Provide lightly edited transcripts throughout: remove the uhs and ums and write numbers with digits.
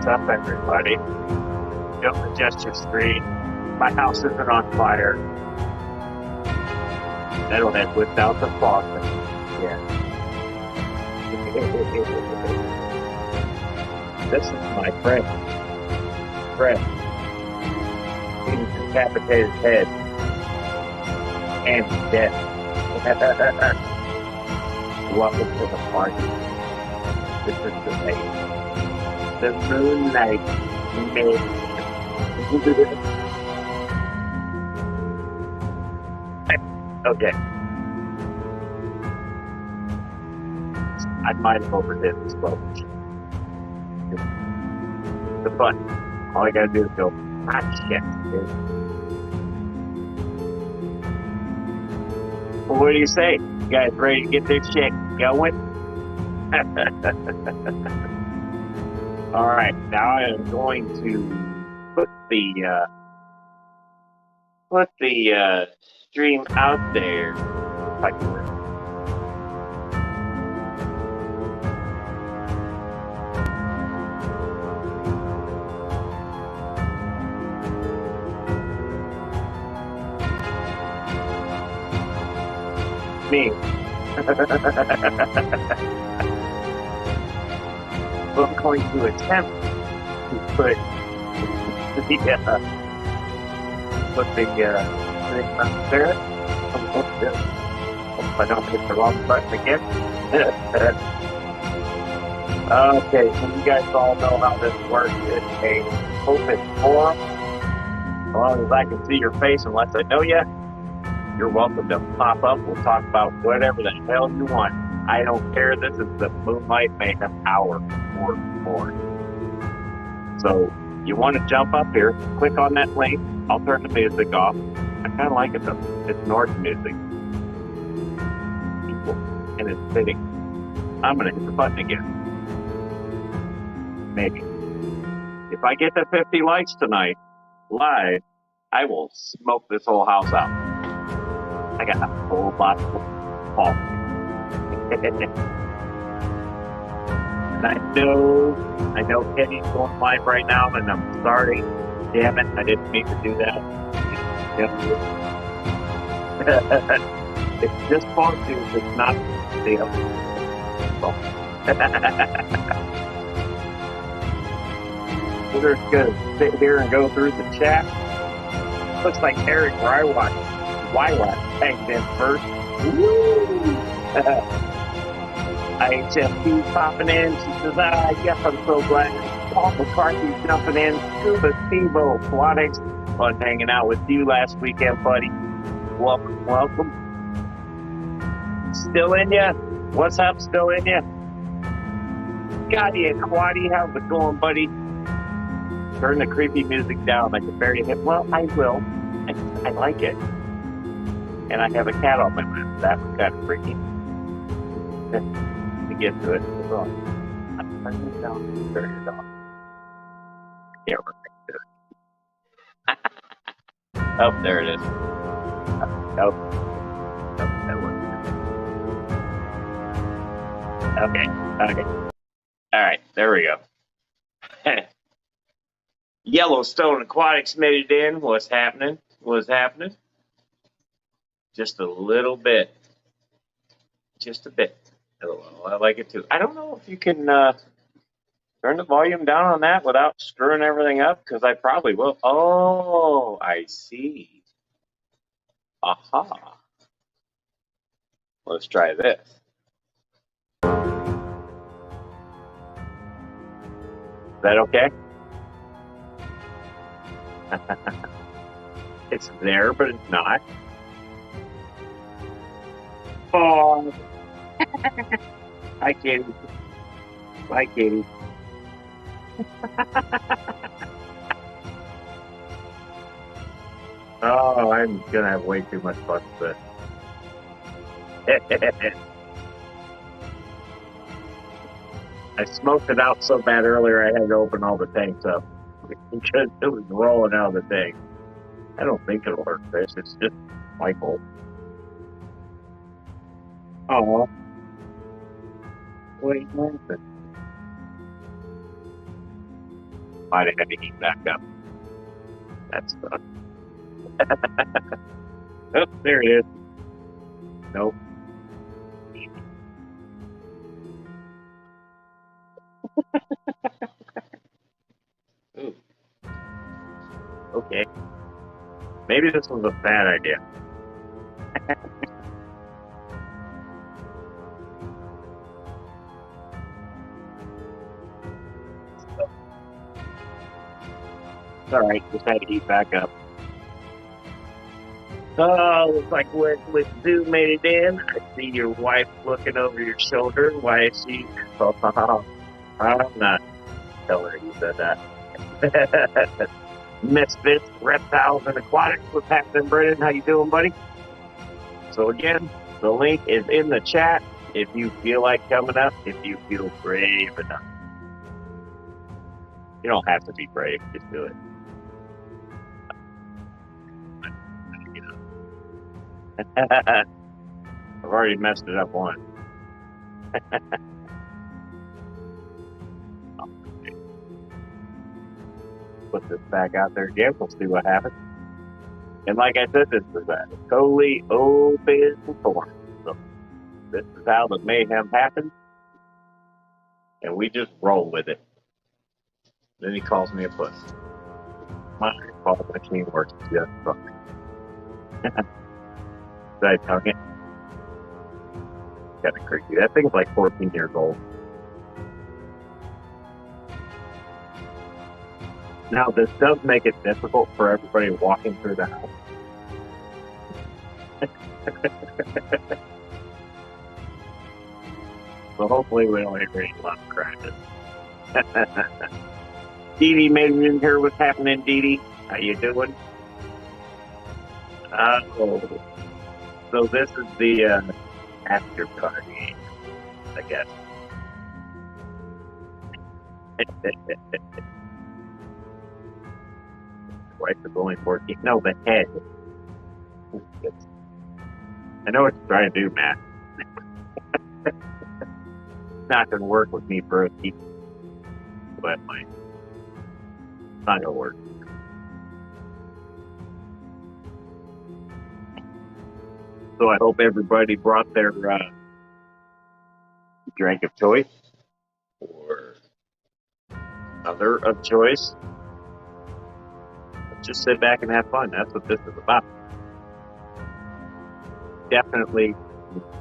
up, everybody? Don't adjust your screen. My house isn't on fire. Metalhead without the faucet. Yeah. This is my friend. Fred. He's decapitated head. And he's dead. Welcome to the party. This is the night. The Moonlight MAYHEM. Okay. I might have overdid this, but the fun. All I gotta do is go, shit, dude. Well, what do you say? You guys ready to get this shit going? Alright, now I am going to put the stream out there. If I can. Me. Well, I'm going to attempt to put the thing up there. Hope I don't hit the wrong button again. Okay, so you guys all know how this works. It's a open forum. As long as I can see your face, unless I know you, you're welcome to pop up. We'll talk about whatever the hell you want. I don't care. This is the Moonlight MAYHEM hour or more. So you want to jump up here, click on that link. I'll turn the music off. I kind of like it though. It's North music. And it's fitting. I'm going to hit the button again. Maybe. If I get to 50 likes tonight, live, I will smoke this whole house out. I got a whole box of fall. And I know Kenny's going live right now, and I'm sorry. Damn it, I didn't mean to do that. It's just funky, it's not the We're just gonna sit here and go through the chat. Looks like Eric Rywatch tagged in first. Woo! IHFP popping in. She says, yes, I'm so glad. Paul McCarthy's jumping in. Scuba Stevo Aquatics. Fun hanging out with you last weekend, buddy. Welcome, welcome. Still in ya? What's up, still in ya? Scotty Aquati, how's it going, buddy? Turn the creepy music down. I can barely hit. Well, I will. I like it. And I have a cat on my lap. That was kind of freaky. To get to it. I'm turning it down. Turn it off. Yeah, we're right there. Oh, there it is. Oh, that worked. Okay. All right, there we go. Yellowstone Aquatics made it in. What's happening? Just a little bit. Just a bit. Oh, I like it too. I don't know if you can turn the volume down on that without screwing everything up, because I probably will. Oh, I see. Aha. Let's try this. Is that okay? It's there, but it's not. Oh. Hi, Katie. Bye, Katie. Oh, I'm going to have way too much fun with this. I smoked it out so bad earlier I had to open all the tanks up because it was rolling out of the tank. I don't think it'll hurt fish. It's just Michael. Oh. Wait, Might have had to heat back up. That's fun. Oh, there it is. Nope. Ooh. Okay. Maybe this was a bad idea. It's alright, just had to heat back up. Oh, looks like with Zoom made it in. I see your wife looking over your shoulder. Why is she? Oh, I'm not. Tell her you said that. Misfits, reptiles, and aquatics. What's happening, Brennan? How you doing, buddy? So again, the link is in the chat. If you feel like coming up, if you feel brave enough. You don't have to be brave, just do it. I've already messed it up once. Put this back out there again. We'll see what happens. And like I said, this is a totally open forum. So this is how the mayhem happens. And we just roll with it. Then he calls me a puss. My call machine works just fine. Did I tongue it? Kind of creepy. That thing's like 14 years old. Now, this does make it difficult for everybody walking through the house. So hopefully we don't hear any loud crashes. Dee Dee made it in here. What's happening, Dee Dee? How you doing? Oh, so this is the after party, I guess. Wife is only 14. No, the head. I know what you're trying to do, Matt. It's not going to work with me for a keep. But it's not going to work. So I hope everybody brought their drink of choice or other of choice. Just sit back and have fun. That's what this is about. Definitely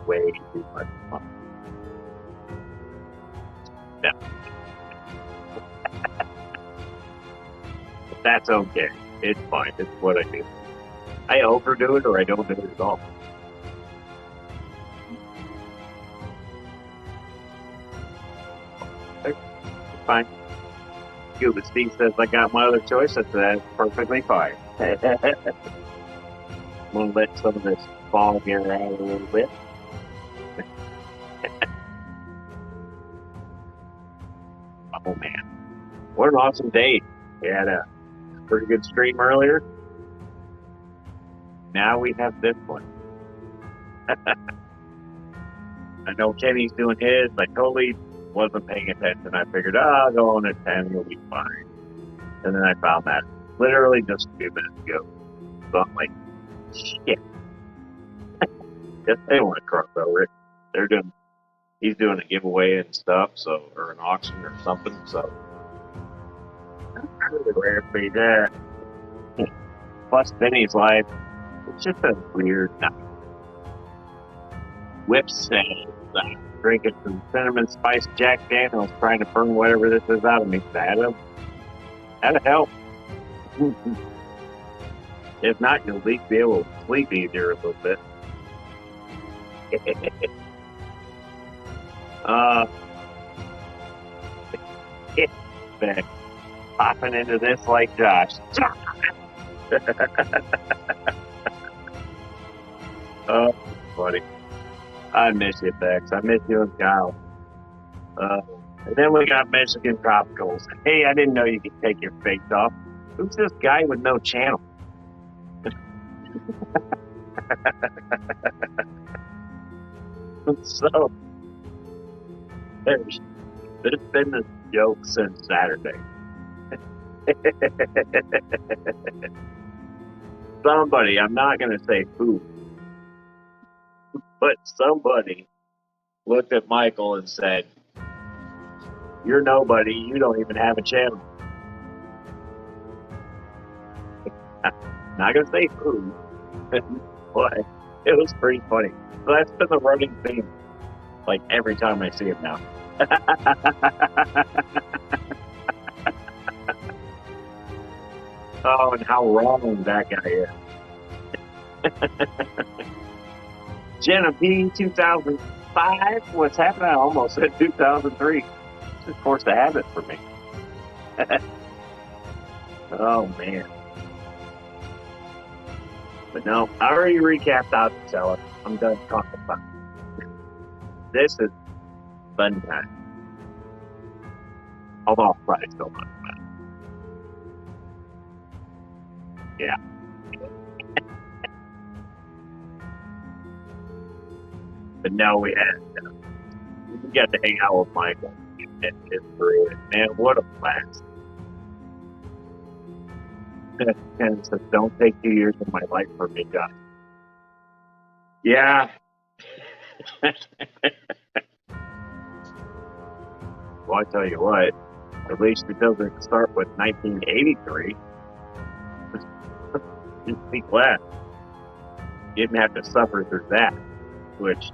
way too much fun. Yeah. But that's okay. It's fine. It's what I do. I overdo it or I don't do it at all. It's fine. Cuba Steve says, I got my other choice. I said, that's perfectly fine. I'm going to let some of this fog here out a little bit. Oh, man. What an awesome day. We had a pretty good stream earlier. Now we have this one. I know Kenny's doing his. I totally wasn't paying attention. I figured, I'll go on at 10, you'll be fine. And then I found that literally just a few minutes ago. So I'm like, shit. Guess they want to cross over it. He's doing a giveaway and stuff, so, or an auction or something, so. Where be there. Plus Vinny's life, it's just a weird night. Whip says, drinking some cinnamon spice Jack Daniels, trying to burn whatever this is out of me. That'll help. If not, you'll at least be able to sleep easier a little bit. It's been popping into this like Josh. Oh, buddy. I miss you, Bex. I miss you and Kyle. And then we got Michigan Tropicals. Hey, I didn't know you could take your face off. Who's this guy with no channel? So, there's been this joke since Saturday. Somebody, I'm not going to say who, but somebody looked at Michael and said, "You're nobody. You don't even have a channel." I'm not going to say who, but it was pretty funny. So that's been the running theme, like every time I see it now. Oh, and how wrong that guy is. Jenna P 2005. What's happening? I almost said 2003. It's just forced a habit for me. Oh man. But no, I already recapped out the seller. I'm done talking about it. This is fun time. Although I'll probably still talk about it. Yeah. But no, we got to hang out with Michael and through it. Man, what a blast. And so don't take 2 years of my life from me, guys. Yeah. Well, I tell you what, at least it doesn't start with 1983. Just be glad you didn't have to suffer through that, which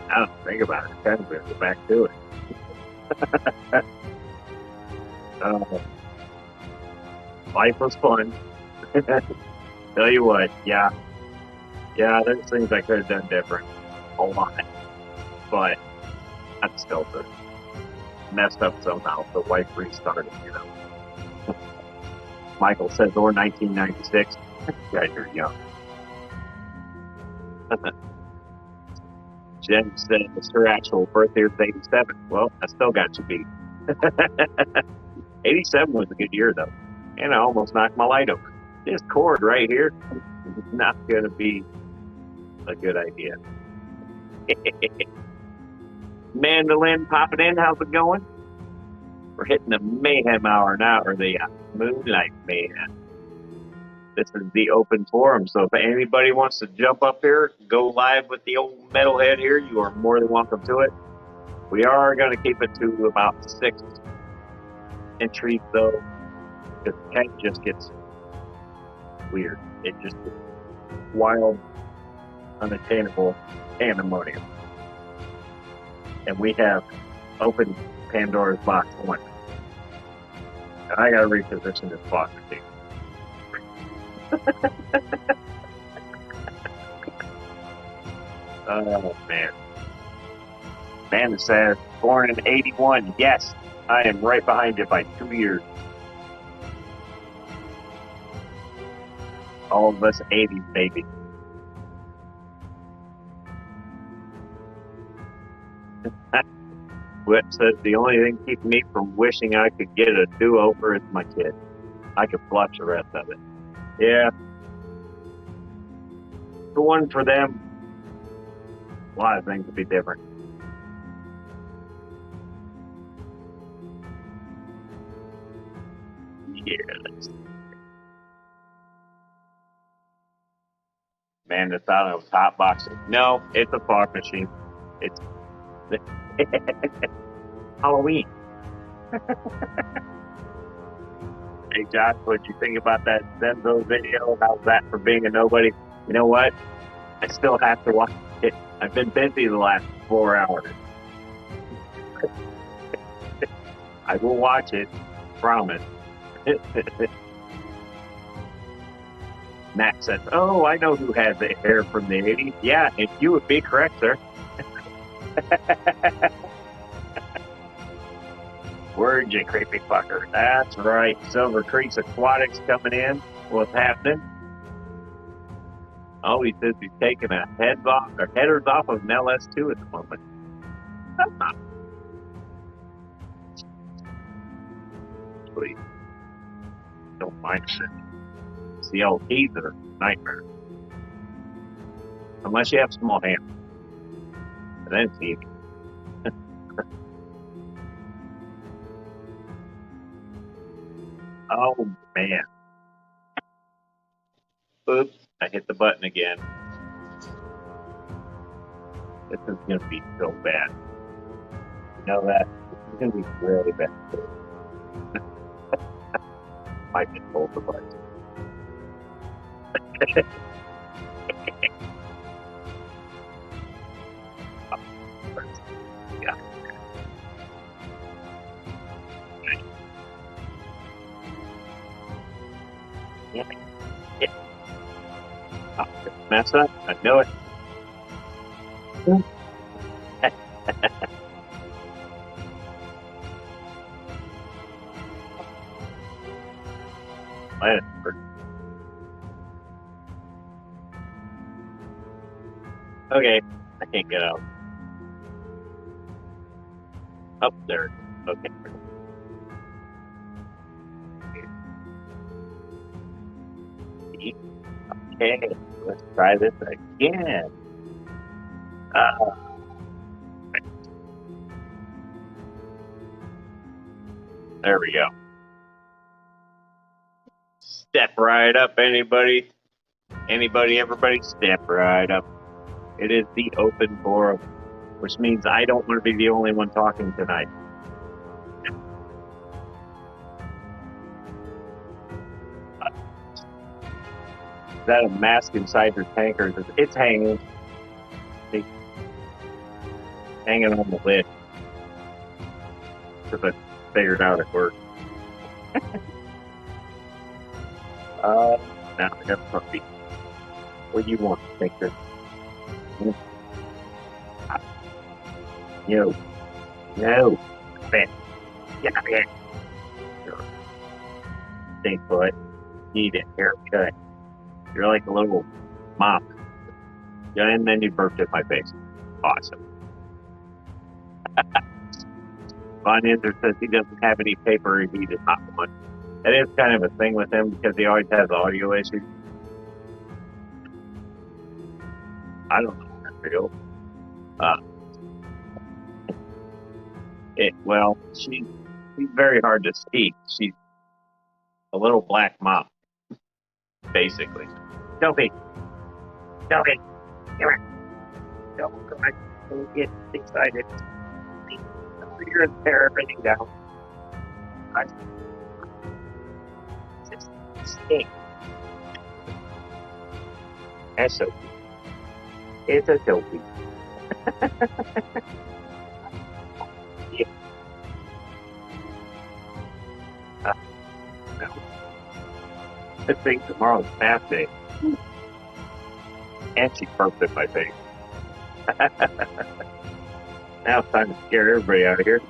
I don't think about it. Kind of go back to it. Life was fun. Tell you what, yeah, there's things I could have done different, a lot, but I'm still good. Messed up somehow. The wife restarted, you know. Michael says, or 1996. You guys are young. Jen said it's her actual birthday is 87. Well, I still got you beat. 87 was a good year, though. And I almost knocked my light over. This cord right here is not going to be a good idea. Mandolin popping in. How's it going? We're hitting the Mayhem hour now, or the Moonlight Mayhem. This is the open forum, so if anybody wants to jump up here, go live with the old metalhead here, you are more than welcome to it. We are going to keep it to about 6 entries, though, because the tank just gets weird. It just gets wild, unattainable pandemonium. And we have opened Pandora's box one. And I got to reposition this box too. Oh man. Man says, born in 81. Yes, I am right behind you by 2 years. All of us 80s, baby. Whip says the only thing keeping me from wishing I could get a do-over is my kid. I could flush the rest of it. Yeah. The one for them, a lot of things would be different. Yeah. Man, the thought of hot boxing. No, it's a fog machine. It's Halloween. Hey Josh, what'd you think about that Zenzo video? How's that for being a nobody? You know what? I still have to watch it. I've been busy the last 4 hours. I will watch it. Promise. Matt says, oh, I know who had the hair from the 80s. Yeah, and you would be correct, sir. Word, you creepy fucker. That's right. Silver Creek's Aquatics coming in. What's happening? Oh, he says he's taking a headers off of an LS2 at the moment. Sweet. Don't mind it. CLTs are a nightmare. Unless you have small hands. And then it's easy. Oh, man. Oops, I hit the button again. This is going to be so bad. You know that? This is going to be really bad. I just hold the button. Yeah. Yeah. Yeah. Oh, mess up. I know it. Let it work. Okay, I can't get out. Up there. Okay. Okay, let's try this again. There we go. Step right up, anybody. Anybody, everybody, step right up. It is the open forum, which means I don't want to be the only one talking tonight. Is that a mask inside your tanker? It's hanging. It's hanging on the lid. Because I figured out it worked. Now I got a puppy. What do you want, tanker? No. No. Ben, get up here. Stay put. Need a haircut. You're like a little mop. And then you burped at my face. Awesome. Von Inter says he doesn't have any paper, he needs a hot one. That is kind of a thing with him because he always has audio issues. I don't know how that's real. Well, she's very hard to speak. She's a little black mop, basically. Sophie, come here. Don't get excited. You're in tear everything down. I just stink. That's Sophie. It's a Sophie. Yeah. No. I think tomorrow's bath day. And she burped at my face. Now it's time to scare everybody out of here.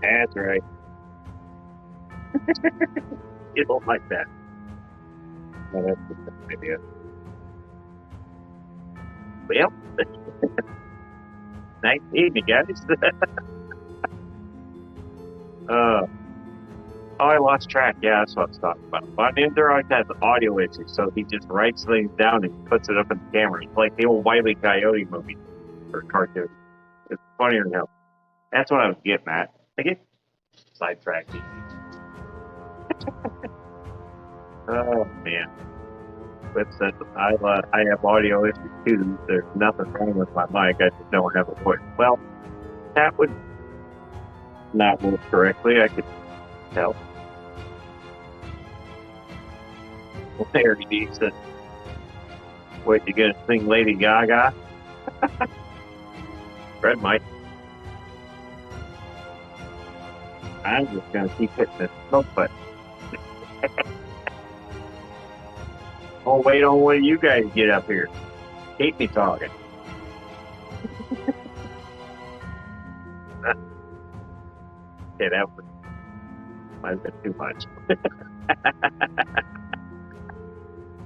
That's right. You don't like that. No, that's a good idea. Well, nice evening, guys. I lost track. Yeah, that's what I was talking about. But there always has audio issues, so he just writes things down and puts it up in the camera. It's like the old Wile E. Coyote movie or cartoon. It's funnier than hell. That's what I was getting at. I get sidetracked. Oh man. Clip says I have audio issues too. There's nothing wrong with my mic. I just don't have a voice. Well, that would not work correctly. I could tell. Well, there he said, "Wait, you gonna sing Lady Gaga?" Fred might. I'm just gonna keep hitting this smoke button. Oh, wait on when you guys get up here. Keep me talking. Okay, that might have been too much.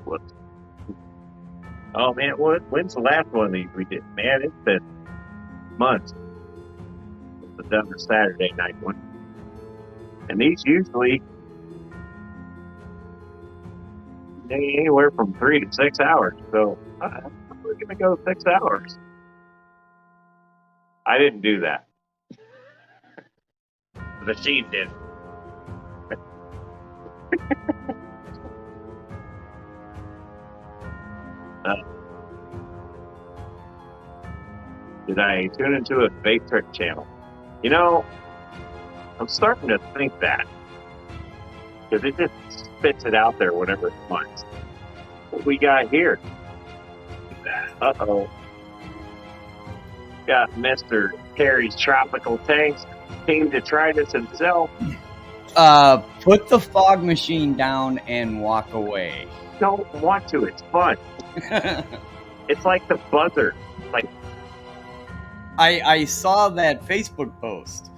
Whoops. Oh man, when's the last one of these we did? Man, it's been months. It's done the Saturday night one. And these usually anywhere from 3 to 6 hours. So we're gonna go 6 hours. I didn't do that. The machine did. Did I tune into a fake trick channel? You know, I'm starting to think that. Because it just spits it out there whenever it wants. What we got here? Uh-oh. Got Mr. Terry's Tropical Tanks. Team Detritus himself. Put the fog machine down and walk away. Don't want to. It's fun. It's like the buzzer. Like I saw that Facebook post.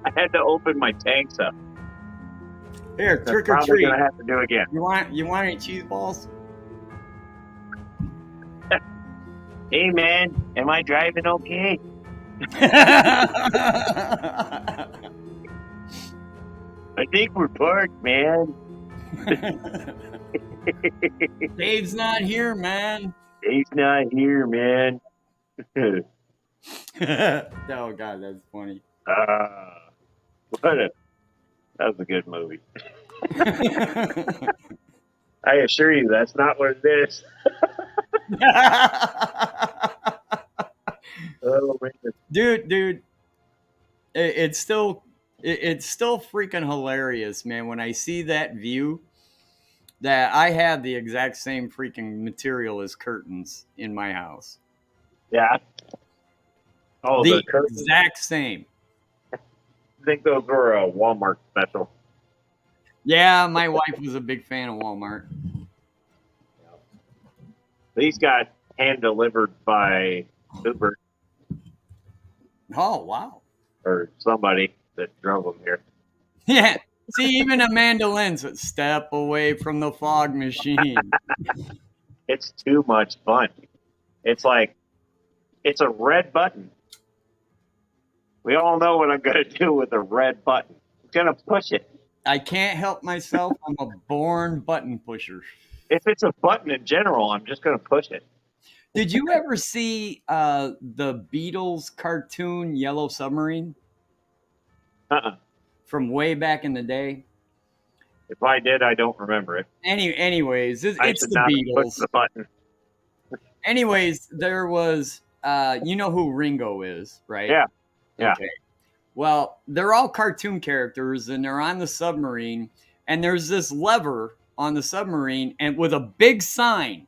I had to open my tanks up. Here, That's trick or probably treat. gonna have to do again. You want any cheese balls? Hey man, am I driving okay? I think we're parked, man. Dave's not here, man. He's not here, man. Oh God, that's funny. That was a good movie. I assure you, that's not what it is. Oh man, dude, it's still freaking hilarious, man. When I see that view, that I have the exact same freaking material as curtains in my house. Yeah. Oh, the curtains. Exact same. I think those were a Walmart special. Yeah, my wife was a big fan of Walmart. These got hand delivered by Uber. Oh, wow. Or somebody that drove them here. Yeah. See, even Amanda Lynn said, step away from the fog machine. It's too much fun. It's like, it's a red button. We all know what I'm going to do with a red button. I'm going to push it. I can't help myself. I'm a born button pusher. If it's a button in general, I'm just going to push it. Did you ever see the Beatles cartoon Yellow Submarine? From way back in the day? If I did, I don't remember it. Anyways, it's the Beatles. Push the button. Anyways, there was, you know who Ringo is, right? Yeah. Yeah. Okay. Well, they're all cartoon characters, and they're on the submarine, and there's this lever on the submarine, and with a big sign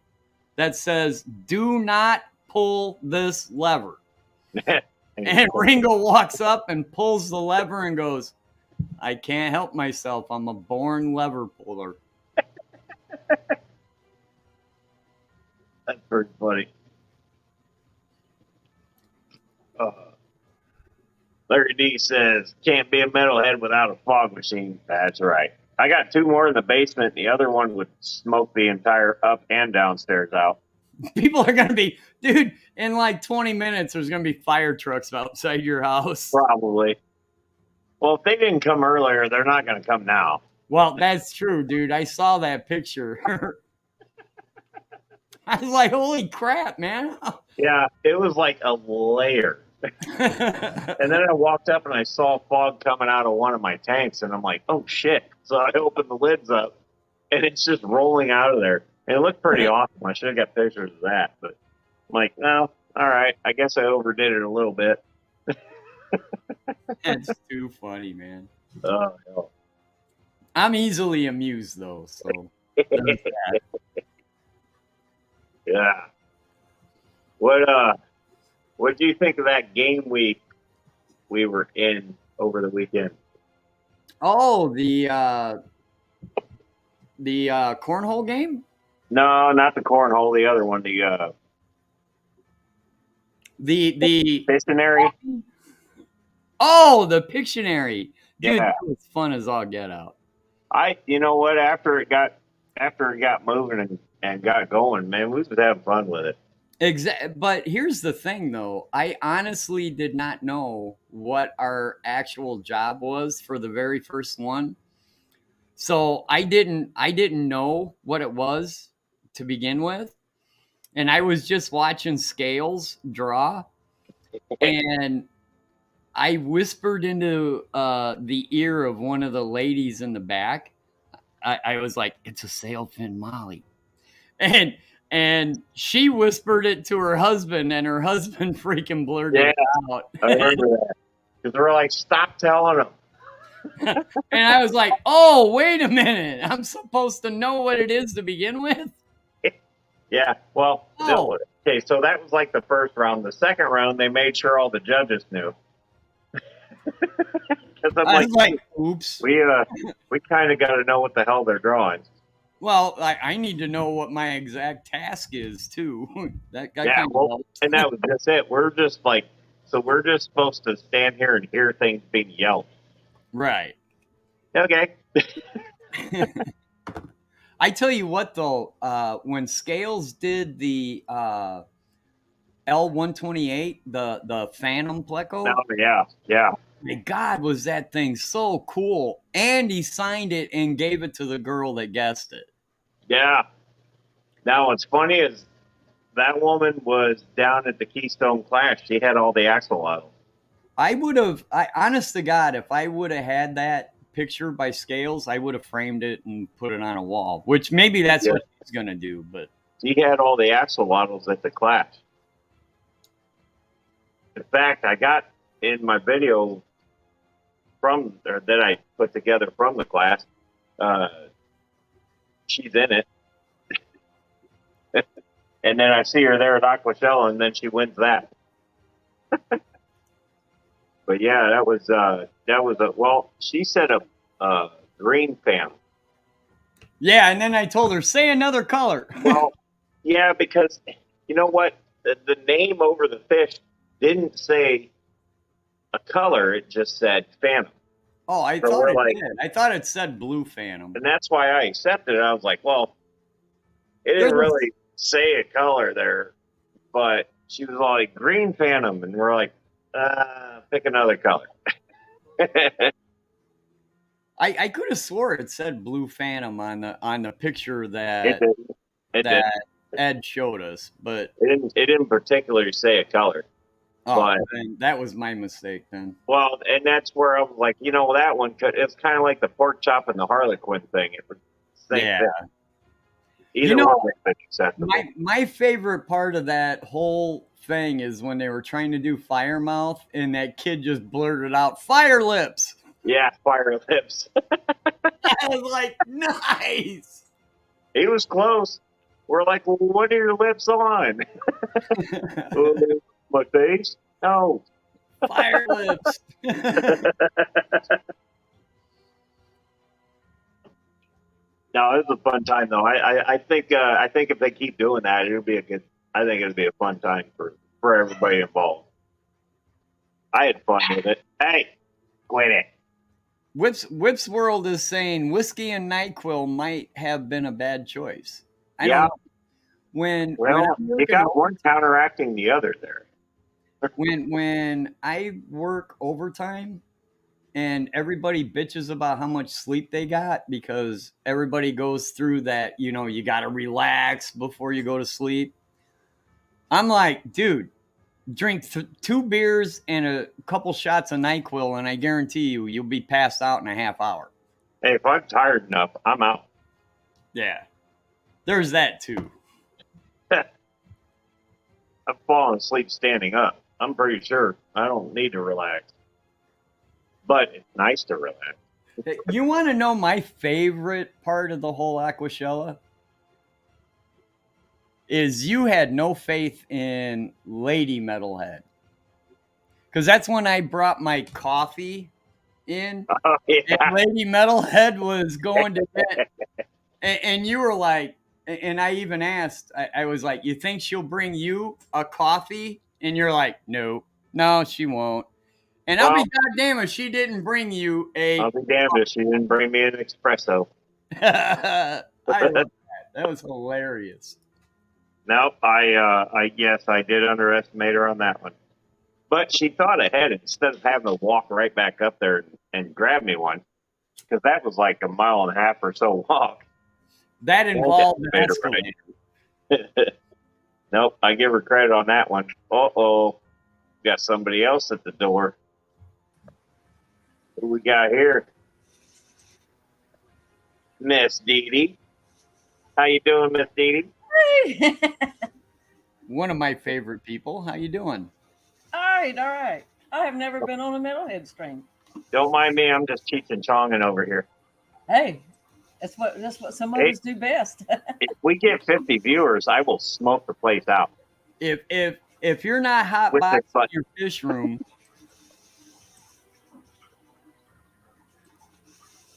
that says, "Do not pull this lever." And Ringo walks up and pulls the lever and goes, "I can't help myself. I'm a born lever puller." That's pretty funny. Larry D says, can't be a metalhead without a fog machine. That's right. I got two more in the basement. The other one would smoke the entire up and downstairs out. People are going to be, dude, in like 20 minutes, there's going to be fire trucks outside your house. Probably. Well, if they didn't come earlier, they're not going to come now. Well, that's true, dude. I saw that picture. I was like, holy crap, man. Yeah, it was like a layer. And then I walked up and I saw fog coming out of one of my tanks, and I'm like, oh shit. So I opened the lids up, and it's just rolling out of there. And it looked pretty awesome. I should have got pictures of that, but I'm like, no, all right. I guess I overdid it a little bit. That's too funny, man. Oh, no. I'm easily amused, though, so there's that. Yeah. What do you think of that game we were in over the weekend? Oh, the cornhole game? No, not the cornhole. The other one, the Pictionary. Oh, the Pictionary. Dude, Yeah. that was fun as all get out. You know what? After it got moving and got going, man, we was having fun with it. But here's the thing, though. I honestly did not know what our actual job was for the very first one. So I didn't know what it was to begin with. And I was just watching Scales draw. And I whispered into the ear of one of the ladies in the back. I was like, "It's a sailfin Molly," and she whispered it to her husband, and her husband freaking blurted it out. I remember that. Because they were like, stop telling them. And I was like, "Oh, wait a minute! I'm supposed to know what it is to begin with." Yeah. Well, no. Okay. So that was like the first round. The second round, they made sure all the judges knew. I was like, "Oops." We kind of got to know what the hell they're drawing. Well, I need to know what my exact task is too. that kind of helped. And that was just it. We're just supposed to stand here and hear things being yelled. Right. Okay. I tell you what, though, when Scales did the L128, the Phantom Pleco. Oh, yeah. My God, was that thing so cool. And he signed it and gave it to the girl that guessed it. Yeah. Now, what's funny is that woman was down at the Keystone Clash. She had all the axolotls. Honest to God, if I would have had that picture by Scales, I would have framed it and put it on a wall, which maybe that's what he's going to do. But he had all the axolotls at the Clash. In fact, I got in my video that I put together from the Clash, she's in it. And then I see her there at Aquashella, and then she wins that. But yeah, that was she said a green fan. Yeah, and then I told her, say another color. Well, yeah, because you know what? The name over the fish didn't say a color, it just said Phantom. Oh, I thought it did. I thought it said Blue Phantom. And that's why I accepted it. I was like, well, it didn't really say a color there, but she was like Green Phantom, and we're like, pick another color. I could have swore it said Blue Phantom on the picture that Ed showed us, but it didn't particularly say a color. Oh, but that was my mistake then. Well, and that's where I was like, that one it's kind of like the pork chop and the Harlequin thing. It was the same thing. Either one would have been acceptable. My favorite part of that whole thing is when they were trying to do Fire Mouth and that kid just blurted out Fire Lips. Yeah, Fire Lips. I was like, nice. He was close. We're like, well, what are your lips on? My face? No. Fire Lips. No, it was a fun time though. I think if they keep doing that, it'll be a fun time for everybody involved. I had fun with it. Hey, quit it. Whip's World is saying whiskey and NyQuil might have been a bad choice. I don't know. You got one counteracting the other there. when I work overtime and everybody bitches about how much sleep they got because everybody goes through that, you got to relax before you go to sleep. I'm like, dude, drink 2 beers and a couple shots of NyQuil, and I guarantee you'll be passed out in a half hour. Hey, if I'm tired enough, I'm out. Yeah. There's that too. I'm falling asleep standing up. I'm pretty sure I don't need to relax. But it's nice to relax. You want to know my favorite part of the whole Aquashella? Is you had no faith in Lady Metalhead. Because that's when I brought my coffee in. Oh, yeah. And Lady Metalhead was going to bed. And you were like, and I even asked, I was like, you think she'll bring you a coffee? And you're like, no, she won't. And I'll be goddamn if she didn't bring you I'll be damned if she didn't bring me an espresso. I love that. That was hilarious. Nope, I did underestimate her on that one. But she thought ahead instead of having to walk right back up there and grab me one, because that was like a 1.5 mile or so walk. That involved an escalator. Nope, I give her credit on that one. Got somebody else at the door. Who we got here? Miss Dee Dee. How you doing, Miss Dee Dee? One of my favorite people. How you doing? All right, all right. I have never been on a metalhead stream. Don't mind me. I'm just Cheech and Chonging over here. Hey, that's what some of Hey, us do best. if we get 50 viewers, I will smoke the place out If you're not hot with this boxing button. your fish room,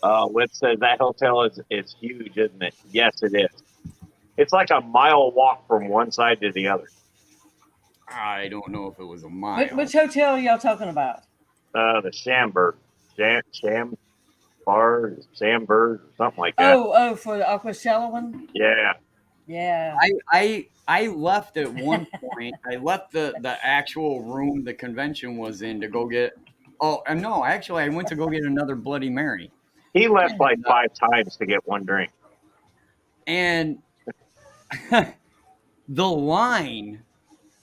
Whit says that hotel is huge, isn't it? Yes, it is. It's like a mile walk from one side to the other. I don't know if it was a mile. Which hotel are y'all talking about? The Shamberg, Shamberg, something like that. Oh, for the Aquashella one? Yeah. Yeah. I left at one point. I left the actual room the convention was in to go get. Oh, and no, actually, I went to go get another Bloody Mary. He left like 5 times to get one drink. And the line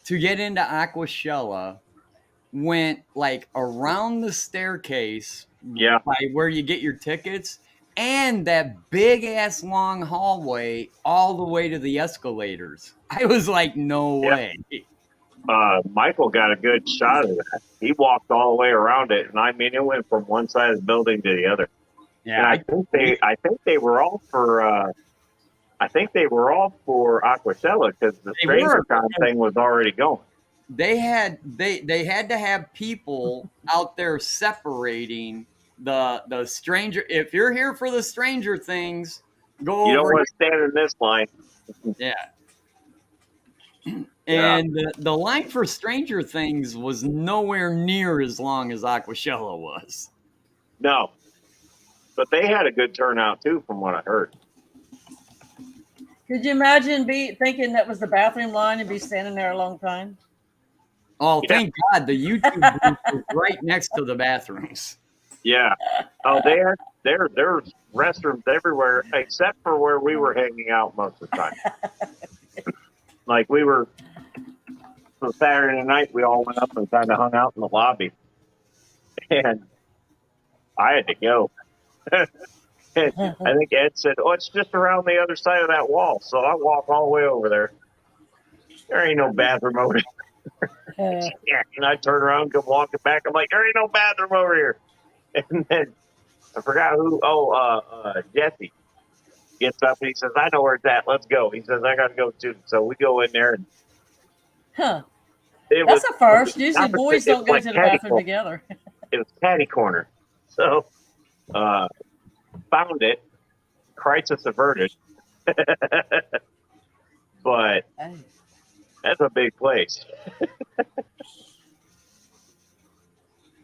to get into Aquashella went like around the staircase Yeah. by where you get your tickets and that big ass long hallway all the way to the escalators. I was like, no way. Michael got a good shot of that. He walked all the way around it, and I mean, it went from one side of the building to the other. Yeah, And I think they were all for Aquashella because the StrangerCon thing was already going. They had to have people out there separating the stranger. If you're here for the Stranger Things, go. You don't over want to stand in this line. Yeah. And the line for Stranger Things was nowhere near as long as Aquashella was. No. But they had a good turnout, too, from what I heard. Could you imagine thinking that was the bathroom line and be standing there a long time? Oh, thank God the YouTube booth was right next to the bathrooms. Yeah. Oh, there's restrooms everywhere except for where we were hanging out most of the time. Like we were, for Saturday night, we all went up and kind of hung out in the lobby. And I had to go. And I think Ed said, "Oh, it's just around the other side of that wall." So I walk all the way over there. There ain't no bathroom over there. Yeah, and I turn around, come walking back. I'm like, there ain't no bathroom over here. And then I forgot who. Jesse gets up and he says, "I know where it's at. Let's go." He says, "I got to go too." So we go in there. And that's a first. Usually boys don't go to the bathroom together. It was catty corner. So found it. Crisis averted. But that's a big place.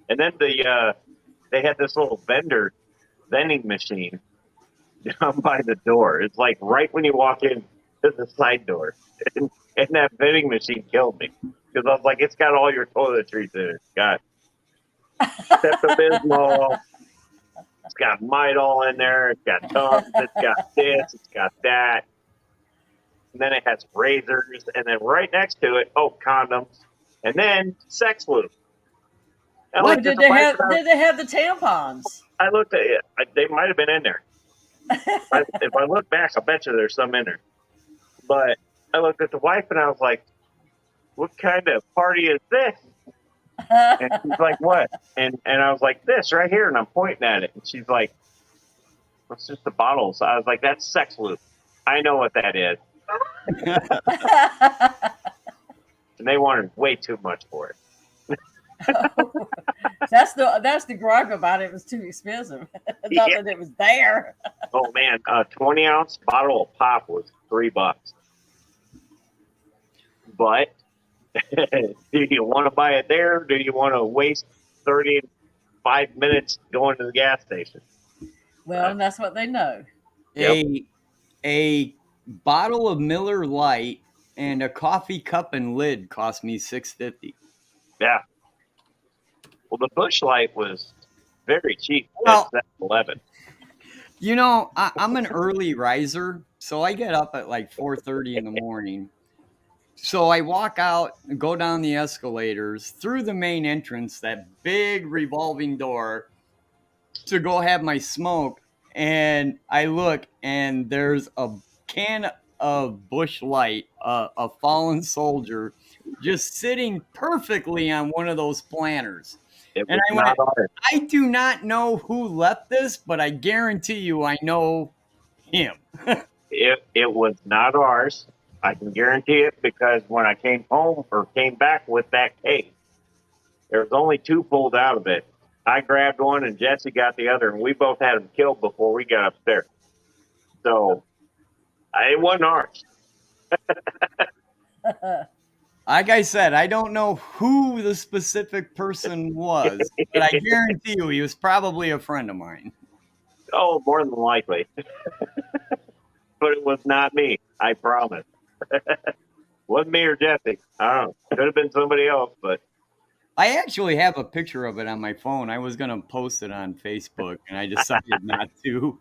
And then they had this little vending machine down by the door. It's like right when you walk in to the side door. And that vending machine killed me. Because I was like, it's got all your toiletries in it. It's got Pepto-Bismol. It's got Midol in there. It's got Tums. It's got this. It's got that. And then it has razors. And then right next to it, condoms. And then sex lube. Did they have the tampons? I looked at it. They might have been in there. If I look back, I bet you there's some in there. But I looked at the wife and I was like, what kind of party is this? And she's like, what? And I was like, this right here. And I'm pointing at it. And she's like, it's just the bottles. I was like, that's sex lube. I know what that is. And they wanted way too much for it. That's the gripe about it. It was too expensive. Not that it was there. Oh man, a 20-ounce bottle of pop was $3. But do you want to buy it there? Or do you want to waste 35 minutes going to the gas station? Well, and that's what they know. A bottle of Miller Lite and a coffee cup and lid cost me $6.50. Yeah. Well, the Busch Light was very cheap Well, at $7.11. You know, I'm an early riser, so I get up at like 4:30 in the morning. So I walk out, go down the escalators, through the main entrance, that big revolving door, to go have my smoke, and I look, and there's a can of Bush Light, a fallen soldier, just sitting perfectly on one of those planters. It And was I not went, ours. I do not know who left this, but I guarantee you I know him. It was not ours. I can guarantee it because when I came home or came back with that cake, there was only two pulled out of it. I grabbed one and Jesse got the other, and we both had them killed before we got upstairs. So it wasn't ours. Like I said, I don't know who the specific person was, but I guarantee you he was probably a friend of mine. Oh, more than likely. But it was not me. I promise. Wasn't me or Jesse. I don't know. Could have been somebody else, but I actually have a picture of it on my phone. I was going to post it on Facebook, and I decided not to.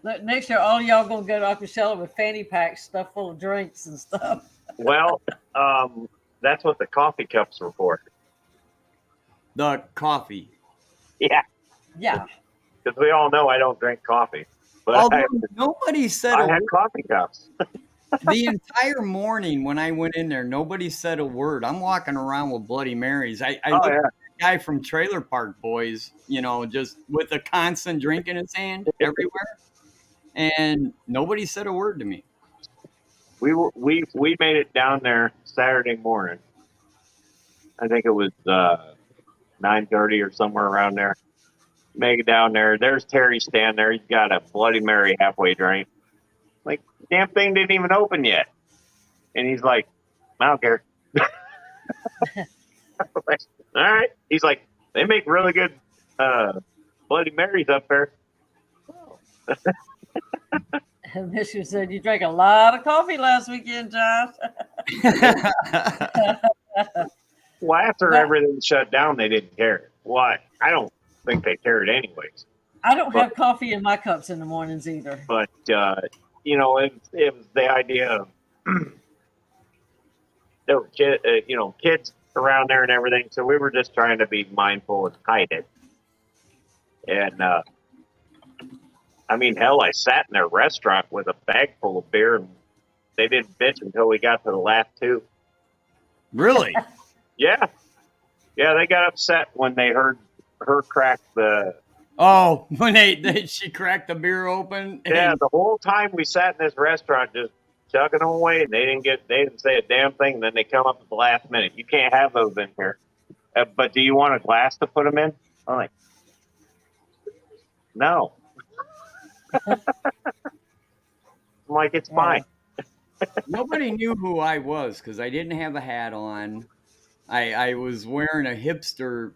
Look, next year, all y'all gonna go to Occoquan with fanny packs stuffed full of drinks and stuff. well, that's what the coffee cups were for. The coffee. Yeah, Yeah. because we all know I don't drink coffee. But Although nobody said I a had coffee cups. the entire morning when I went in there, nobody said a word. I'm walking around with Bloody Marys. I Oh, looked yeah. at the guy from Trailer Park Boys, just with a constant drink in his hand everywhere, and nobody said a word to me. We made it down there Saturday morning. I think it was 9:30 or somewhere around there. Make it down there. There's Terry standing there. He's got a Bloody Mary halfway drank. Like, damn thing didn't even open yet. And he's like, I don't care. Like, all right. He's like, they make really good Bloody Marys up there. And Michigan said, "You drank a lot of coffee last weekend, Josh." Well, after But- everything shut down, they didn't care. Why? I don't think they cared anyways. I don't have coffee in my cups in the mornings either. But, it was the idea of there were kids around there and everything. So we were just trying to be mindful and hide it. And, hell, I sat in their restaurant with a bag full of beer, and they didn't bitch until we got to the last two. Really? Yeah. Yeah, they got upset when they heard her crack the... Oh, when she cracked the beer open. Yeah, the whole time we sat in this restaurant just chugging them away, and they didn't say a damn thing, and then they come up at the last minute. You can't have those in here. But do you want a glass to put them in? I'm like, no. I'm like, it's fine. Nobody knew who I was because I didn't have a hat on. I was wearing a hipster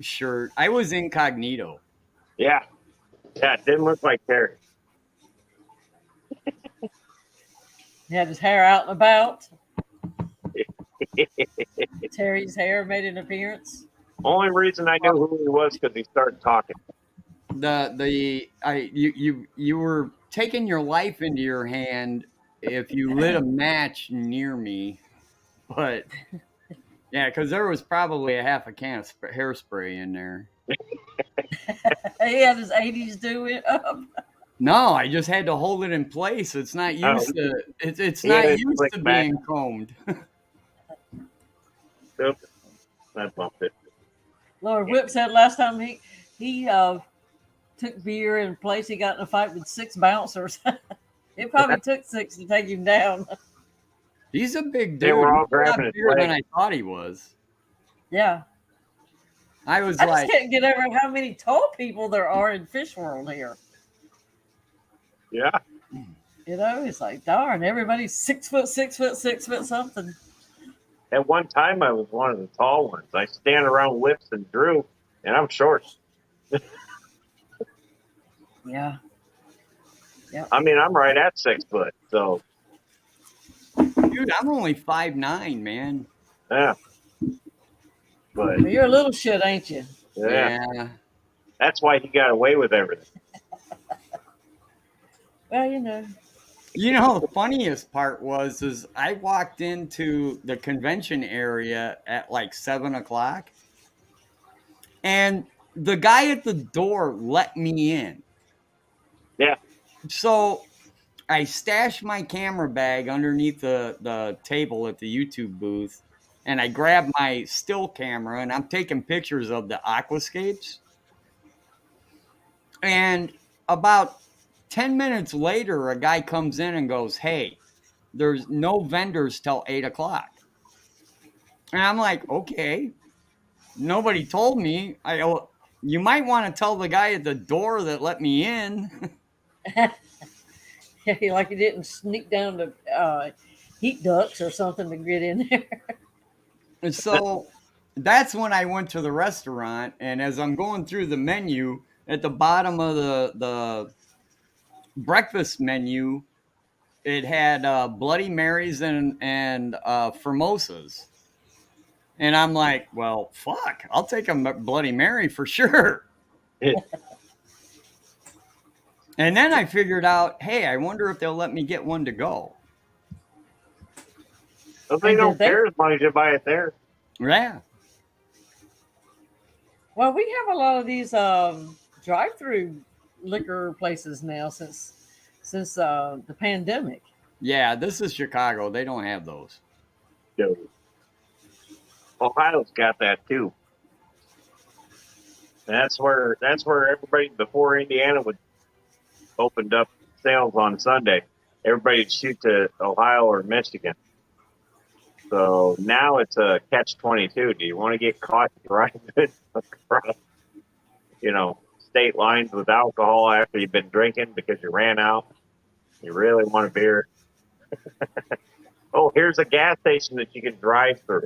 shirt. I was incognito. Yeah. Yeah, it didn't look like Terry. He had his hair out and about. Terry's hair made an appearance. Only reason I knew who he was because he started talking. You were taking your life into your hand if you lit a match near me, but yeah, because there was probably a half a can of hairspray in there. He had his 80s do it up. No, I just had to hold it in place. It's not used to. It's Yeah, not it's used like to back. being combed. Oops. I bumped it. Lord Whip said last time he took beer in a place, he got in a fight with 6 bouncers. It probably took 6 to take him down. He's a big dude. They were all He's a lot grabbing his bigger than leg. I thought he was. Yeah. I was I like, just can't get over how many tall people there are in fish world here. Yeah. It's like, darn, everybody's 6 foot, 6 foot, 6 foot something. At one time, I was one of the tall ones. I stand around Lips and Drew, and I'm short. Yeah. I'm right at 6 foot. So, dude, I'm only 5'9", man. yeah. But, Well, you're a little shit, ain't you? yeah. That's why he got away with everything. Well, The funniest part is I walked into the convention area at like 7:00, and the guy at the door let me in. Yeah. So I stashed my camera bag underneath the table at the YouTube booth, and I grabbed my still camera, and I'm taking pictures of the aquascapes. And about 10 minutes later, a guy comes in and goes, "Hey, there's no vendors till 8 o'clock." And I'm like, okay, nobody told me. You might want to tell the guy at the door that let me in. Like you didn't sneak down to heat ducts or something to get in there. And so that's when I went to the restaurant. And as I'm going through the menu, at the bottom of the breakfast menu, it had Bloody Marys and Formosas. And I'm like, well, fuck, I'll take a Bloody Mary for sure. And then I figured out, hey, I wonder if they'll let me get one to go. Well, they don't care as long as you buy it there. Yeah. Well, we have a lot of these drive-through liquor places now since the pandemic. Yeah, this is Chicago. They don't have those. No. Ohio's got that too. That's where everybody before Indiana opened up sales on Sunday. Everybody'd shoot to Ohio or Michigan. So now it's a catch-22. Do you want to get caught driving across, state lines with alcohol after you've been drinking because you ran out? You really want a beer? Oh, here's a gas station that you can drive through.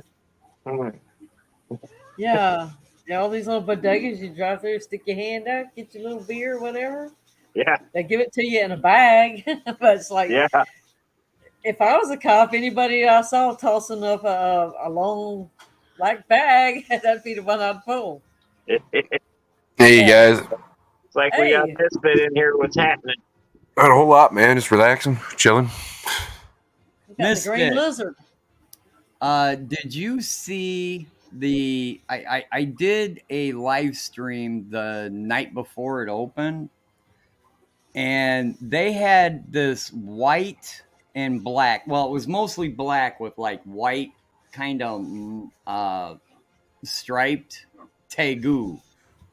Yeah, all these little bodegas you drive through, stick your hand out, get your little beer, whatever. Yeah. They give it to you in a bag, but it's like, yeah. If I was a cop, anybody I saw tossing up a long black bag, that'd be the one I'd pull. Hey, guys. It's like we got this bit in here. What's happening? Not a whole lot, man. Just relaxing, chilling. We got the green lizard. Did you see I did a live stream the night before it opened, and they had this white and black. Well, it was mostly black with like white kind of striped tegu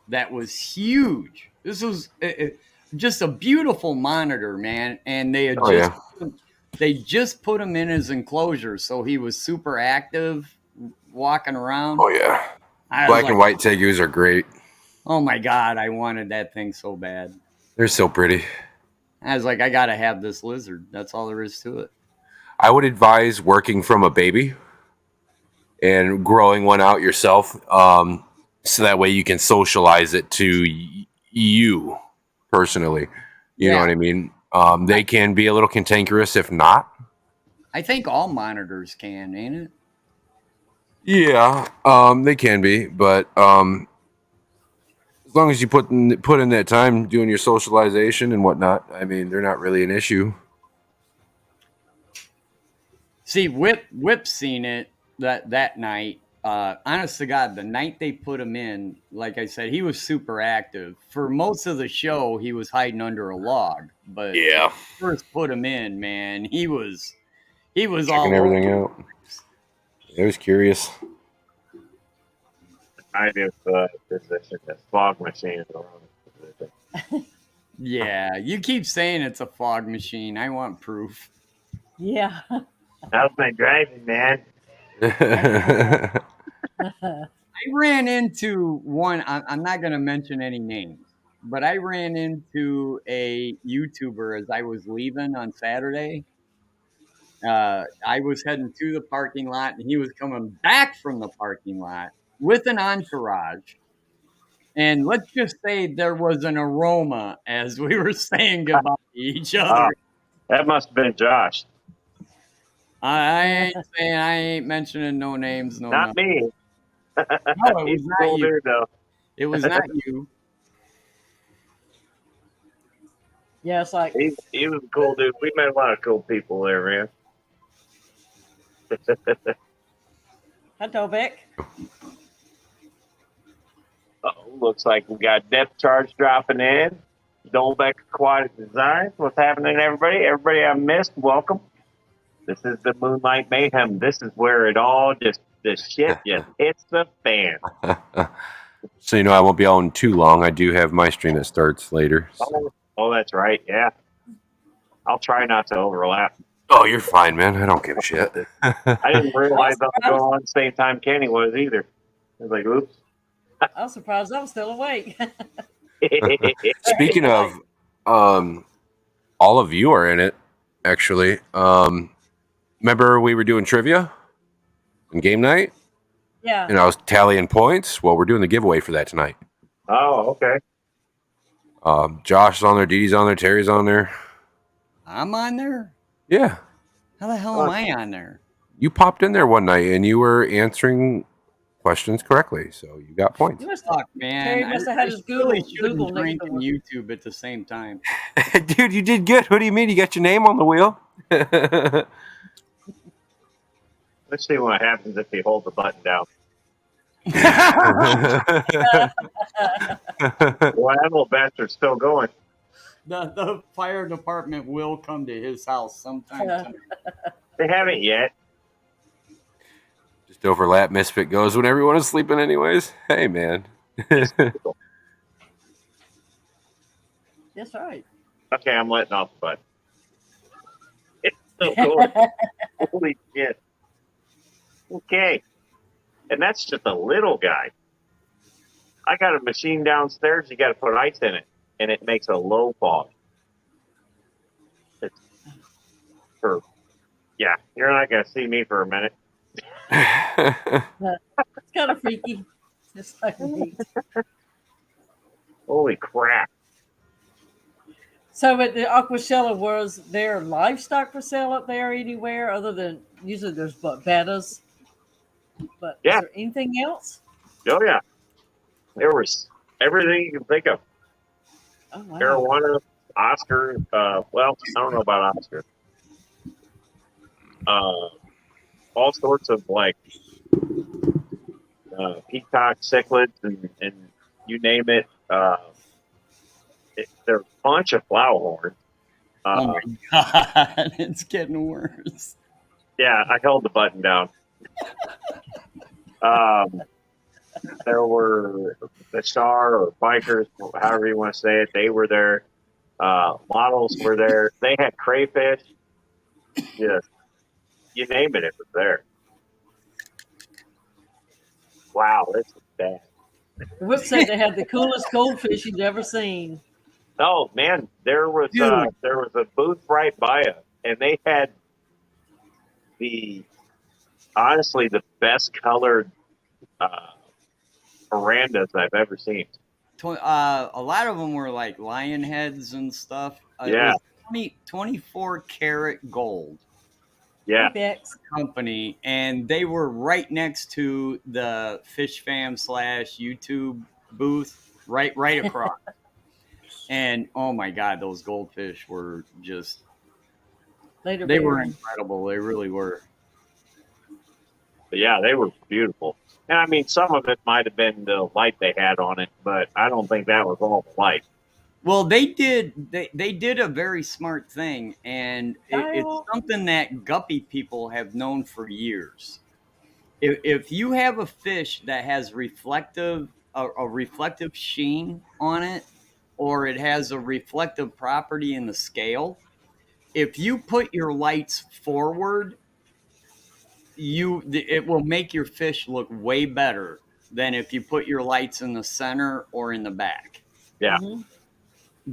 that was huge. This was just a beautiful monitor, man. And they had they just put him in his enclosure, so he was super active walking around. Oh yeah, black and white tegus are great. Oh my god, I wanted that thing so bad. They're so pretty. I was like, I gotta have this lizard. That's all there is to it. I would advise working from a baby and growing one out yourself, so that way you can socialize it to you personally. You know what I mean? They can be a little cantankerous if not. I think all monitors can, ain't it? Yeah, they can be, but as long as you put in that time doing your socialization and whatnot, I mean, they're not really an issue. See, Whip seen it that night. Honest to God, the night they put him in, like I said, he was super active. For most of the show, he was hiding under a log. But yeah, first put him in, man, he was checking all everything out. I was curious. I do position this fog machine. Yeah, you keep saying it's a fog machine. I want proof. Yeah. How's my driving, man? I ran into one. I'm not going to mention any names, but I ran into a YouTuber as I was leaving on Saturday. I was heading to the parking lot, and he was coming back from the parking lot with an entourage. And let's just say there was an aroma as we were saying goodbye to each other. That must have been Josh. I ain't mentioning no names. Not me. No, it was not cool you. Dude, though. It was not you. Yeah, it's like he was a cool dude. We met a lot of cool people there, man. Hello, Vic. Looks like we got Depth Charge dropping in. Dolbeck Aquatic Designs. What's happening, everybody? Everybody I missed, welcome. This is the Moonlight Mayhem. This is where it all the shit just hits the fan. So I won't be on too long. I do have my stream that starts later. So. Oh, that's right. Yeah. I'll try not to overlap. Oh, you're fine, man. I don't give a shit. I didn't realize I was going on at the same time Kenny was either. I was like, oops. I was surprised I was still awake. Speaking of, all of you are in it, actually. Remember we were doing trivia and game night? Yeah. And I was tallying points? Well, we're doing the giveaway for that tonight. Oh, okay. Josh is on there, Dee Dee's on there, Terry's on there. I'm on there? Yeah. How the hell am I on there? You popped in there one night and you were answering questions correctly, so you got points. You must Fuck, man. Terry must have had his Google drink next and YouTube at the same time. Dude, you did good. What do you mean? You got your name on the wheel? Let's see what happens if you hold the button down. Well, that little bastard's still going. The fire department will come to his house sometime tonight. They haven't yet. Just overlap Misfit goes when everyone is sleeping anyways. Hey, man. That's right. Okay, I'm letting off the button. It's still going. Holy shit. Okay. And that's just a little guy. I got a machine downstairs. You got to put ice in it, and it makes a low fall. Yeah, you're not going to see me for a minute. It's kind of freaky. It's fucking neat. Holy crap. So at the Aquashella, was there livestock for sale up there anywhere other than usually there's bettas? But yeah. Is there anything else? Oh, yeah. There was everything you can think of. Oh, wow. Marijuana, Oscar. Well, I don't know about Oscar. All sorts of like peacock cichlids and you name it. There's a bunch of flower horns. Oh my god, it's getting worse. Yeah, I held the button down. There were the Star or bikers, however you want to say it. They were there. Models were there. They had crayfish. Yes, you name it, it was there. Wow, this is bad. Whip said they had the coolest goldfish you've ever seen. Oh man, there was a booth right by us, and they had honestly the best colored verandas I've ever seen. A lot of them were like lion heads and stuff. Yeah, 24 karat gold. Yeah, company, and they were right next to the Fish Fam / YouTube booth, right across. And oh my god, those goldfish were just they were incredible. They really were. But yeah, they were beautiful. And I mean, some of it might have been the light they had on it, but I don't think that was all the light. Well, they did a very smart thing, and it's something that guppy people have known for years. If you have a fish that has a reflective sheen on it, or it has a reflective property in the scale, if you put your lights forward, it will make your fish look way better than if you put your lights in the center or in the back. Yeah. Mm-hmm.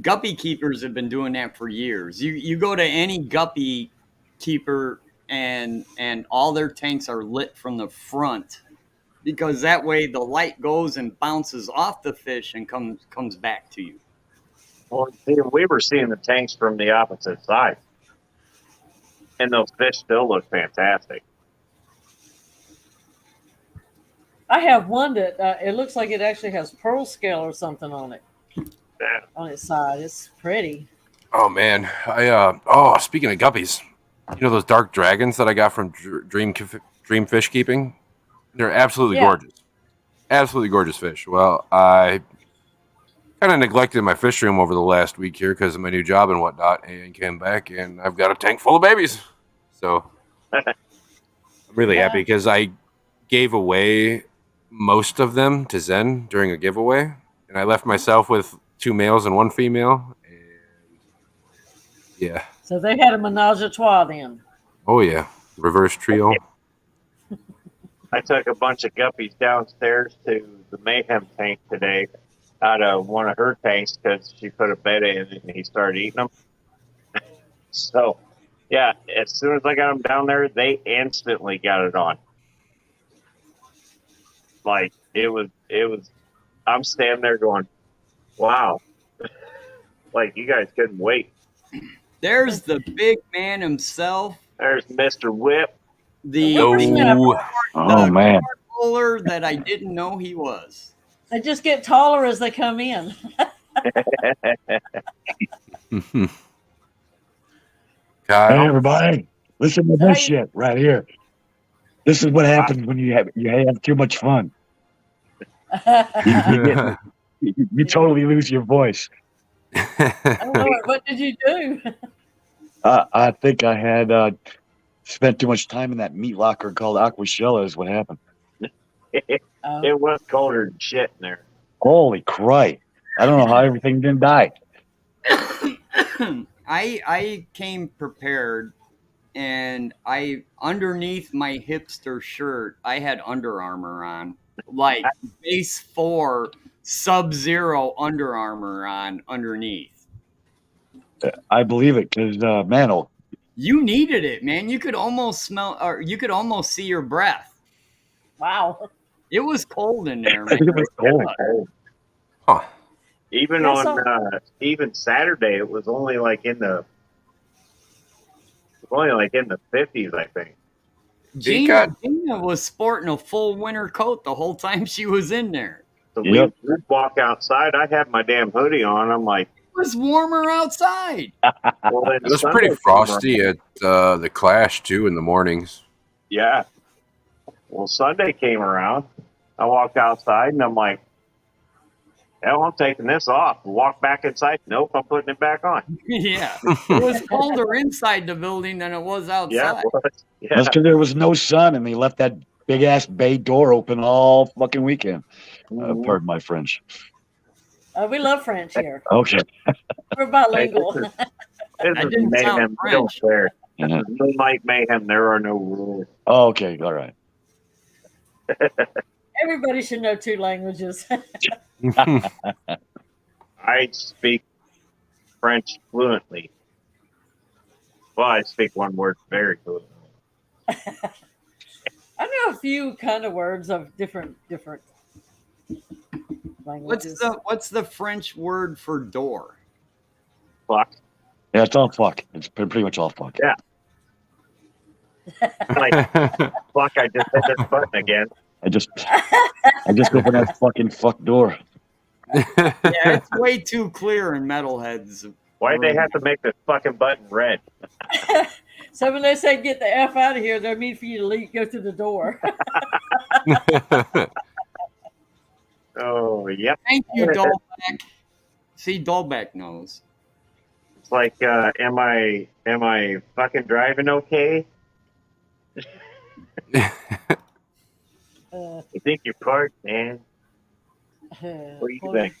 Guppy keepers have been doing that for years. You go to any guppy keeper and all their tanks are lit from the front, because that way the light goes and bounces off the fish and comes back to you. Well, we were seeing the tanks from the opposite side, and those fish still look fantastic. I have one that it looks like it actually has pearl scale or something on it. Yeah. On its side. It's pretty. Oh man, speaking of guppies, you know those dark dragons that I got from Dream Fish Keeping? They're absolutely gorgeous. Absolutely gorgeous fish. Well, I kind of neglected my fish room over the last week here because of my new job and whatnot, and came back and I've got a tank full of babies. So I'm really happy because I gave away most of them to Zen during a giveaway, and I left myself with 2 males and 1 female. And yeah. So they had a menage a trois then. Oh yeah, reverse trio. I took a bunch of guppies downstairs to the Mayhem tank today out of one of her tanks because she put a bed in and he started eating them. So, yeah, as soon as I got them down there, they instantly got it on. Like, it was, I'm standing there going, wow. Like, you guys couldn't wait. There's the big man himself. There's Mr. Whip. The man. bowler that I didn't know he was. They just get taller as they come in. Hey everybody, listen to this shit right here. This is what happens when you have too much fun. You totally lose your voice. Oh, Lord, what did you do? I think I had spent too much time in that meat locker called Aquashella is what happened. It was colder than shit in there. Holy crap. I don't know how everything didn't die. I came prepared, and I underneath my hipster shirt I had Under Armour on, like base 4 Sub-Zero Under Armour on underneath. I believe it because man, you needed it, man. You could almost smell, or you could almost see your breath. Wow, it was cold in there, man. It was cold. Huh. Even even Saturday, it was only like in the 50s, I think. Gina was sporting a full winter coat the whole time she was in there. So we'd walk outside. I had my damn hoodie on. I'm like, it was warmer outside. Well, it was pretty frosty at the Clash too in the mornings. Yeah. Well, Sunday came around. I walked outside and I'm like, hell, I'm taking this off. Walk back inside. Nope, I'm putting it back on. Yeah. It was colder inside the building than it was outside. Yeah, it was. Yeah. That's because there was no sun and they left that big ass bay door open all fucking weekend. Pardon my French. We love French here. Okay. We're bilingual. This I is didn't sound Mayhem. French. There. Moonlight Mayhem. There are no rules. Oh, okay. All right. Everybody should know 2 languages. I speak French fluently. Well, I speak one word very fluently. I know a few kind of words of different languages. What's the French word for door? Fuck. Yeah, it's all fuck. It's pretty much all fuck. Yeah. Like, fuck, I just hit this button again. I just opened that fucking fuck door. Yeah, it's way too clear in Metalheads. Why'd they have to make this fucking button red? So when they say get the F out of here, they mean for you to leave, go through the door. Oh, yep. Thank you, Dolbeck. See, Dolbeck knows. It's like, am I fucking driving okay? You think you're parked, man? What do you think?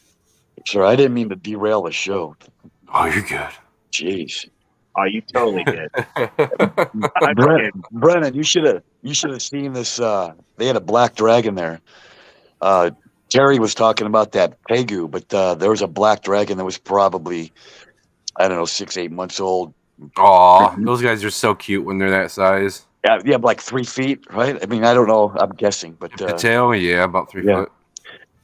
Sure, I didn't mean to derail the show. Oh, you're good. Jeez. Oh, you totally did. Brennan, you should have seen this. They had a black dragon there. Terry was talking about that Pegu, but there was a black dragon that was probably, I don't know, 6-8 months old. Aw, those guys are so cute when they're that size. Yeah, like 3 feet, right? I mean, I don't know. I'm guessing, but the tail, yeah, about 3 foot.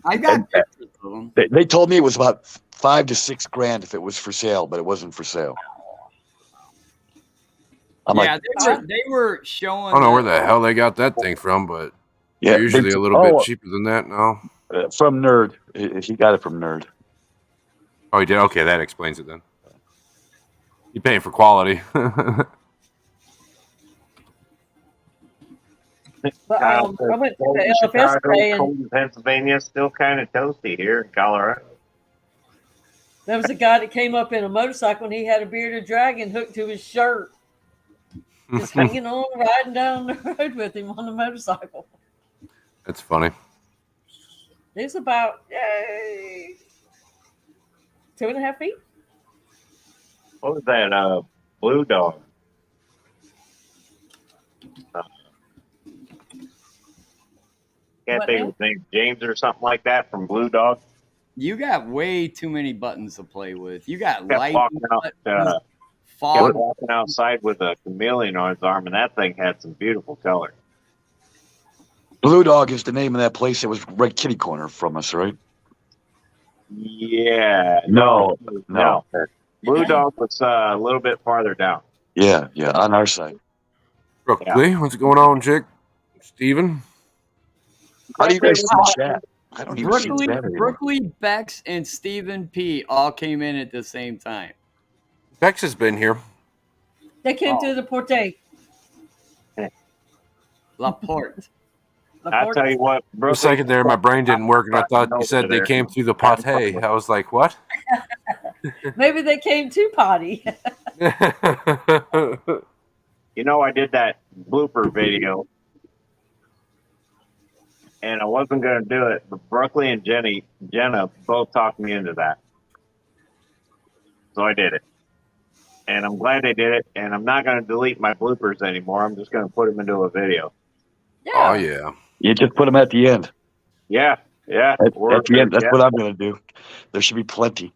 I got pictures of them. They told me it was about $5,000 to $6,000 if it was for sale, but it wasn't for sale. They were showing. I don't know where the hell they got that thing from, but they're usually a little bit cheaper than that now. From Nerd. He got it from Nerd. Oh, he did? Okay, that explains it then. You're paying for quality. But But Kyle I says went to cold in the LFS Chicago, today, and cold in Pennsylvania, still kind of toasty here in Colorado. there was a guy that came up in a motorcycle, and he had a bearded dragon hooked to his shirt, just hanging on, riding down the road with him on the motorcycle. That's funny. He's about 2.5 feet. What was that? Blue dog. Can't What think now? of his name. James or something like that from Blue Dog. You got way too many buttons to play with. You got Kept light walking out. buttons, Kept fog. walking outside with a chameleon on his arm, and that thing had some beautiful color. Blue Dog is the name of that place that was right kitty corner from us, right? Yeah. No. Blue Dog was a little bit farther down. Yeah, on our side. Brooklyn, what's going on, Chick? Steven? How do you guys see the chat? I don't even see the chat anymore. Brooklyn, Bex, and Stephen P. all came in at the same time. Bex has been here. They came through the porte. La Porte. I'll tell you what. For a second there, my brain didn't work, and I thought you said they came through the pate. I was like, what? Maybe they came to potty. You know, I did that blooper video, and I wasn't going to do it, but Brooklyn and Jenna both talked me into that. So I did it. And I'm glad they did it, and I'm not going to delete my bloopers anymore. I'm just going to put them into a video. Yeah. Oh, yeah. You just put them at the end. Yeah. At the end, that's what I'm going to do. There should be plenty.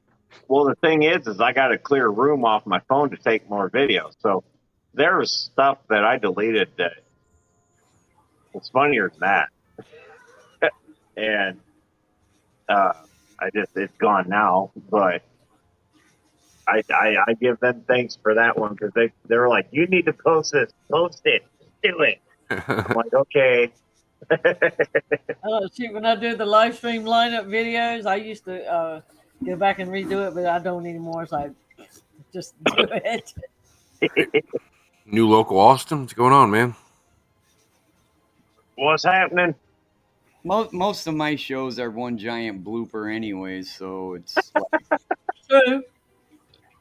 Well, the thing is I got to clear room off my phone to take more videos. So there was stuff that I deleted that was funnier than that. And it's gone now, but I give them thanks for that one because they were like, you need to post this, post it, do it. I'm like, okay. Shoot, when I do the live stream lineup videos, I used to go back and redo it, but I don't anymore. So I just do it. New local Austin, what's going on, man? What's happening? Most of my shows are one giant blooper anyways, so it's like, True.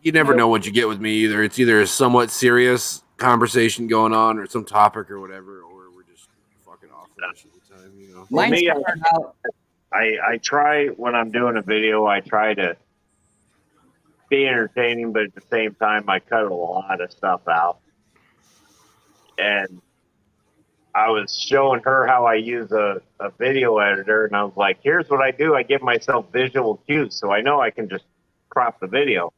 You never know what you get with me either. It's either a somewhat serious conversation going on or some topic or whatever, or we're just fucking off most of the time, you know. mine's me, started out. I try when I'm doing a video, I try to be entertaining, but at the same time, I cut a lot of stuff out. And I was showing her how I use a video editor, and I was like, here's what I do. I give myself visual cues, so I know I can just crop the video.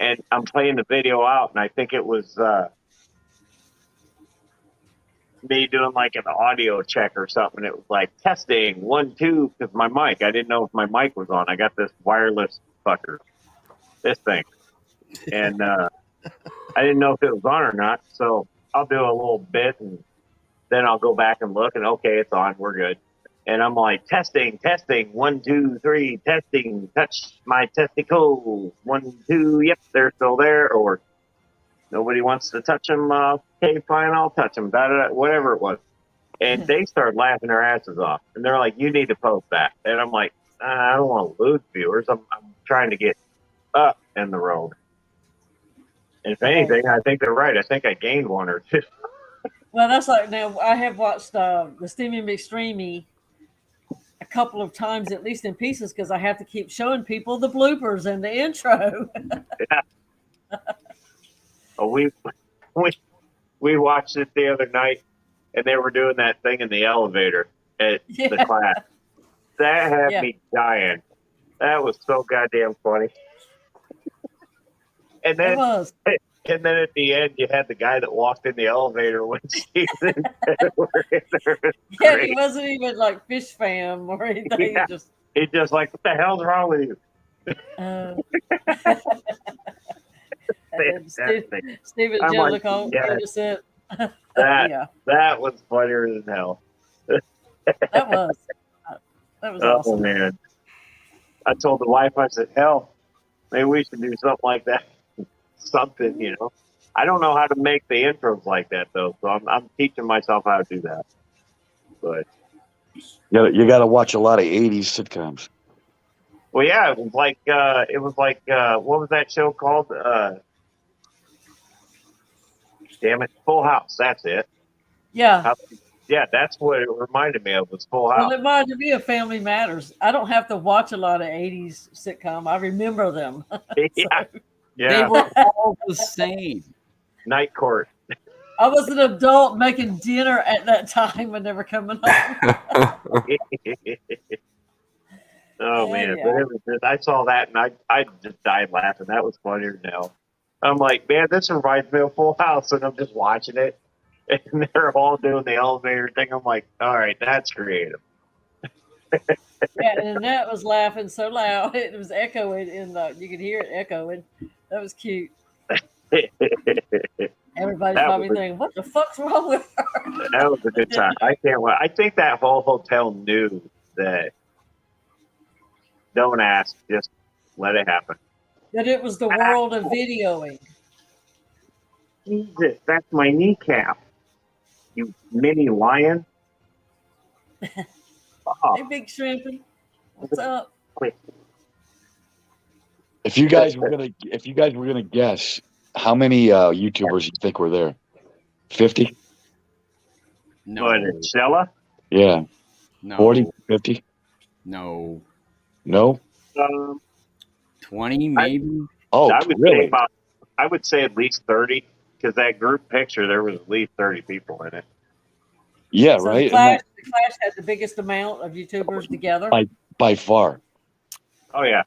And I'm playing the video out, and I think it was me doing like an audio check or something. It was like testing 1, 2, because my mic, I didn't know if my mic was on. I got this wireless fucker, this thing. And I didn't know if it was on or not. So I'll do a little bit, and then I'll go back and look, and okay, it's on. We're good. And I'm like, testing, 1, 2, 3, testing, touch my testicles. 1, 2, yep, they're still there. Or nobody wants to touch them. Okay, fine, I'll touch them. Whatever it was. And they start laughing their asses off. And they're like, you need to post that. And I'm like, I don't want to lose viewers. I'm trying to get up in the road. And if anything, I think they're right. I think I gained 1 or 2. Well, that's like, now I have watched the Steamy McStreamy a couple of times, at least in pieces, because I have to keep showing people the bloopers and the intro. Yeah. Oh, we watched it the other night, and they were doing that thing in the elevator at the class. That had me dying. That was so goddamn funny. And then, It was. And then at the end, you had the guy that walked in the elevator when Steve and Ted were in there. Yeah, he wasn't even like fish fam or anything. Yeah. He's just like, what the hell's wrong with you? Steve and Jim look all innocent. That was funnier than hell. That was awesome. Oh, man. I told the wife, I said, hell, maybe we should do something like that. Something, you know. I don't know how to make the intros like that, though, so I'm teaching myself how to do that. But You got to watch a lot of '80s sitcoms. well, yeah, it was like what was that show called? Damn it, Full House. That's it. Yeah. Yeah, that's what it reminded me of, was Full Well, House. it reminded me of Family Matters. I don't have to watch a lot of 80s sitcom. I remember them. Yeah, They yeah. were all the same. Night Court. I was an adult making dinner at that time when they were coming home. Oh Yeah, man, yeah. but it was just, I saw that and I just died laughing. That was funnier than hell. I'm like, man, this reminds me of Full House, and I'm just watching it, and they're all doing the elevator thing. I'm like, all right, that's creative. Yeah, and Annette was laughing so loud it was echoing you could hear it echoing. That was cute. Everybody's That probably was- thinking, what the fuck's wrong with her? That was a good time. I can't wait. I think that whole hotel knew that. Don't ask, just let it happen. That it was the world of videoing. Jesus, that's my kneecap. You mini lion. Oh, Hey, Big Shrimpy. What's up? quick. If you guys were gonna guess, how many YouTubers you think were there? 50? No, What, Stella? Yeah. no, 40? 50? no. No? 20 maybe. Oh, I would say really? I would say at least 30, because that group picture there was at least 30 people in it. Yeah, So right. the Clash had the biggest amount of YouTubers together. By far. Oh yeah,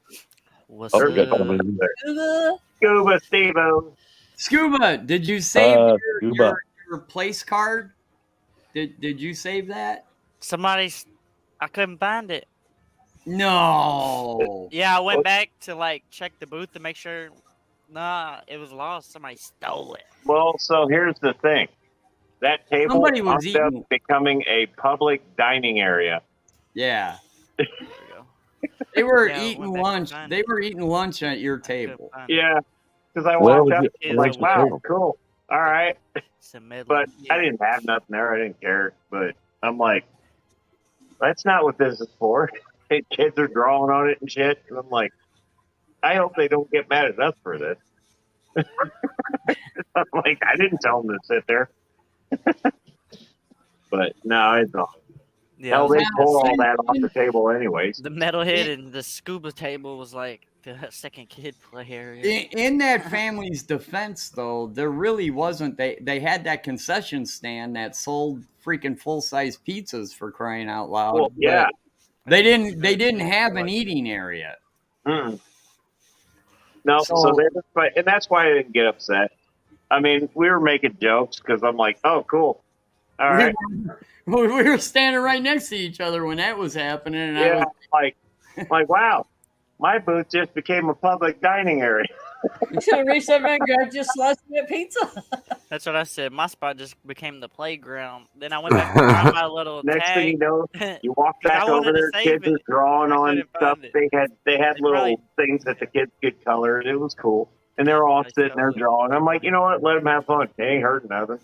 What's Oh, up? good. Scuba Steve-O. Scuba, did you save Scuba. your place card? Did you save that? I couldn't find it. No. Yeah, I went back to like check the booth to make sure. Nah, it was lost. Somebody stole it. Well, so here's the thing. That table Somebody was wound up eating. becoming a public dining area. Yeah. There we go. They were Yeah, I eating went back to lunch. find They it. were eating lunch at your I couldn't table. find it. Yeah, because I Where walked was up it? and Where's like, the wow, table? cool. All right. It's a middle. But I didn't have nothing there. I didn't care. But I'm like, that's not what this is for. Kids are drawing on it and shit. And I'm like, I hope they don't get mad at us for this. I'm like, I didn't tell them to sit there. But no, it's all. Yeah, Hell, they Yeah, pull all same that off thing. the table anyways. the metalhead and the scuba table was like the second kid play area. In that family's defense, though, there really wasn't. They had that concession stand that sold freaking full size pizzas, for crying out loud. Well, yeah. but they didn't have an eating area. Mm. No, so So- they just, and that's why I didn't get upset. I mean, we were making jokes because I'm like, oh, cool. All right. We were standing right next to each other when that was happening, and I Yeah, was like, wow, my booth just became a public dining area. You should have reached over and grabbed you a slice of that pizza. That's what I said. My spot just became the playground. Then I went back to find my little Next thing you tag. know, you walk I back wanted over to there, save kids are it. drawing I on couldn't stuff. find They had They little probably- things that the kids could color, and it was cool. And they were all They sitting there stole it. drawing. I'm like, you know what? Let them have fun. They ain't hurting nothing.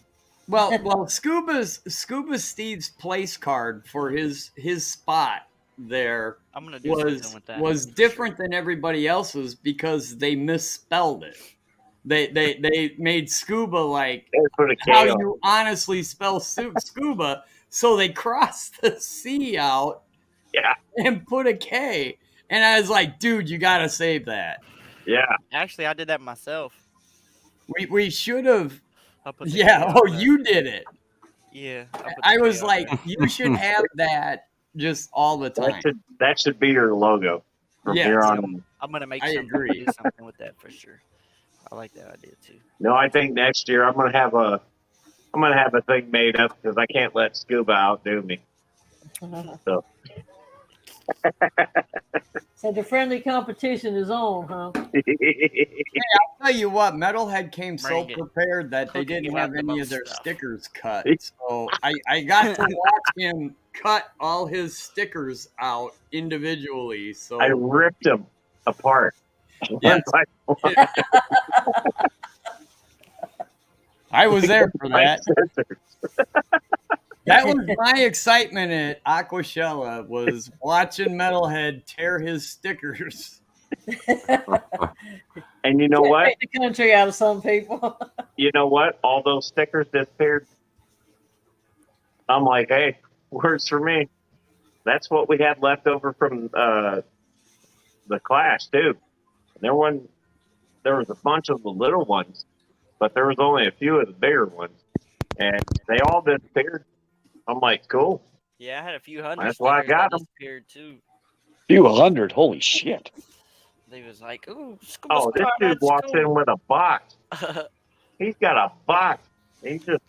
well. Scuba Steve's place card for his spot there I'm gonna do something with that. was different than everybody else's because they misspelled it. They made scuba like They put a K how on. you honestly spell scuba, so they crossed the C out Yeah, and put a K. And I was like, dude, you gotta save that. yeah. Actually, I did that myself. We should have. I put the Yeah. K Oh, on there. you did it. Yeah. put the I K was on like, there. you should have that just all the time. That should be your logo from Yes. here on. I'm gonna make I something, agree. do something with that for sure. I like that idea too. No, I think next year I'm gonna have a thing made up because I can't let Scuba outdo me. So So the friendly competition is on, huh? Tell you what, Metalhead came so Bring it. prepared that they Cooking didn't you have out the any of most their stuff. stickers cut. So I got to watch him cut all his stickers out individually. So I ripped them apart. Yes. I was there for that. That was my excitement at Aquashella, was watching Metalhead tear his stickers. And you know Can't what? take the country out of some people. You know what? All those stickers disappeared. I'm like, hey, works for me. That's what we had left over from the Clash too. There was a bunch of the little ones, but there was only a few of the bigger ones, and they all disappeared. I'm like, cool. Yeah, I had a few hundred That's why I stickers got that 'em. disappeared too. Few hundred. Holy shit. They was like, ooh, scuba Oh, this squad, dude that's walks in cool. with a box. He's got a box. He's just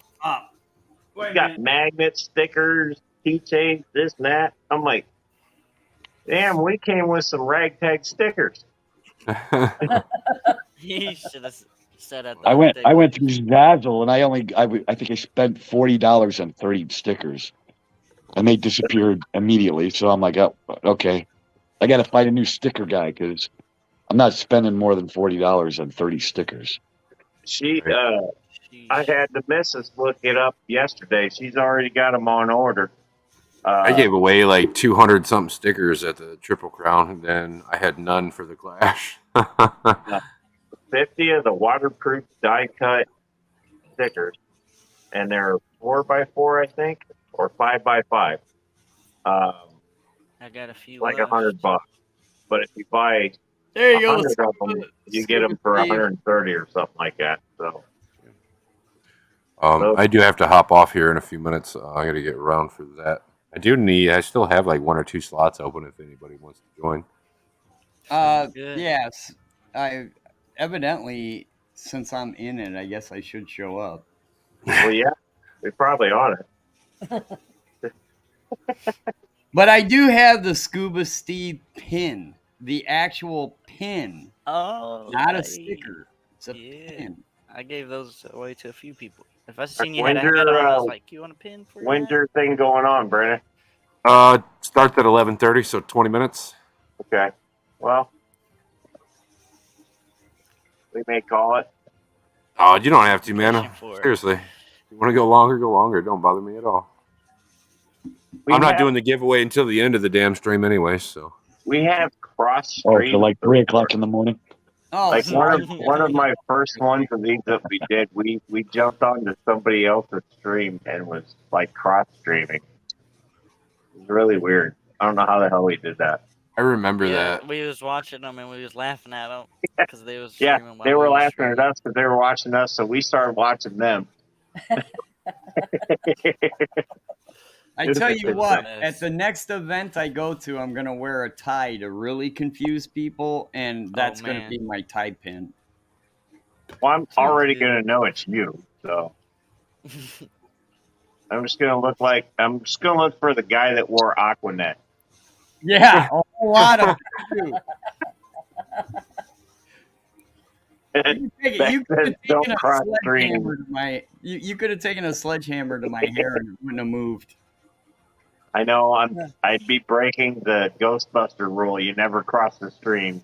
he's got magnets, stickers, keychains, this and that. I'm like, damn, we came with some ragtag stickers. He should have said at the I went thing. through Zazzle and I think I spent $40 on 30 stickers, and they disappeared immediately. So I'm like, oh, okay, I got to find a new sticker guy because I'm not spending more than $40 on 30 stickers. I had the missus look it up yesterday. She's already got them on order. I gave away like 200 something stickers at the Triple Crown, and then I had none for the Clash. 50 of the waterproof die cut stickers, and they're 4x4, I think, or 5x5. I got a few. Like left. $100. But if you buy There you go. 100 of them, you get them for 130 or something like that. So. I do have to hop off here in a few minutes. I got to get around for that. I still have like 1 or 2 slots open if anybody wants to join. Good. Yes. I evidently, since I'm in it, I guess I should show up. Well, yeah, we probably ought to. But I do have the Scuba Steve pin, the actual pin, Oh, not a nice. sticker. It's a Yeah. pin. I gave those away to a few people. If I seen you When's had a hat on, I was your, like, you want a pin for When's your your thing going on, Brandon? Starts at 11:30, so 20 minutes. Okay. Well, we may call it. Oh, you don't have to, man. Pushing for it. Seriously. If you want to go longer, go longer. Don't bother me at all. I'm not doing the giveaway until the end of the damn stream anyway, so. We have cross Oh, stream. so like 3 o'clock in the morning. Oh, Like so one of my first ones of these that we did, we jumped onto somebody else's stream and was like cross streaming. It was really weird. I don't know how the hell we did that. I remember Yeah, that. we was watching them and we was laughing at them because they was Yeah, streaming while they we were was laughing at streaming. us because they were watching us, so we started watching them. I It tell was you a what, mess. at the next event I go to, I'm going to wear a tie to really confuse people, and that's going to man. be my tie pin. Well, I'm Sounds already good. gonna know it's you, so I'm just gonna look for the guy that wore Aquanet. Yeah, a whole lot of you. You could have Don't taken a cross sledgehammer to my. You could have taken a sledgehammer to my hair and it wouldn't have moved. I know I'd be breaking the Ghostbuster rule. You never cross the stream.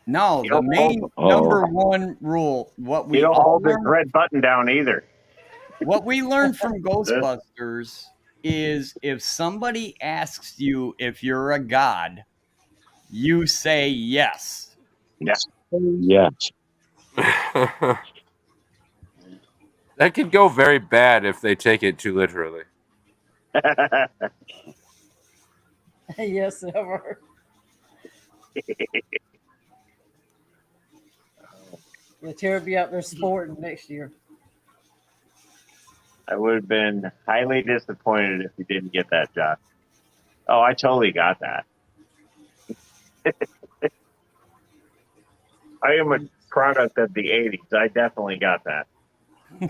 No, You the don't main hold- number one rule. What we You don't all hold the learned, red button down either. what we learned from Ghostbusters is if somebody asks you if you're a god, you say yes. Yes. Yes. That could go very bad if they take it too literally. Yes, ever. Yeah, Terry will be out there sporting next year. I would have been highly disappointed if you didn't get that job. Oh, I totally got that. I am a product of the 80s. I definitely got that. Who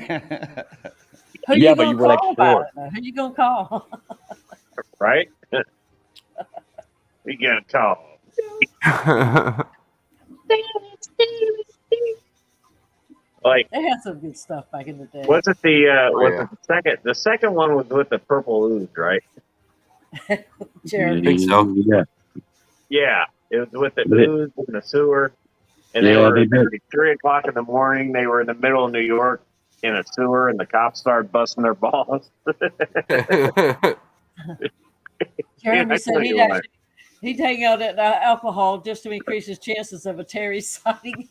Yeah, you but gonna you were like call about 4. it now? Who you gonna call? Right? We get a call. Like, They had some good stuff back in the day. was it the yeah. it the second? The second one was with the purple ooze, right? Jared. think so. Yeah. Yeah, it was with the Yeah. ooze in the sewer, and Yeah, they were they did. at 3 o'clock in the morning. They were in the middle of New York, in a sewer and the cops start busting their balls. Jeremy I said tell you what. he'd hang out at alcohol just to increase his chances of a Terry sighting.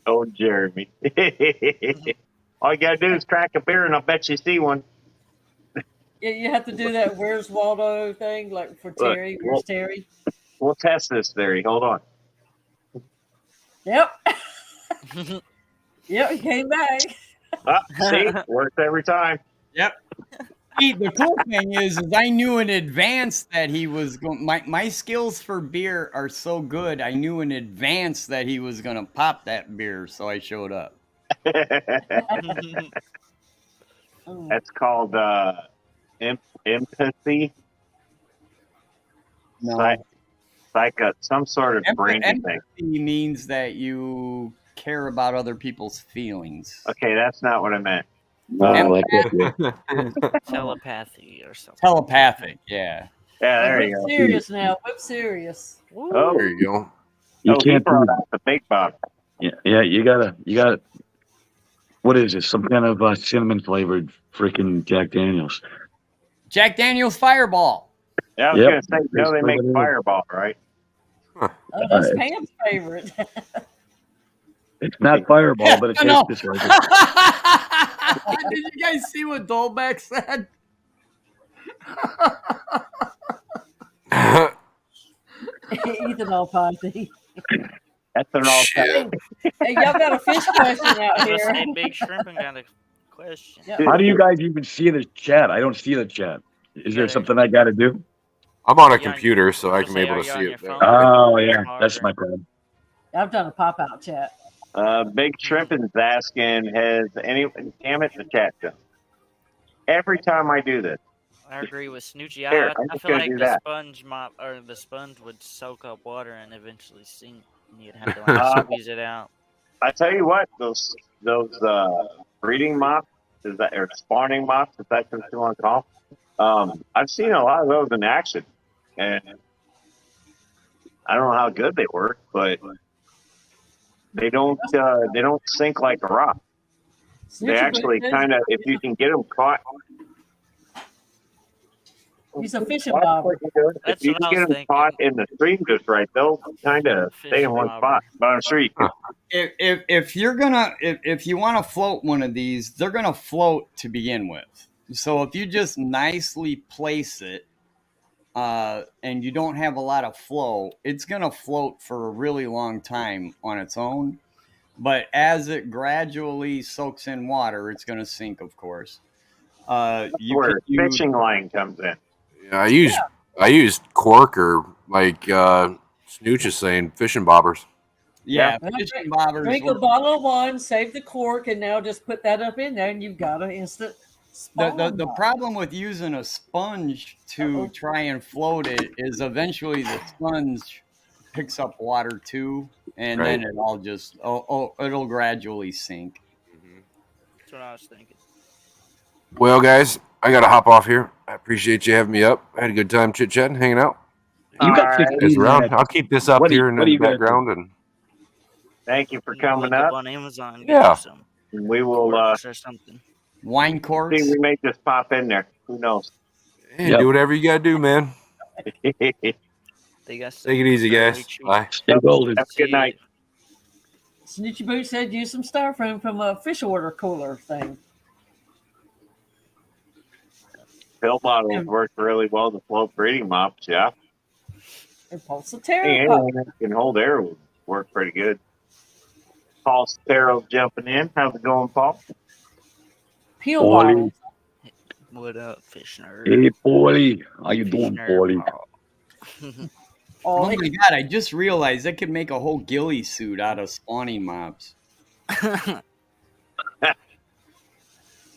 Oh, Jeremy. All you gotta do is crack a beer and I'll bet you see one. Yeah, you have to do that Where's Waldo thing, like for Look, Terry. Where's Terry? We'll test this theory. Hold on. Yep. Yep, he came back. See? Works every time. Yep. See, the cool thing is I knew in advance that he was going. My skills for beer are so good. I knew in advance that he was going to pop that beer, so I showed up. That's called empathy. No, Like some sort of branding thing. empathy means that you care about other people's feelings. Okay, that's not what I meant. No, like that. Telepathy or something. Telepathic, yeah. Yeah, there Whip you go. serious now. Whip serious. Oh, There you go. You he can't brought do out the big bottle. Yeah, you gotta. What is this? Some kind of cinnamon flavored freaking Jack Daniels. Jack Daniel's Fireball. Yeah, I was Yep. gonna say, you know they make Fireball, right? Oh, that's Pam's favorite. It's not Fireball, but it tastes No. just like it. Did you guys see what Dolbeck said? Ethanol. That's an all Shit. Hey, y'all got a fish question out Let's here. say Big Shrimpin' got a question. Yeah. How do you guys even see the chat? I don't see the chat. Is there Yeah, something I got to do? I'm on a Yeah, computer, so I I'll can say, be able are to you see on it. your there. phone? Oh yeah, Smarter. that's my problem. I've done a pop out chat. Big Shrimpin's asking, has any? Damn it, the chat done. Every time I do this, I agree with Snoochie. Here, I I'm just feel gonna like do the that. sponge mop or the sponge would soak up water and eventually sink, and you'd have to like squeeze it out. I tell you what, those breeding mops, is that or spawning mops, if that's what you want to call them, I've seen a lot of those in action, and I don't know how good they work, but they don't sink like a rock. They actually kind of, if you can get them caught. He's a fishing bobber. If you can get them caught in the stream just right, they'll kind of stay in one spot. But I'm sure you can. If you're gonna if you want to float one of these, they're gonna float to begin with. So if you just nicely place it, and you don't have a lot of flow, it's gonna float for a really long time on its own. But as it gradually soaks in water, it's gonna sink, of course. You Where can use, fishing line comes in. Yeah, I used cork or like Snooch is saying fishing bobbers. yeah, fishing bobbers. Drink a bottle of wine, save the cork, and now just put that up in there, and you've got an instant spawn. The problem with using a sponge to try and float it is eventually the sponge picks up water too, and Right. then it all just it'll gradually sink. That's what I was thinking. Well, guys, I gotta hop off here. I appreciate you having me up. I had a good time chit chatting, hanging out. You got All right. 15 Guys around. minutes. I'll keep this up What do you- here in what the are you gonna background, and Thank you for You can coming look up. on Amazon. And Yeah. get you some We will corks or something. Wine see. corks. We may just pop in there. Who knows? hey, Yep. do whatever you gotta do, man. They got Take it easy, very guys. cheap. Bye. Stay golden. Have a good night. Snitchy Boot said use some styrofoam from a fish order cooler thing. Pill bottles work really well to float breeding mops. Yeah. And pulse the Hey, terror pup. anything that can hold air will work pretty good. Paul Sparrow's jumping in. How's it going, Paul? Peel Paulie. bottles. What up, fish nerd? Hey, Paulie. How you Fish doing, nerd Paulie? Paul. Oh Oh, my god! I just realized I could make a whole ghillie suit out of spawning mops.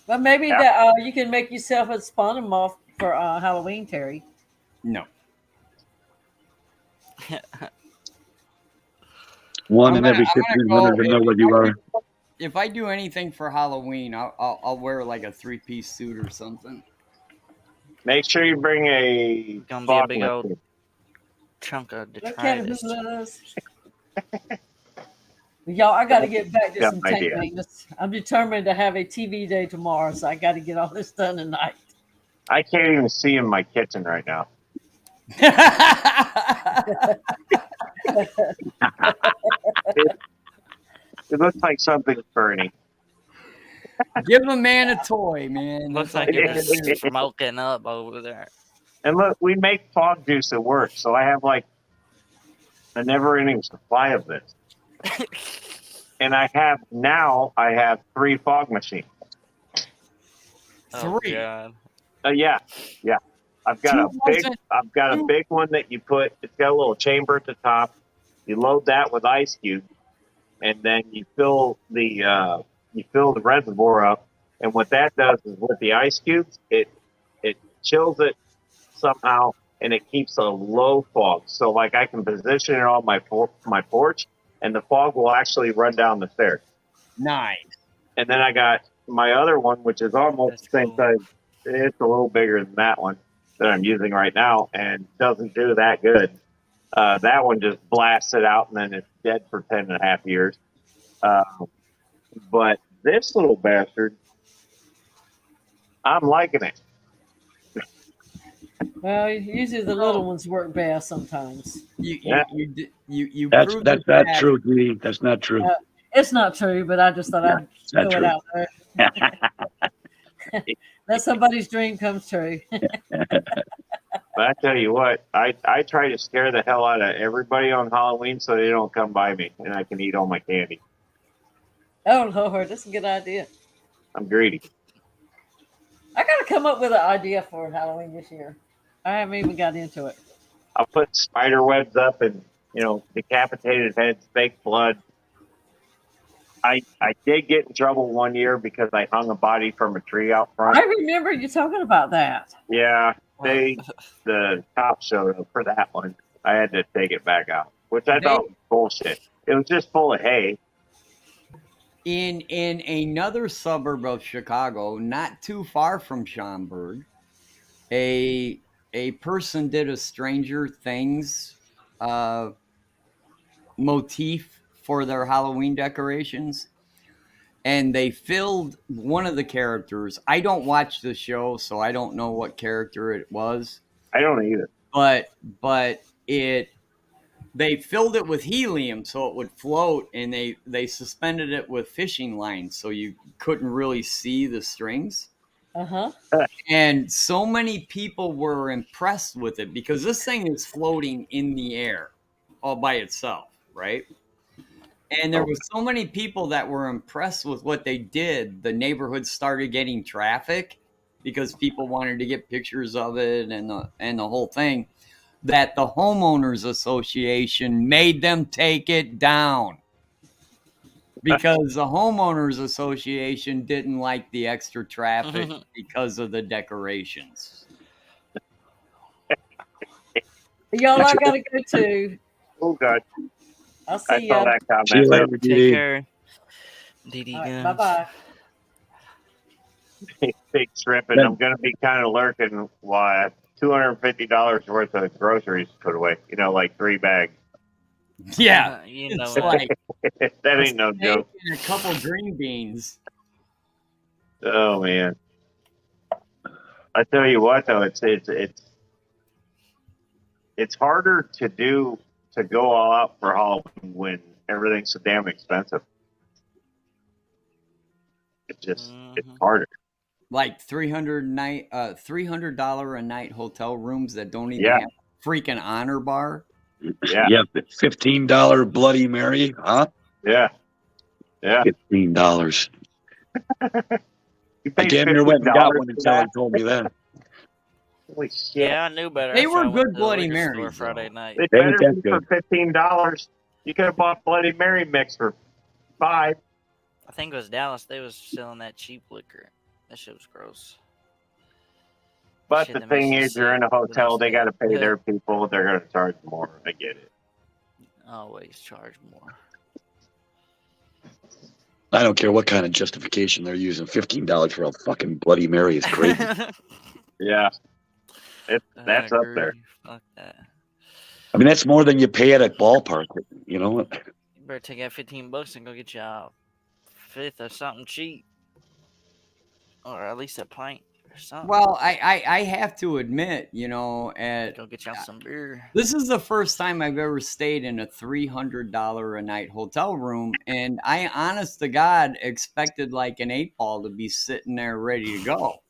but maybe that you can make yourself a spawning moth for Halloween, Terry. No, One I'm in gonna- every I'm gonna 1,500 go- to know what you are. if I do anything for Halloween, I'll wear like a 3-piece suit or something. Make sure you bring a Gonna be a clock big old machine. chunk of Look at detritus. us. Y'all, I got to get back to Got some an tank idea. maintenance. I'm determined to have a TV day tomorrow, so I got to get all this done tonight. I can't even see in my kitchen right now. It looks like something's burning. Give a man a toy, man. Looks That's like all you it gotta is do. smoking up over there. And look, we make fog juice at work, so I have like a never-ending supply of this. And I have 3 fog machines. Oh, 3. God. Yeah. I've got Two a wasn't- big one that you put. It's got a little chamber at the top. You load that with ice cubes, and then you fill the reservoir up. And what that does is with the ice cubes, it chills it somehow, and it keeps a low fog. So like I can position it on my porch, and the fog will actually run down the stairs. Nice. And then I got my other one, which is almost the same That's size. It's a little bigger than that one that I'm using right now, and doesn't do that good. That one just blasts it out, and then it's dead for 10.5 years. But this little bastard, I'm liking it. Well, usually the little ones work best sometimes. You That's proved that's it not that- true, Dee. That's not true. It's not true, but I just thought I'd not throw it true. out there. Let somebody's dream come true. But I tell you what, I try to scare the hell out of everybody on Halloween so they don't come by me, and I can eat all my candy. Oh Lord, that's a good idea. I'm greedy. I got to come up with an idea for Halloween this year. I haven't even got into it. I'll put spider webs up and, decapitated heads, fake blood. I did get in trouble one year because I hung a body from a tree out front. I remember you talking about that. Yeah, the cops showed up for that one. I had to take it back out, which I thought was bullshit. It was just full of hay. In another suburb of Chicago, not too far from Schaumburg, a person did a Stranger Things motif for their Halloween decorations, and they filled one of the characters. I don't watch the show, so I don't know what character it was. I don't either. But they filled it with helium so it would float, and they suspended it with fishing lines so you couldn't really see the strings. Uh-huh. And so many people were impressed with it because this thing is floating in the air all by itself, right? And there was so many people that were impressed with what they did. The neighborhood started getting traffic because people wanted to get pictures of it and the whole thing, that the homeowners association made them take it down because the homeowners association didn't like the extra traffic because of the decorations. Y'all, I got to go too. Oh, God. I'll I see saw ya. that comment. See you later, Take Dee. care. DD All right, Guns. bye-bye. Big tripping. I'm going to be kind of lurking while I have $250 worth of groceries put away. Like 3 bags. Yeah, You know it's what? like That ain't no joke. and a couple green beans. Oh, man. I tell you what, though, it's harder to go all out for Halloween when everything's so damn expensive. It's harder. Like $300 a night hotel rooms that don't even Yeah. have a freaking honor bar. Yeah. Yep, $15 Bloody Mary, huh? Yeah. $15. You I paid damn near went and got $15 one for until he that? told me that. Holy shit. Yeah, I knew better. They after were I went good to the Bloody liquor store Marys, Friday though. night. It They better ain't be that for $15. You could have bought Bloody Mary mix for $5. I think it was Dallas. They was selling that cheap liquor. That shit was gross. But Shit, the that makes thing you is, you're in a sick the hotel. next They day. got to pay their people. They're going to charge more. I get it. Always charge more. I don't care what kind of justification they're using. $15 for a fucking Bloody Mary is crazy. Yeah. That's up there. Fuck that. I mean, that's more than you pay at a ballpark. You know, Better take out $15 and go get you a fifth of something cheap, or at least a pint or something. Well, I have to admit, Go get you some beer. this is the first time I've ever stayed in a $300 a night hotel room, and I, honest to God, expected like an 8-ball to be sitting there ready to go.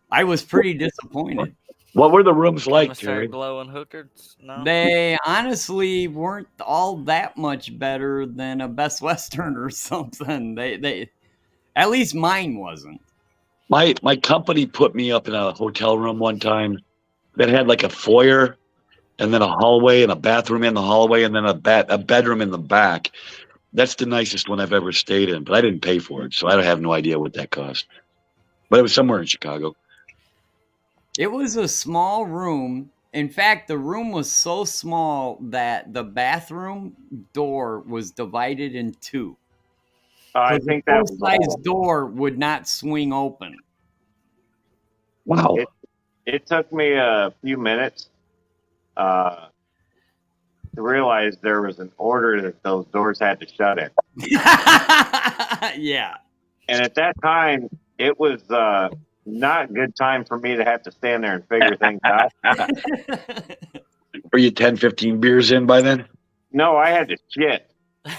I was pretty disappointed. What were the rooms like, Gonna start Terry? glowing hookers? No. They honestly weren't all that much better than a Best Western or something. They at least mine wasn't. My company put me up in a hotel room one time that had like a foyer and then a hallway and a bathroom in the hallway and then a bedroom in the back. That's the nicest one I've ever stayed in, but I didn't pay for it, so I have no idea what that cost. But it was somewhere in Chicago. It was a small room. In fact, the room was so small that the bathroom door was divided in two. I think that was full-size door would not swing open. Wow. It took me a few minutes to realize there was an order that those doors had to shut in. Yeah. And at that time, it was not a good time for me to have to stand there and figure things out. Were you 10, 15 beers in by then? No, I had to shit.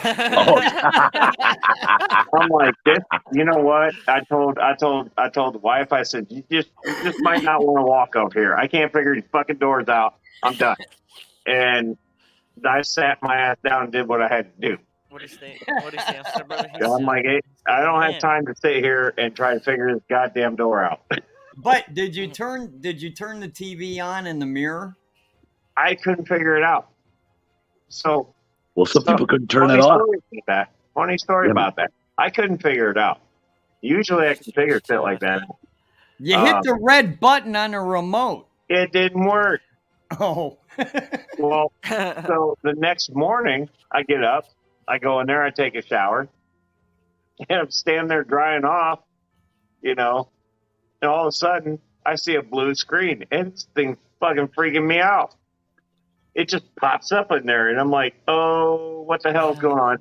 Oh, I'm like, this. You know what? I told the wife. I said, you just might not want to walk over here. I can't figure these fucking doors out. I'm done. And I sat my ass down and did what I had to do. What do you say? What do you say, brother? I'm like, hey, I don't have time to sit here and try to figure this goddamn door out. But did you turn the TV on in the mirror? I couldn't figure it out. So. well, some people couldn't turn it off. Funny story about that. I couldn't figure it out. Usually I can figure shit like that. You hit the red button on the remote. It didn't work. Oh. Well, so the next morning I get up, I go in there, I take a shower, and I'm standing there drying off, and all of a sudden I see a blue screen, and this thing's fucking freaking me out. It just pops up in there, and I'm like, oh, what the hell's going on?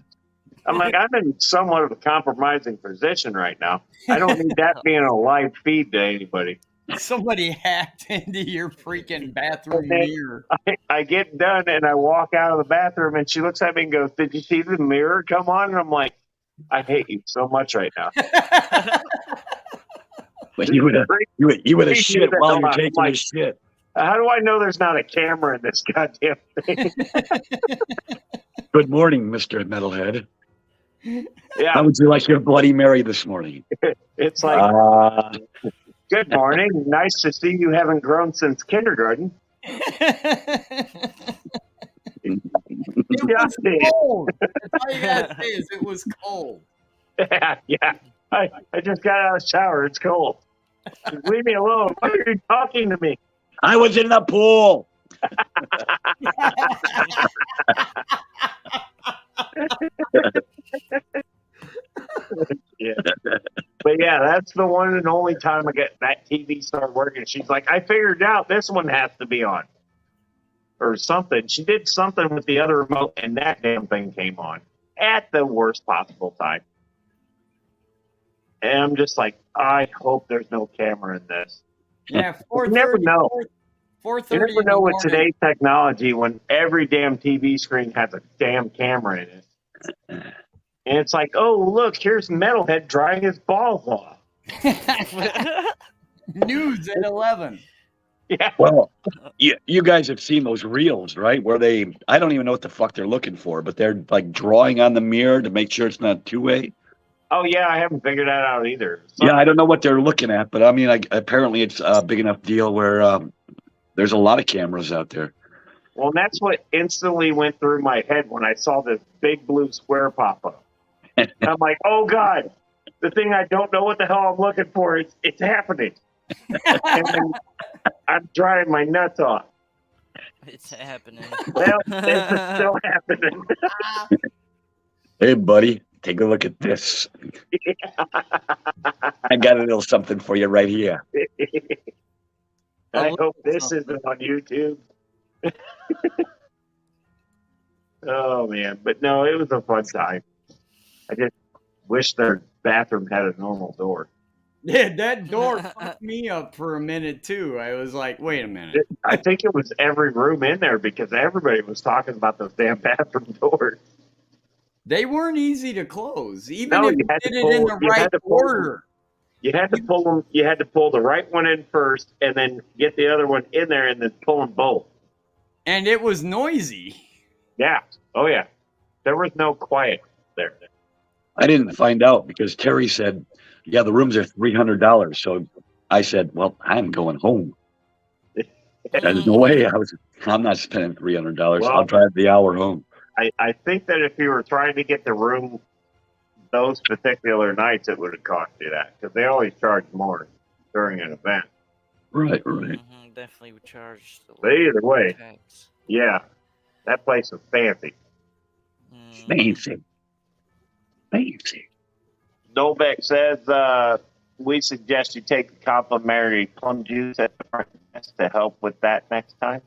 I'm like, I'm in somewhat of a compromising position right now. I don't need that being a live feed to anybody. Somebody hacked into your freaking bathroom mirror. I get done, and I walk out of the bathroom, and she looks at me and goes, did you see the mirror come on? And I'm like, I hate you so much right now. But you would have shit while you're taking a shit. How do I know there's not a camera in this goddamn thing? Good morning, Mr. Metalhead. Yeah. How would you like your Bloody Mary this morning? It's like, good morning. Nice to see you haven't grown since kindergarten. It was cold. That's all you gotta say is it was cold. Yeah. I just got out of the shower. It's cold. Just leave me alone. Why are you talking to me? I was in the pool. Yeah. But yeah, that's the one and only time I get that TV started working. She's like, I figured out this one has to be on. Or something. She did something with the other remote and that damn thing came on at the worst possible time. And I'm just like, I hope there's no camera in this. Yeah, 4:30. You never know. 4:30. You never know with today's technology when every damn TV screen has a damn camera in it. And it's like, oh, look, here's Metalhead drying his balls off. News at 11. Yeah. Well, you guys have seen those reels, right? Where I don't even know what the fuck they're looking for, but they're like drawing on the mirror to make sure it's not two-way. Oh, yeah, I haven't figured that out either. Yeah, I don't know what they're looking at, but I mean, apparently it's a big enough deal where there's a lot of cameras out there. Well, that's what instantly went through my head when I saw this big blue square pop up. I'm like, oh, God, the thing I don't know what the hell I'm looking for, it's happening. And I'm drying my nuts off. It's happening. Well, it's still happening. Hey, buddy, take a look at this. I got a little something for you right here. I hope this isn't on YouTube. Oh man, but no, it was a fun time. I just wish their bathroom had a normal door. Yeah, that door fucked me up for a minute too. I was like, wait a minute. I think it was every room in there because everybody was talking about those damn bathroom doors. They weren't easy to close, even No, if you you had to did it pull- in the you had right to pull them. order. You had to pull them. You had to pull the right one in first, and then get the other one in there, and then pull them both. And it was noisy. Yeah. Oh yeah. There was no quiet there. I didn't find out because Terry said, "Yeah, the rooms are $300." So I said, "Well, I'm going home. There's no way I'm not spending $300. Well- I'll drive the hour home." I think that if you were trying to get the room those particular nights, it would have cost you that because they always charge more during an event. Right. Definitely would charge. But either way, tax. yeah, that place was fancy. Fancy. Novak says we suggest you take the complimentary plum juice at the front desk to help with that next time.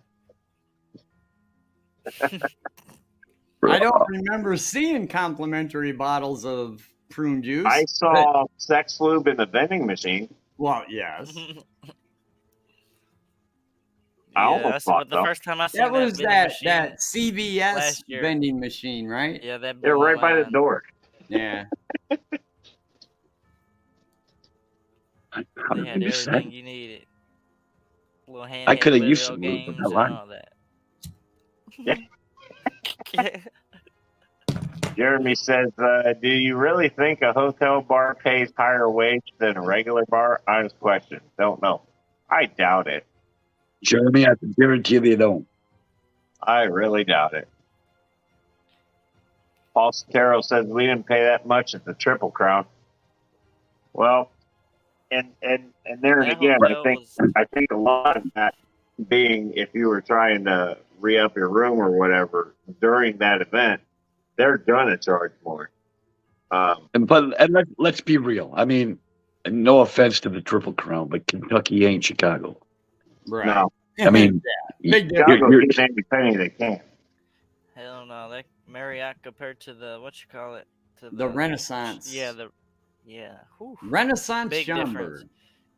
I don't remember seeing complimentary bottles of prune juice. I saw sex lube in the vending machine. Well, yes. I Yeah, almost that's thought what the so. first time I seen That was vending that machine CVS last year. vending machine, right? Yeah, that They're blew my right by the mind. door. Yeah. They had 100%. everything you needed. Little handheld I coulda video used some lube, games but and not mine. all that. Jeremy says, do you really think a hotel bar pays higher wage than a regular bar? Honest question. Don't know. I doubt it. Jeremy, I can guarantee they don't. I really doubt it. Paul Sotero says we didn't pay that much at the Triple Crown. Well, and there That again, hotel was- I think a lot of that being if you were trying to re-up your room or whatever during that event, they're gonna charge more. And let's be real. I mean, no offense to the Triple Crown, but Kentucky ain't Chicago. Right. No, I mean, Big difference. Chicago you're- gets every penny they can. Hell no, that Marriott compared to the to The Renaissance. Yeah. Whew. Renaissance Big Schaumburg. difference.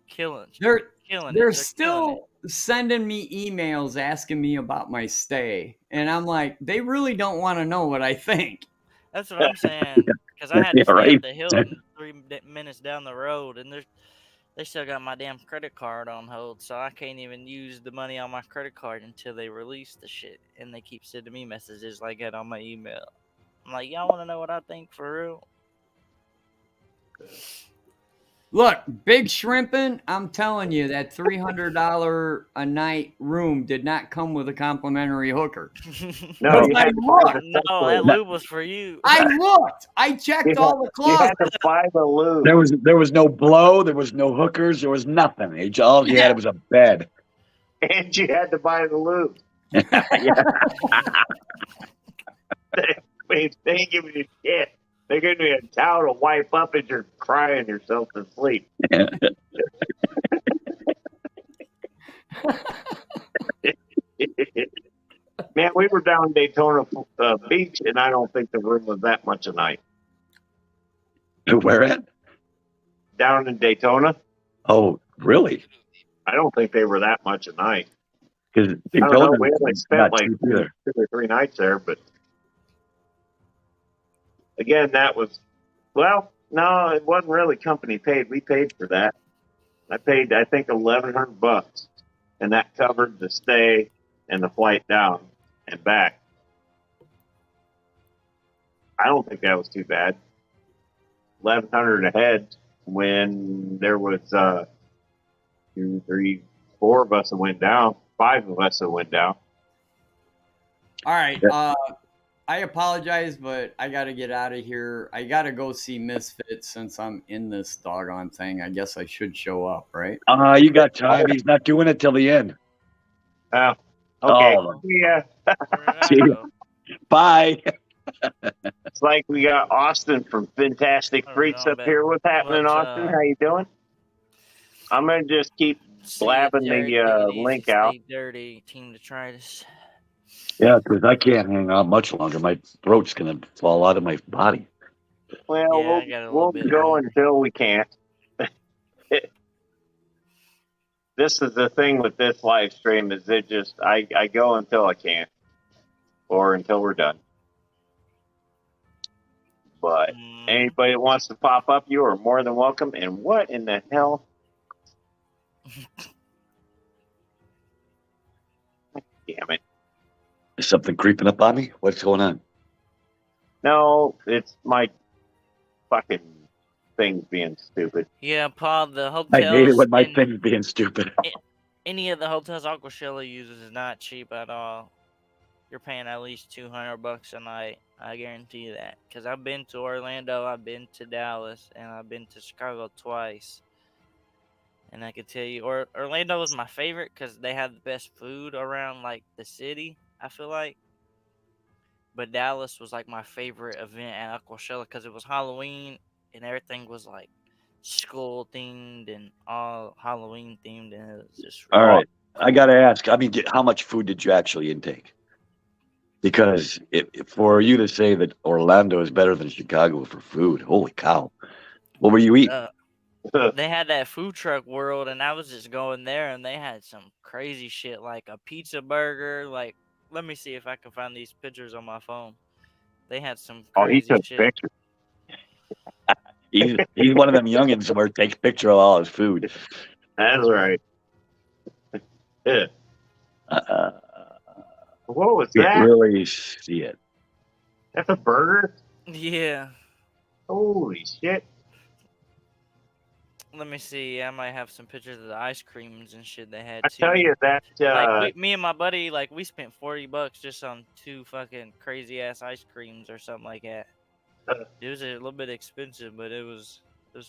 Killing. They're Killing they're it. still sending me emails asking me about my stay, and I'm like, they really don't want to know what I think. That's what I'm saying. Because I had to Yeah, stay right. at the Hilton 3 minutes down the road, and they still got my damn credit card on hold, so I can't even use the money on my credit card until they release the shit. And they keep sending me messages like that on my email. I'm like, y'all want to know what I think for real? Look, Big Shrimpin', I'm telling you, that $300 a night room did not come with a complimentary hooker. No, But you I had to buy looked. the No, sex that lube. lube was for you. I looked. I checked all the You had closets. to buy the lube. there was no blow, there was no hookers, there was nothing. All he had was a bed. And you had to buy the lube. Yeah. They ain't giving you shit. They're giving you a towel to wipe up as you're crying yourself to sleep. Man, we were down in Daytona Beach, and I don't think the room was that much a night. Where at? Down in Daytona, Oh, really? I don't think they were that much a night. Because I don't know. We only spent like 2 or 3 nights there, but again, that was no, it wasn't really company paid. We paid for that. I paid, I think, $1,100, and that covered the stay and the flight down and back. I don't think that was too bad. 1,100 a head when there was 2, 3, 4 of us that went down, 5 of us that went down. All right. I apologize, but I got to get out of here. I got to go see Misfits since I'm in this doggone thing. I guess I should show up, right? You got time. He's not doing it till the end. Okay. Oh. Yeah. See you. Bye. It's like we got Austin from Fantastic Freaks up here. What's happening, Austin? How you doing? I'm going to just keep blabbing the link out. Stay dirty, Team Detritus. Yeah, because I can't hang out much longer. My throat's gonna fall out of my body. Well, Yeah, I got a we'll little bit go longer. until we can't. This is the thing with this live stream is it just I go until I can't, or until we're done. But anybody that wants to pop up, you are more than welcome. And what in the hell? Damn it! Is something creeping up on me? What's going on? No, it's my fucking things being stupid. Yeah, Paul, the I hate it hotels when my in thing's being stupid. any of the hotels Aquashella uses is not cheap at all. You're paying at least $200 a night. I guarantee you that. Because I've been to Orlando, I've been to Dallas, and I've been to Chicago twice. And I can tell you, Orlando was my favorite because they have the best food around like the city, I feel like. But Dallas was like my favorite event at Aquashella because it was Halloween and everything was like school themed and all Halloween themed, and it was just All really right, I gotta ask. I mean, how much food did you actually intake? Because for you to say that Orlando is better than Chicago for food, holy cow! What were you eating? They had that food truck world, and I was just going there, and they had some crazy shit like a pizza burger. Like, let me see if I can find these pictures on my phone. They had some Oh, he crazy took shit. pictures. He's one of them youngins where takes picture of all his food. That's right. Yeah. What was Can't that? really see it. That's a burger? Yeah. Holy shit. Let me see. I might have some pictures of the ice creams and shit they had I too. tell you that Like me and my buddy, like we spent $40 just on 2 fucking crazy ass ice creams or something like that. It was a little bit expensive, but it was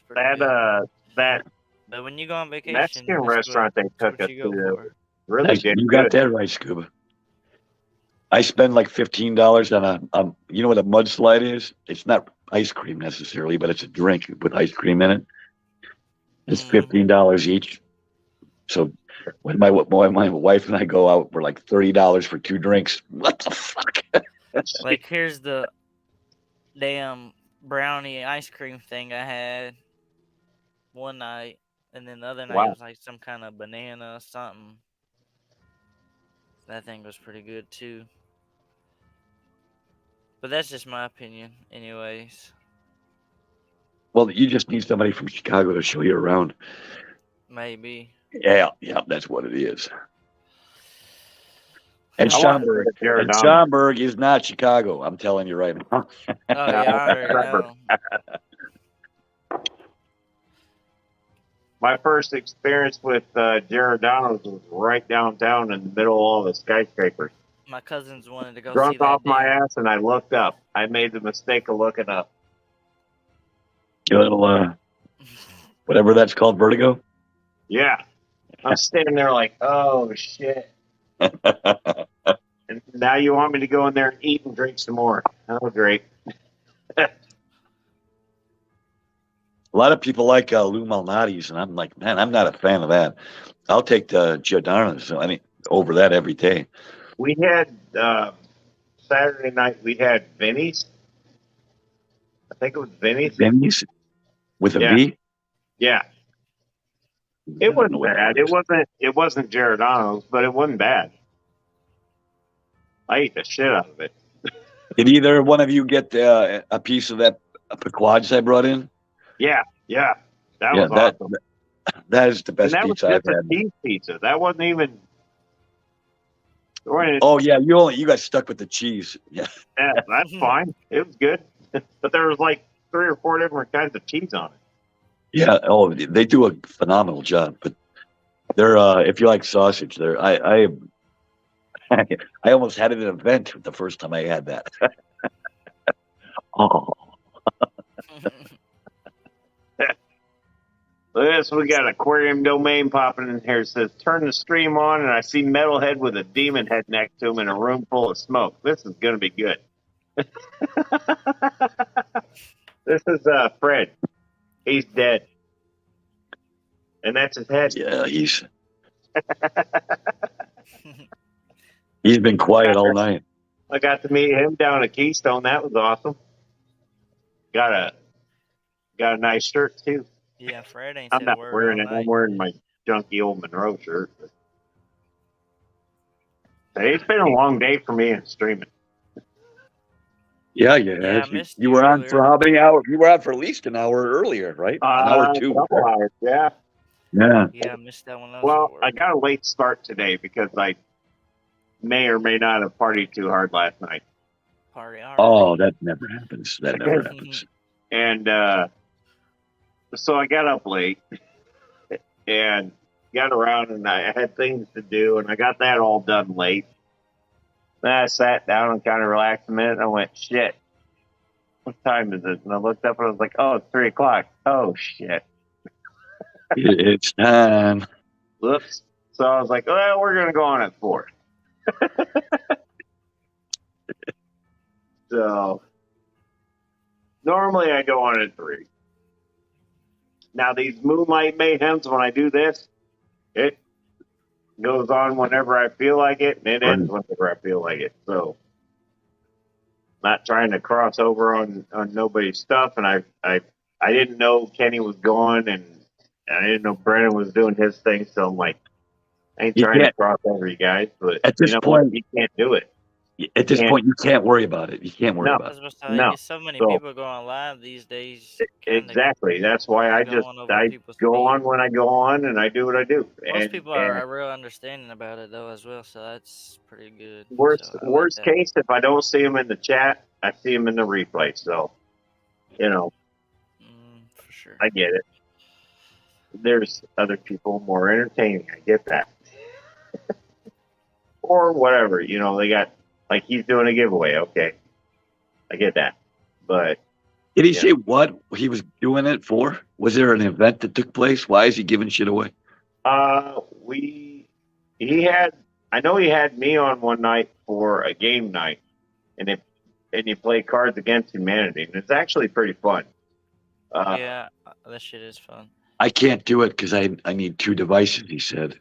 pretty good. that But when you go on vacation, Mexican that's restaurant they that's took what us you go to for. really did You good. got that right, Scuba. I spend like $15 on a you know what a mudslide is? It's not ice cream necessarily, but it's a drink with ice cream in it. It's $15 each. So when my wife and I go out, we're like $30 for 2 drinks. What the fuck? Like here's the damn brownie ice cream thing I had one night, and then the other night Wow. was like some kind of banana something. That thing was pretty good too. But that's just my opinion, anyways. Well, you just need somebody from Chicago to show you around. Maybe. Yeah, that's what it is. And I want to go Schaumburg, to and Giordano's. Schaumburg is not Chicago. I'm telling you right now. Oh yeah, I already know. My first experience with Giordano's was right downtown in the middle of all the skyscrapers. My cousins wanted to go see Drunk that off my damn. ass, and I looked up. I made the mistake of looking up. Your little whatever that's called, vertigo. Yeah. I'm standing there like, oh, shit. And now you want me to go in there and eat and drink some more. Oh, great. A lot of people like Lou Malnati's, and I'm like, man, I'm not a fan of that. I'll take the Giordano's. I mean, over that every day. We had Saturday night. We had Vinny's. I think it was Vinny's. Vinny's with a Yeah. V. Yeah, it wasn't bad. It wasn't Giordano's, but it wasn't bad. I ate the shit out of it. Did either one of you get a piece of that pequodge I brought in? Yeah. That was awesome. That is the And best that was pizza I've just a had. cheese pizza. That wasn't even. Oh yeah, you got stuck with the cheese. Yeah, that's fine. It was good, but there was like 3 or 4 different kinds of cheese on it. yeah. Oh, they do a phenomenal job. But they're if you like sausage, they're I almost had an event the first time I had that. Oh, Look at this. We got Aquarium Domain popping in here. It says, turn the stream on, and I see Metalhead with a demon head next to him in a room full of smoke. This is going to be good. This is Fred. He's dead. And that's his head. yeah, he's. He's been quiet all night. I got to meet him down at Keystone. That was awesome. Got a nice shirt too. Yeah, Fred ain't I'm said a not word wearing all it. night. I'm wearing my junky old Monroe shirt. But it's been a long day for me in streaming. Yeah, you Yeah, I have. missed You you were on earlier. for how many hours? You were on for at least an hour earlier, right? An hour or two. A couple hours, yeah. Yeah. Yeah, I missed that one. Well, I got a late start today because I may or may not have partied too hard last night. Party already. Oh, that never happens. That never happens. And so I got up late and got around, and I had things to do, and I got that all done late. Then I sat down and kind of relaxed a minute, and I went, shit, what time is it? And I looked up and I was like, oh, it's 3 o'clock. Oh, shit. It's time. Whoops. So I was like, well, we're going to go on at 4. So normally I go on at 3. Now these Moonlight Mayhems, when I do this, it goes on whenever I feel like it, and it ends whenever I feel like it. So not trying to cross over on nobody's stuff, and I didn't know Kenny was gone, and I didn't know Brennan was doing his thing, so I'm like, I ain't trying to cross over you guys, but at this point, you can't do it. At this point, you can't worry about it. You can't worry about it. No. So many people going live these days. Exactly. That's why I go on when I go on, and I do what I do. Most people are real understanding about it though as well, so that's pretty good. Worst case, if I don't see them in the chat, I see them in the replay. So, for sure, I get it. There's other people more entertaining. I get that. Or whatever, they got, like, he's doing a giveaway. Okay, I get that. But did he say what he was doing it for? Was there an event that took place? Why is he giving shit away? I know he had me on one night for a game night, and you play Cards Against Humanity, and it's actually pretty fun. Yeah, that shit is fun. I can't do it because I need 2 devices. He said.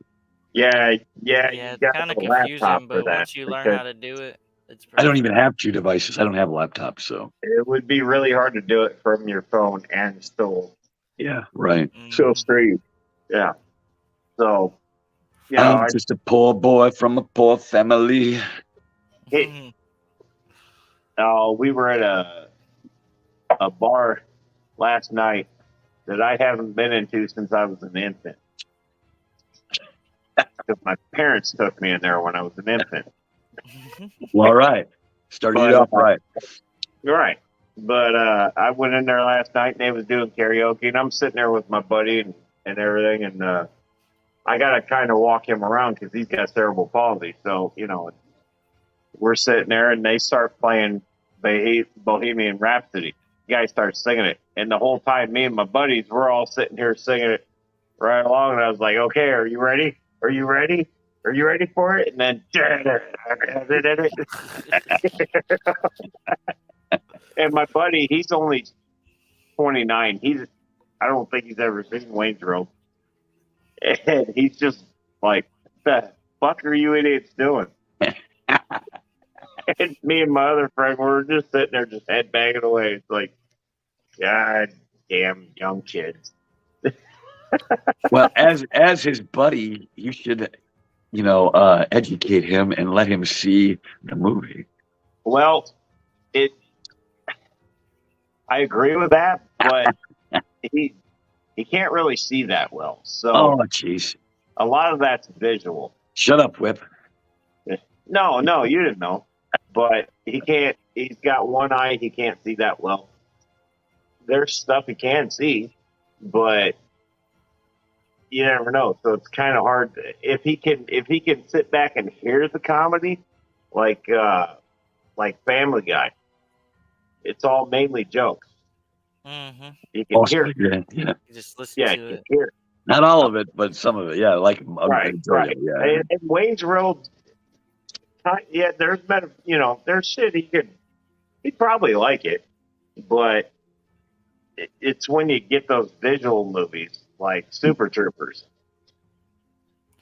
Yeah. It's kind of confusing, but once you learn how to do it, it's. I don't even have 2 devices. I don't have a laptop, so it would be really hard to do it from your phone and still. Yeah, right. Still stream. Yeah. So, I'm just a poor boy from a poor family. We were at a bar last night that I haven't been into since I was an infant. Because my parents took me in there when I was an infant. Well, all right. Started it off right. Right. But I went in there last night and they was doing karaoke, and I'm sitting there with my buddy and everything, and I got to kind of walk him around because he's got cerebral palsy. So, we're sitting there and they start playing Bohemian Rhapsody. The guy starts singing it. And the whole time, me and my buddies, we're all sitting here singing it right along. And I was like, okay, are you ready? Are you ready? Are you ready for it? And then, and my buddy, he's only 29. I don't think he's ever seen Wayne's World. And he's just like, the fuck are you idiots doing? And me and my other friend, we're just sitting there, just head banging away. It's like, God damn young kids. Well, as his buddy, you should, educate him and let him see the movie. Well, I agree with that, but he can't really see that well. So, oh, jeez, a lot of that's visual. Shut up, Whip. No, you didn't know. But he can't. He's got one eye. He can't see that well. There's stuff he can see, but you never know. So it's kind of hard. If he can sit back and hear the comedy, like Family Guy, it's all mainly jokes. Mm-hmm. You can hear it. Yeah. You just listen to it. Hear it. Not all of it, but some of it. Yeah, like right. Yeah. And Wayne's World. Yeah, there's shit he'd probably like it, but it's when you get those visual movies like Super Troopers.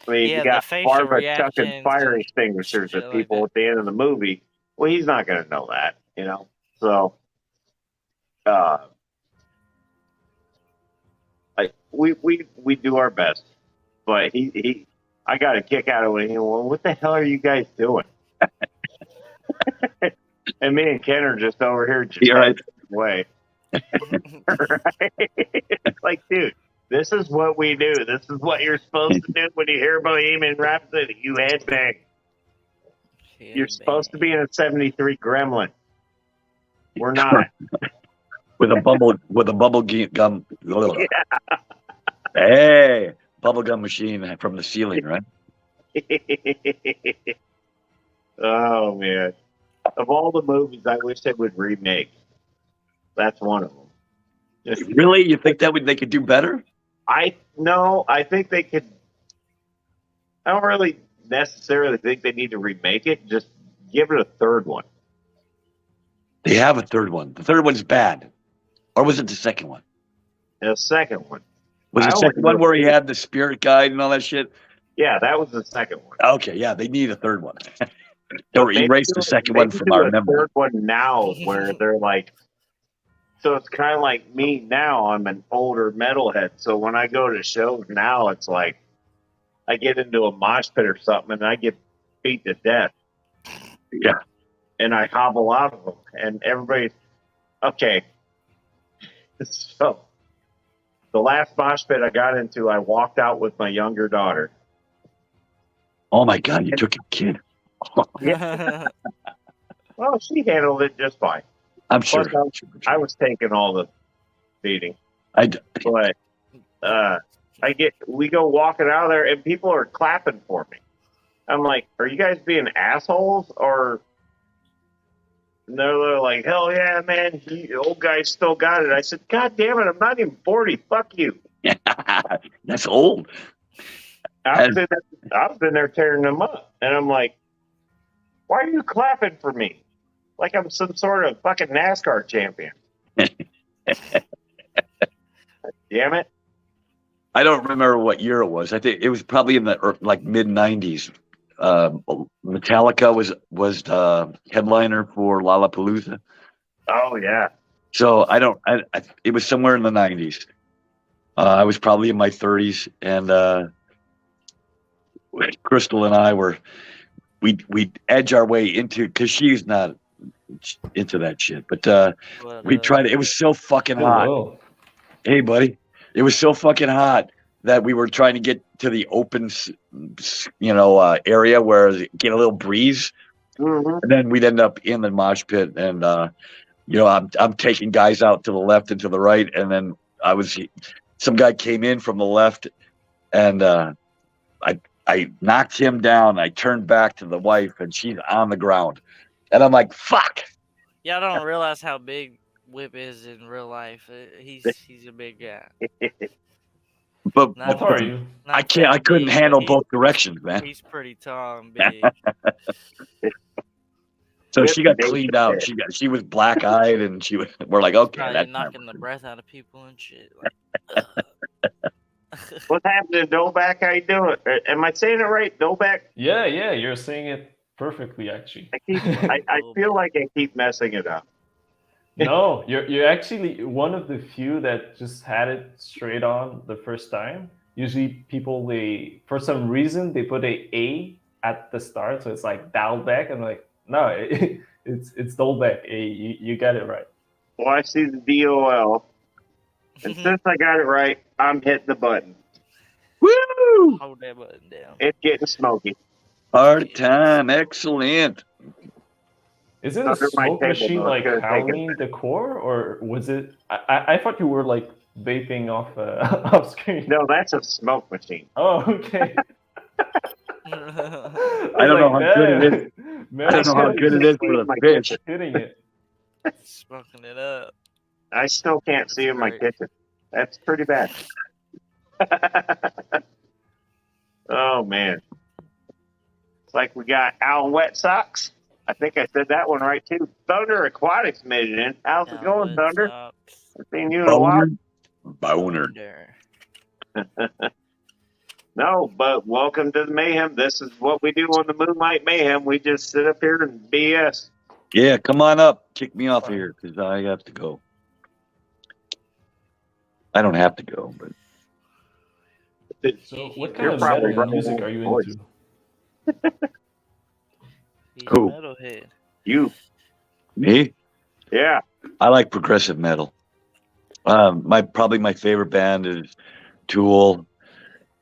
I mean, Yeah, you the got facial Barbara chucking reactions fire and extinguishers shit at like people that. at the end of the movie. Well, he's not going to know that, you know. So, like we do our best, but I got a kick out of it. Well, what the hell are you guys doing? And me and Ken are just over here just You're right. way. Right? It's like, dude, this is what we do. This is what you're supposed to do when you hear Bohemian Rhapsody. You headbang. You're supposed to be in a 73 Gremlin. We're not. with a bubble gum. Yeah. Hey, bubble gum machine from the ceiling, right? Oh, man. Of all the movies I wish they would remake, that's one of them. Just, Really? You think they could do better? I think they could. I don't really necessarily think they need to remake it. Just give it a third one. They have a third one. The third one's bad. Or was it the second one? And a second one. Was I the only second one know- where he had the spirit guide and all that shit? Yeah, that was the second one. Okay, yeah, they need a third one. Don't Maybe erase the do- second one maybe from do our a memory. third one now where they're like, so it's kind of like me now. I'm an older metalhead. So when I go to shows now, it's like I get into a mosh pit or something and I get beat to death. Yeah. And I hobble out of them. And everybody's, okay. So the last mosh pit I got into, I walked out with my younger daughter. Oh my God, you took your kid. Well, she handled it just fine. I'm sure. Plus, I was taking all the beating. But we go walking out of there and people are clapping for me. I'm like, are you guys being assholes? Or and they're like, hell yeah, man, the old guy still got it. I said, God damn it, I'm not even 40. Fuck you. That's old. I was in there tearing them up. And I'm like, why are you clapping for me? Like I'm some sort of fucking NASCAR champion. Damn it. I don't remember what year it was. I think it was probably in the mid '90s. Metallica was the headliner for Lollapalooza. Oh yeah. So it was somewhere in the '90s. I was probably in my 30s, and Crystal and I we edge our way into, because she's not into that shit, but we tried it. It was so fucking hot. Hello. Hey, buddy. It was so fucking hot that we were trying to get to the open, area where get a little breeze, and then we'd end up in the mosh pit. And I'm taking guys out to the left and to the right, and then some guy came in from the left, and I knocked him down. I turned back to the wife, and she's on the ground, and I'm like, "Fuck." Y'all don't realize how big Whip is in real life. He's a big guy. But Not How are you? I couldn't big, handle but both directions, man. He's pretty tall and big. So she got cleaned out. She was black eyed, and we're like, okay, Probably that's knocking the breath out of people and shit. Like, What's happening, Novak? How you doing? Am I saying it right, Novak? Yeah, you're saying it perfectly, actually. I feel like I keep messing it up. No, you're actually one of the few that just had it straight on the first time. Usually people, for some reason, they put a at the start, so it's like Dalbeck. I'm like, no, it's Dolbeck. You got it right. Well, I see the DOL. And since I got it right, I'm hitting the button. Woo! hold that button down. It's getting smoky. Hard time, excellent. Is it a Under my smoke table, machine though, like it's gonna take a Halloween decor, or was it? I thought you were like vaping off off screen. No, that's a smoke machine. Oh, okay. I don't know how good it is. I don't know how good it is for the fish. Hitting it. Smoking it up. I still can't see in my great. kitchen. That's pretty bad. Oh, man. It's like we got Al Wet Socks. I think I said that one right, too. Thunder Aquatics made it in. How's it going, Thunder? I've seen you in a while. Boner. No, but welcome to the Mayhem. This is what we do on the Moonlight Mayhem. We just sit up here and BS. Yeah, come on up. Kick me off here because I have to go. I don't have to go, but So, what You're kind of probably metal running music out are of you voice. into? He's Who? a metalhead. You. me, Yeah. I like progressive metal. Probably my favorite band is Tool.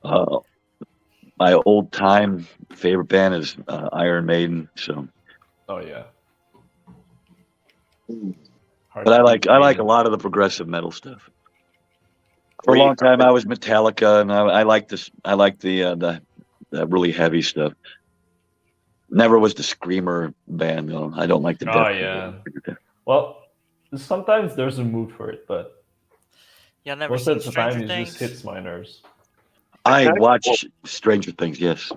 My old time favorite band is Iron Maiden. So, Oh yeah. but I like a Maiden. lot of the progressive metal stuff. For a long time, I was Metallica, and I like this. I like the really heavy stuff. Never was the screamer band though. I don't like the Oh death. yeah. Well, sometimes there's a mood for it, but Y'all never most seen of the Stranger time it Things? just hits my nerves. I watch Stranger Things. Yes.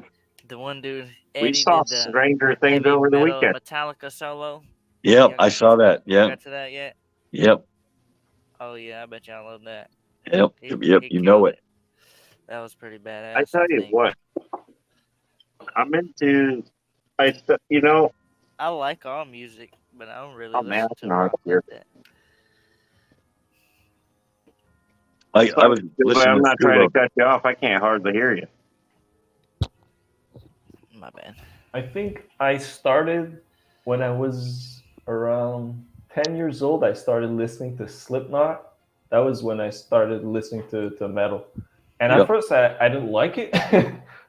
The one dude, We Eddie, saw did the Stranger Things heavy over the metal weekend. Metallica solo. Yep, I saw that. Y'all Yeah. got to that yet? Yep. Oh yeah, I bet y'all love that. Yep. He Yep. You know killed it. That was pretty badass. I tell you think. what, I'm into. You know, I like all music, but I don't really Oh, man, listen to I can rock hear like that. I was listening I'm to not trying to Stubo. cut you off. I can't hardly hear you. My bad. I think I started when I was around 10 years old. I started listening to Slipknot. That was when I started listening to metal. And Yep. at first, I didn't like it.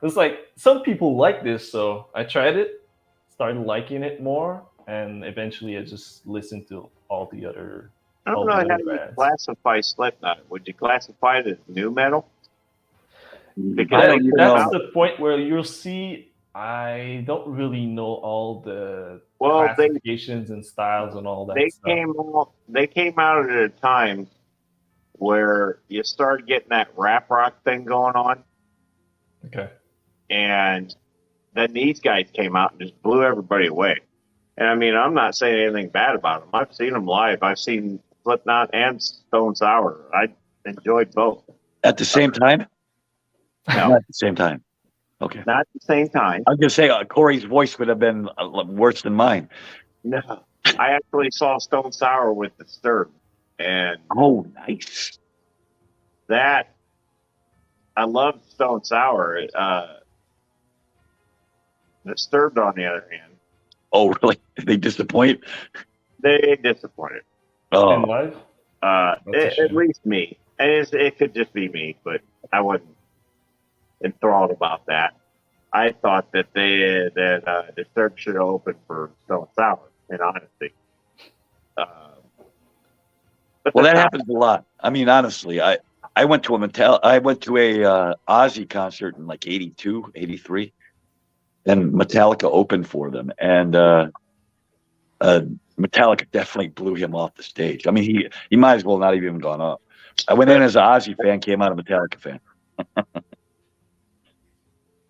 It was like, some people like this, so I tried it, started liking it more, and eventually I just listened to all the other I don't know how you bands. classify Slipknot. Would you classify it as new metal? Because I Yeah, don't even that's know. the point where you'll see. I don't really know all the Well, classifications and styles and all that they stuff. came out at a time where you started getting that rap rock thing going on, Okay. and then these guys came out and just blew everybody away. And I mean, I'm not saying anything bad about them. I've seen them live. I've seen Slipknot and Stone Sour. I enjoyed both. At the same time? No, Not at the same time. Okay. not at the same time. I was gonna say Corey's voice would have been worse than mine. No, I actually saw Stone Sour with Disturbed, and Oh, nice. that I love Stone Sour. Disturbed, on the other hand, Oh, really? They disappoint? they disappointed. In Oh, live? That's a At shame. least me. And it could just be me, but I wasn't enthralled about that. I thought that Disturbed should have opened for Stone Sour, in honesty. But well, that's that not- happens a lot. I mean, honestly, I went to a Ozzy concert in like 82, 83, and Metallica opened for them, and Metallica definitely blew him off the stage. I mean, he might as well not have even gone up. I went in as an Ozzy fan, came out a Metallica fan.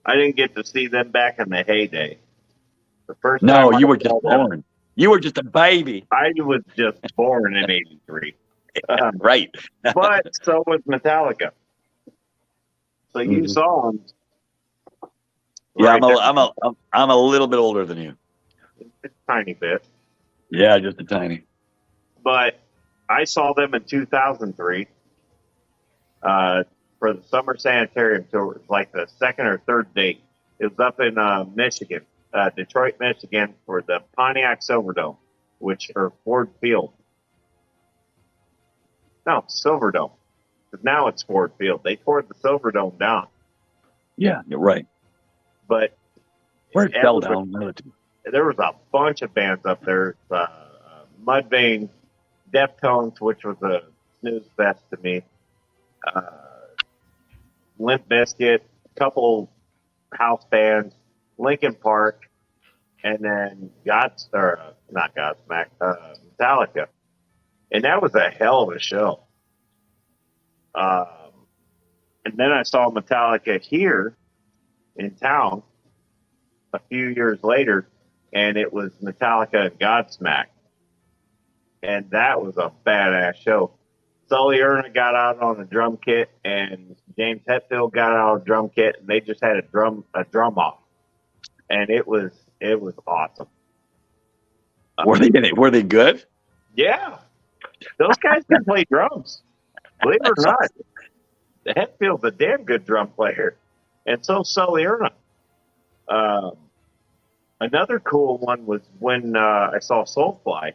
I didn't get to see them back in the heyday. The first No, time you I were just saw them, born. You were just a baby, I was just born in '83. right? But so was Metallica. So you Mhm. saw them. Yeah, right there. I'm a little bit older than you. A tiny bit. Yeah, just a tiny. But I saw them in 2003 for the Summer Sanitarium tour. It was like the second or third date. It was up in Michigan, Detroit, Michigan, for the Pontiac Silverdome, or Ford Field. No, Silverdome. But now it's Ford Field. They tore the Silverdome down. Yeah, you're right. But Where it fell everybody- down. there was a bunch of bands up there. Mudvayne, Deftones, which was a snooze fest to me. Limp Bizkit, a couple house bands, Linkin Park, and then Metallica. And that was a hell of a show. And then I saw Metallica here in town a few years later, and it was Metallica and Godsmack. And that was a badass show. Sully Erna got out on a drum kit, and James Hetfield got out on a drum kit, and they just had a drum off, and it was awesome. Were they good? Yeah, those guys can play drums. Believe it or not, Hetfield's a damn good drum player, and so Sully Erna. Another cool one was when I saw Soulfly.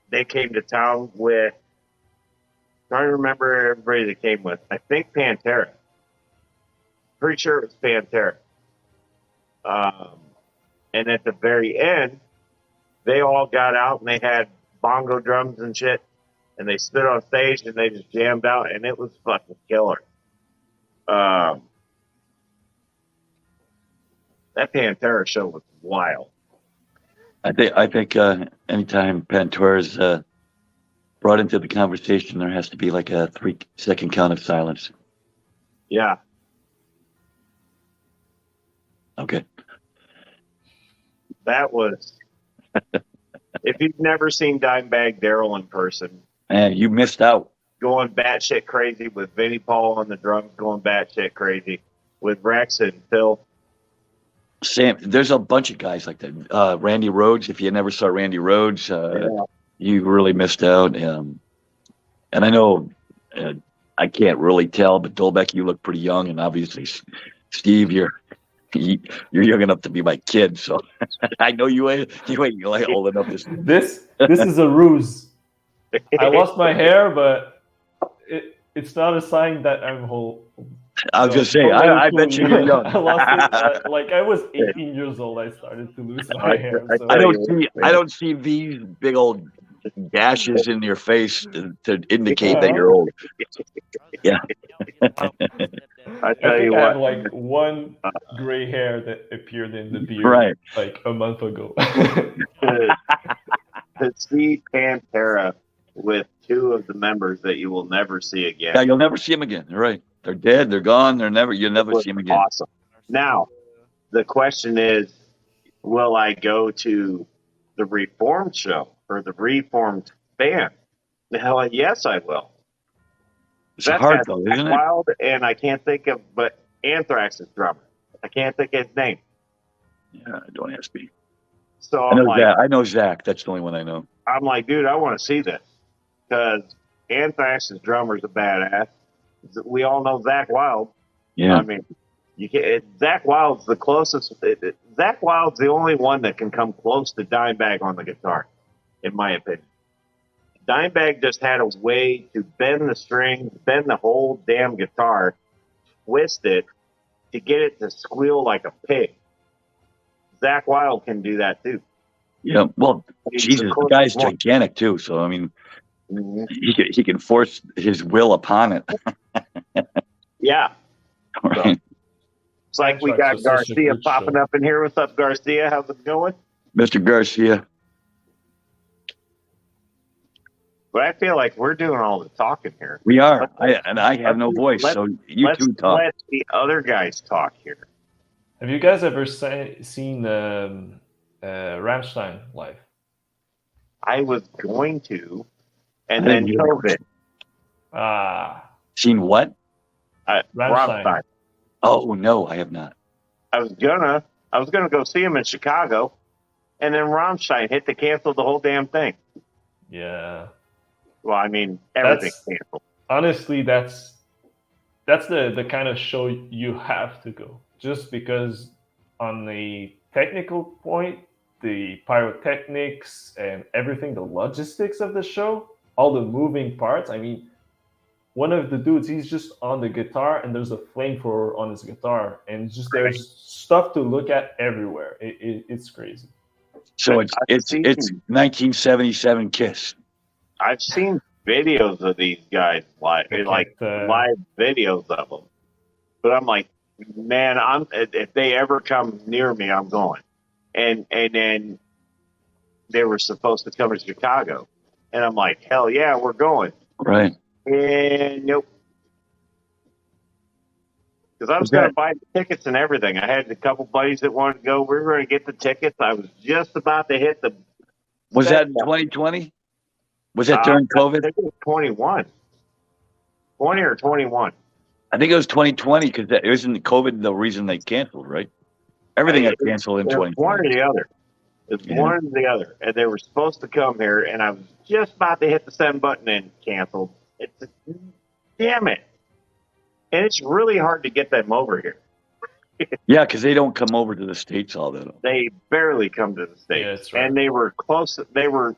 They came to town with, I'm trying to remember everybody they came with. I think Pantera. Pretty sure it was Pantera. And at the very end, they all got out and they had bongo drums and shit. And they stood on stage and they just jammed out, and it was fucking killer. That Pantera show was wild. I think anytime Pantera's brought into the conversation, there has to be like a 3-second count of silence. Yeah. Okay. That was. If you've never seen Dimebag Darrell in person, Man, you missed out. going batshit crazy with Vinnie Paul on the drums, going batshit crazy with Rex and Phil. Sam, there's a bunch of guys like that. Randy Rhoads, if you never saw Randy Rhoads, you really missed out. And I know I can't really tell, but Dolbeck, you look pretty young, and obviously, Steve, you're young enough to be my kid. So I know you ain't like old enough to. This is a ruse. I lost my hair, but it's not a sign that I'm old. I was gonna say, I bet you're young. I lost it like I was 18 years old. I started to lose my hair. So. I don't see these big old gashes in your face to indicate that you're old. Yeah. I tell you I what, have like one gray hair that appeared in the beard Right. like a month ago. to see Pantera with two of the members that you will never see again. Yeah, you'll never see them again. They're right. They're dead. They're gone. You'll never was see them again. Awesome. Now, the question is, will I go to the Reformed show or the Reformed band? Hell, yes, I will. It's hard though, isn't it? Wild, and I can't think of, but Anthrax's drummer. I can't think of his name. Yeah, don't ask me. So I know Zach. That's the only one I know. I'm like, dude, I want to see this because Anthrax's drummer's a badass. We all know Zach Wild. Yeah. I mean, you can't. Zach Wild's the closest. Zach Wild's the only one that can come close to Dimebag on the guitar, in my opinion. Dimebag just had a way to bend the strings, bend the whole damn guitar, twist it to get it to squeal like a pig. Zach Wild can do that too. Yeah. Well, Jesus, the guy's gigantic too. So I mean, he can force his will upon it. Yeah. Right. It's like we got Garcia popping up in here. What's up, Garcia? How's it going? Mr. Garcia. But I feel like we're doing all the talking here. We are. I have no voice, so you two talk. Let the other guys talk here. Have you guys ever seen Rammstein live? I was going to, and then COVID. Seen what? Rammstein. Oh no, I have not. I was gonna go see him in Chicago, and then Rammstein hit to cancel the whole damn thing. Yeah. Well, I mean, everything's canceled. Honestly, that's the kind of show you have to go. Just because on the technical point, the pyrotechnics and everything, the logistics of the show, all the moving parts. I mean, one of the dudes, he's just on the guitar and there's a flamethrower on his guitar. And there's stuff to look at everywhere. It's crazy. So it's 1977 Kiss. I've seen videos of these guys live, live videos of them. But I'm like, man, if they ever come near me, I'm going. And then they were supposed to come to Chicago, and I'm like, hell yeah, we're going. Right. And nope. Because I was going to buy the tickets and everything. I had a couple buddies that wanted to go. We were going to get the tickets. I was just about to hit the. Was that in 2020? Was that during I COVID? think it was 21. 20 or 21. I think it was 2020 because that isn't COVID the reason they canceled, right? Everything got canceled in It was one or 2020. the other. It's Yeah. one or the other. And they were supposed to come here, and I was just about to hit the send button and canceled. Damn it. And it's really hard to get them over here. Yeah, because they don't come over to the States all that often. They barely come to the States. Yeah, that's right. And they were close. They were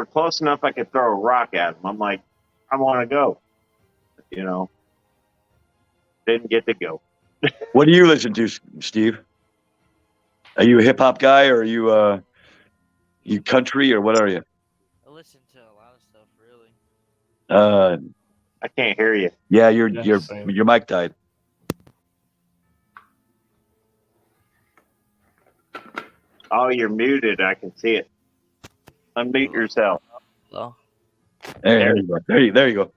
close enough I could throw a rock at them. I'm like, I want to go. You know, didn't get to go. What do you listen to, Steve? Are you a hip hop guy, or are you country, or what are you? I listen to a lot of stuff, really. I can't hear you. Yeah, Same. your mic died. Oh, you're muted. I can see it. Unmute yourself. So, There you go. There you go.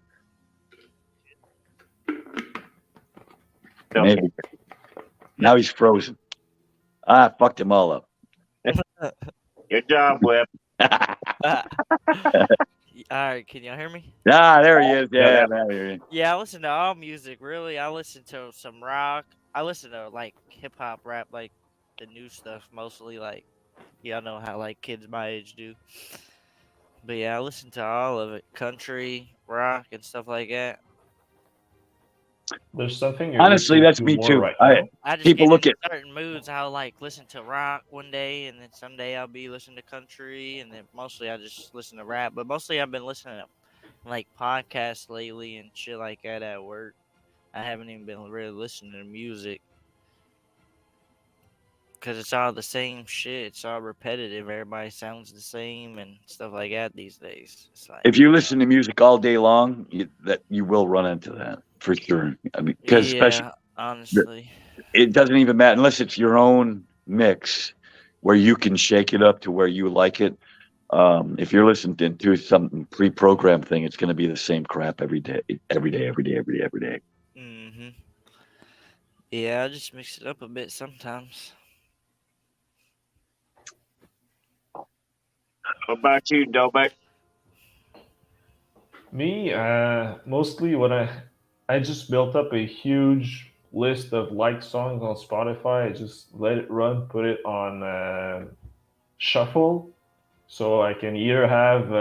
Don't Maybe. Now he's frozen. I fucked him all up. Good job, Whip. all right, can y'all hear me? There he is. Yeah, Yeah. now here he is. Yeah, I listen to all music, really. I listen to some rock. I listen to like hip hop, rap, like the new stuff mostly. Like, y'all know how like kids my age do. But yeah, I listen to all of it, country, rock, and stuff like that. There's something you're Honestly, listening that's to me more too. right now. I just People get look in at- certain moods. I'll like listen to rock one day, and then someday I'll be listening to country, and then mostly I just listen to rap. But mostly I've been listening to like podcasts lately and shit like that at work. I haven't even been really listening to music because it's all the same shit. It's all repetitive. Everybody sounds the same and stuff like that these days. It's like, If you listen to music all day long, you will run into that for sure. I mean, because especially honestly, it doesn't even matter unless it's your own mix where you can shake it up to where you like it. If you're listening to some pre-programmed thing, it's going to be the same crap every day. mm-hmm. Yeah, I just mix it up a bit sometimes. What about you, Dobek? Me, mostly what I just built up a huge list of like songs on Spotify. I just let it run, put it on shuffle, so I can either have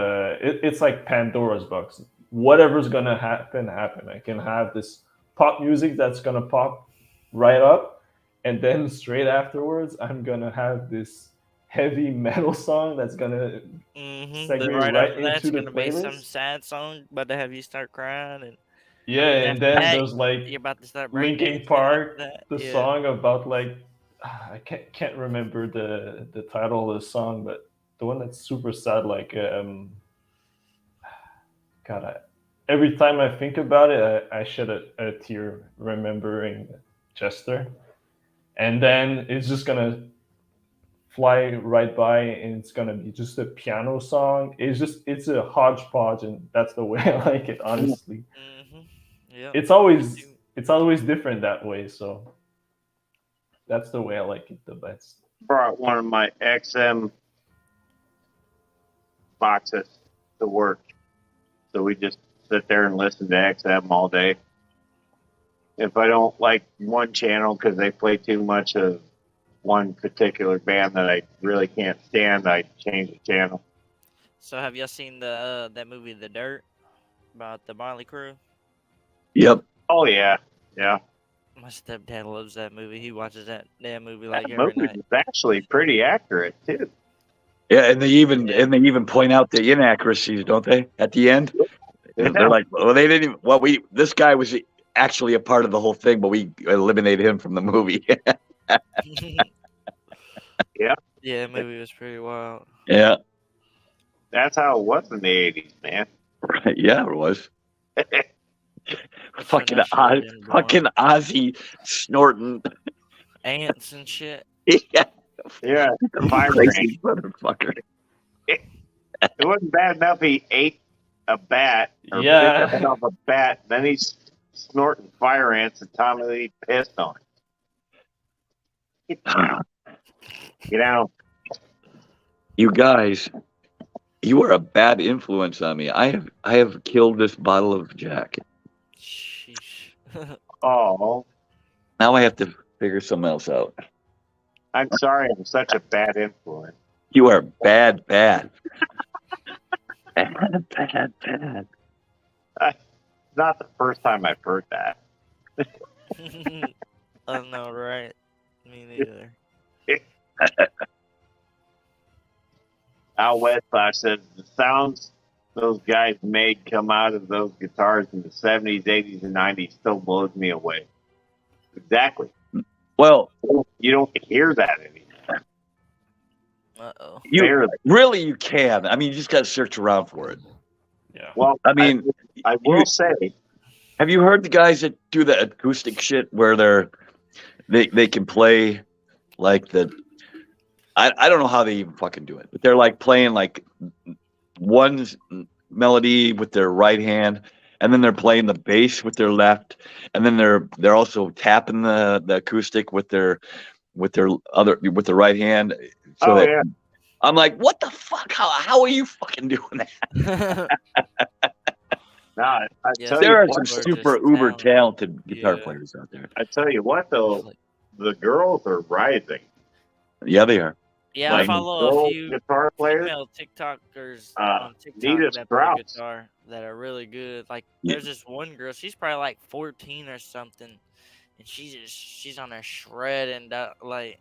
it's like Pandora's box. Whatever's gonna happen. I can have this pop music that's gonna pop right up, and then straight afterwards, I'm gonna have this heavy metal song that's gonna Mm-hmm. segue Then right after that's into the gonna be some playlist. sad song, about to have you start crying, and Yeah, and after then that, there's like you're about to start Linkin breakdancing Park, after that. the Yeah. song about like I can't remember the title of the song, but the one that's super sad, like God, every time I think about it, I shed a tear remembering Chester, and then it's just gonna fly right by, and it's gonna be just a piano song. It's a hodgepodge, and that's the way I like it, honestly. Mm-hmm. Yeah. It's always different that way, so that's the way I like it the best. Brought one of my XM boxes to work. So we just sit there and listen to XM all day. If I don't like one channel because they play too much of one particular band that I really can't stand, I change the channel. So have y'all seen the that movie The Dirt about the Motley Crew? Yep. Oh yeah, yeah. My stepdad loves that movie. He watches that damn movie like That every movie night. is actually pretty accurate too. Yeah, and they even point out the inaccuracies, don't they? At the end, they're like, "Well, they didn't even. Well, this guy was actually a part of the whole thing, but we eliminated him from the movie." Yeah. Yeah, the movie was pretty wild. Yeah, That's how it was in the 80s, man. right. Yeah, it was. Fucking that shit didn't blow up. Ozzy snorting. Ants and shit. Yeah, Yeah, fire crazy motherfucker. It wasn't bad enough he ate a bat or Yeah. bit the head off a bat. Then he's snorting fire ants and Tommy Lee pissed on it. Get out. You guys, You are a bad influence on me. I have killed this bottle of Jack. Sheesh. Oh, Now I have to figure something else out. I'm sorry. I'm such a bad influence. You are bad, bad. Bad, bad, bad. Not the first time I've heard that. I know, right? Me neither. Al Westlash says the sounds those guys made come out of those guitars in the 70s, 80s, and 90s still blows me away. Exactly. Well, You don't hear that anymore. Uh-oh. you can. I mean, you just got to search around for it. Yeah. Well, I mean, I will say, have you heard the guys that do the acoustic shit where they can play like the I don't know how they even fucking do it, but they're like playing like one melody with their right hand, and then they're playing the bass with their left, and then they're also tapping the acoustic with their right hand. So yeah. I'm like, what the fuck? How are you fucking doing that? No, I Yeah, tell There you are what, some People are super just uber talented. talented guitar Yeah. players out there. I tell you what though, the girls are rising. Yeah, they are. Yeah, I Like follow a girl few guitar players. female TikTokers Uh, on TikTok Nita that play Strauss. guitar that are really good. Like, Yeah. there's this one girl, she's probably like 14 or something, and she's on there shredding. Like,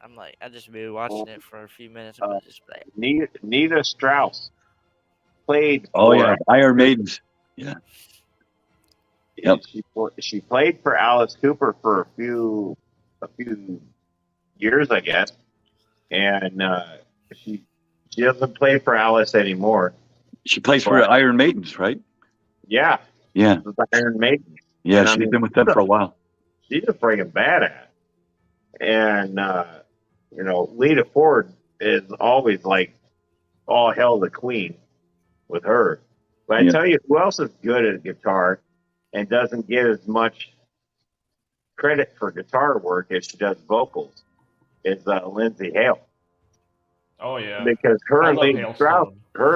I'm like, I just been watching it for a few minutes. I'm just like, Nita Strauss played. Oh for, yeah, Iron Maidens. Yeah. Yep. She played for Alice Cooper for a few years, I guess, and she doesn't play for Alice anymore. She plays for Iron Maidens, right? Yeah, Yeah. the Iron Maiden. Yeah, And, I she's mean, been with them for a while. She's a friggin' badass, and Lita Ford is always like all hell the queen with her. But I Yeah. tell you, who else is good at guitar and doesn't get as much credit for guitar work as she does vocals is Lindsay Hale. Oh yeah. Because her I and love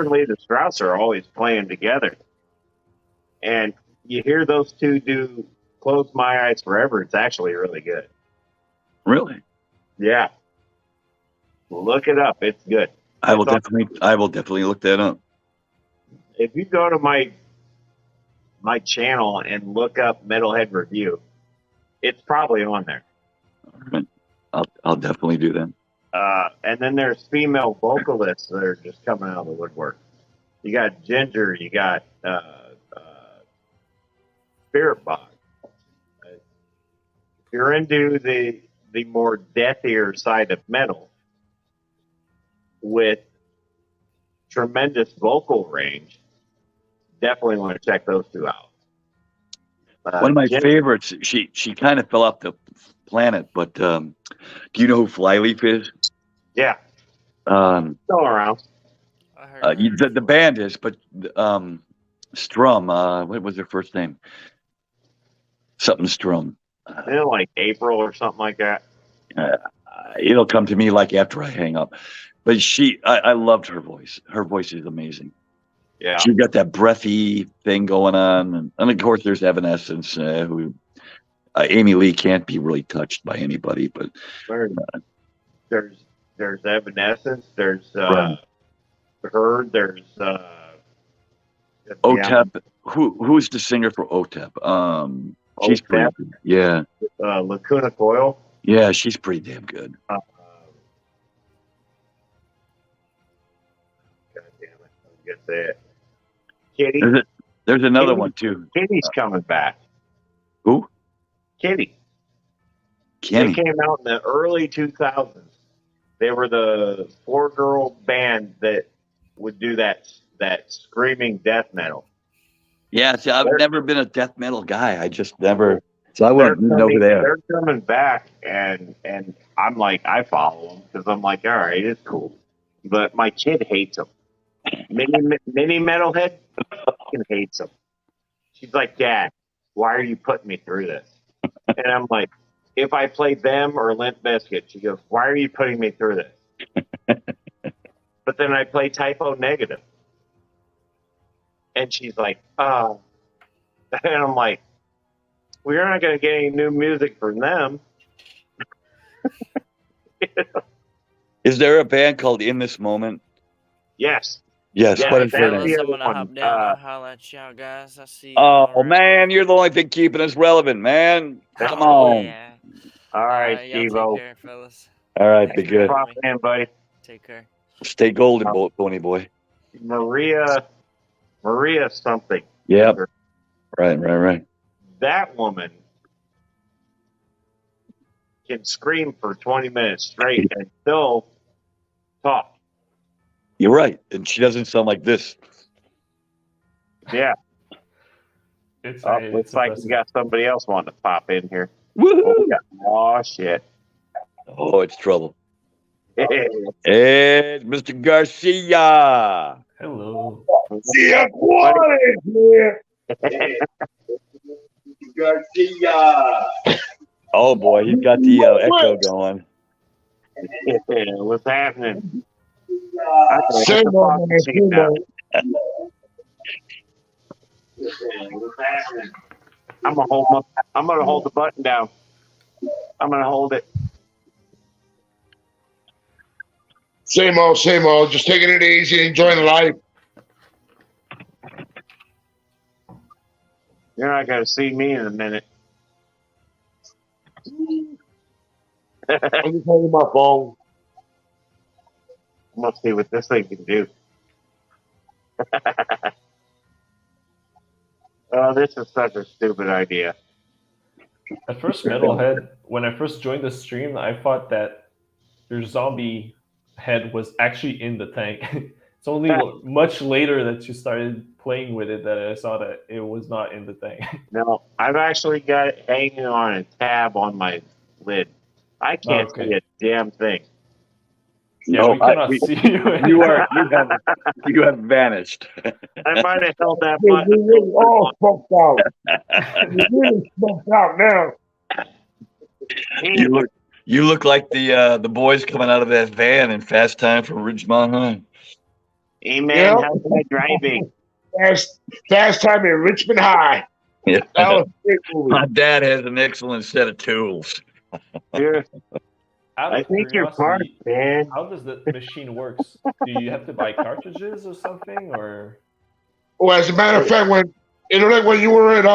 Lita Strauss are always playing together. And you hear those two do Close My Eyes Forever, it's actually really good. Really? Yeah. Look it up. It's good. I will definitely look that up. If you go to my channel and look up Metalhead Review, it's probably on there. I'll definitely do that. And then there's female vocalists that are just coming out of the woodwork. You got Ginger, you got Spirit Box. If you're into the more deathier side of metal with tremendous vocal range, definitely want to check those two out. One of my favorites. She kind of fell off the planet, but do you know who Flyleaf is? Yeah. Still around. I heard The band is, but Strum. What was her first name? Something Strum. Like April or something like that. It'll come to me like after I hang up. But I loved her voice. Her voice is amazing. Yeah. She got that breathy thing going on, and of course there's Evanescence, who Amy Lee can't be really touched by anybody. But there's Evanescence. There's right. her. There's OTEP. Who's the singer for OTEP? She's pretty good. Yeah. Lacuna Coil. Yeah, she's pretty damn good. God damn it! I get that. Kitty. There's another one too. Kitty's coming back. Who? Kitty. Kenny. They came out in the early 2000s. They were the 4-girl band that would do that screaming death metal. Yeah, see, I've never been a death metal guy. I just never. So I wouldn't know who they are. They're coming back, and I'm like, I follow them because I'm like, all right, it's cool. But my kid hates them. Mini Metalhead fucking hates them. She's like, Dad, why are you putting me through this? And I'm like, if I play them or Limp Bizkit, she goes, why are you putting me through this? but then I play typo negative. And she's like, and I'm like, we're not going to get any new music from them. Is there a band called In This Moment? Yes. Yes. Yeah, What is their fellas, name? I'm gonna hop down. Uh, I'll holler at y'all guys. I see you. Oh man, you're the only thing keeping us relevant, man. Come on. Yeah. All right, Y'all take Steve-O. care, fellas. All right, Thanks be for good. having Pop me. in, buddy. Take care. Stay golden, Pony Boy. Maria something. Yep. Right. That woman can scream for 20 minutes straight and still talk. You're right. And she doesn't sound like this. Yeah. It's Looks like we got somebody else wanting to pop in here. Woohoo! Oh, shit. Oh, it's trouble. It's Mr. Garcia. Hello. Garcia. Oh boy, he's got the echo going. What's happening? I'm gonna hold the button down. I'm gonna hold it. Same old, same old. Just taking it easy, enjoying life. You're not gonna see me in a minute. I'm just holding my phone. I'm gonna see what this thing can do. Oh, this is such a stupid idea. At first, Metalhead, when I first joined the stream, I thought that your zombie head was actually in the tank. It's only much later that you started playing with it that I saw that it was not in the tank. No, I've actually got it hanging on a tab on my lid. I can't see a damn thing. Yeah, we cannot see you. You have vanished. I might have held that Dude, button. we really all smoked out. We really smoked out now. You look like the boys coming out of that van in Fast Time from Ridgemont High. Hey man, how's my driving? Fast Time in Richmond High. Yeah. That was a great movie. My dad has an excellent set of tools. Yeah. I think you're part, man. How does the machine works? Do you have to buy cartridges or something, or? Well, as a matter of fact, when you were at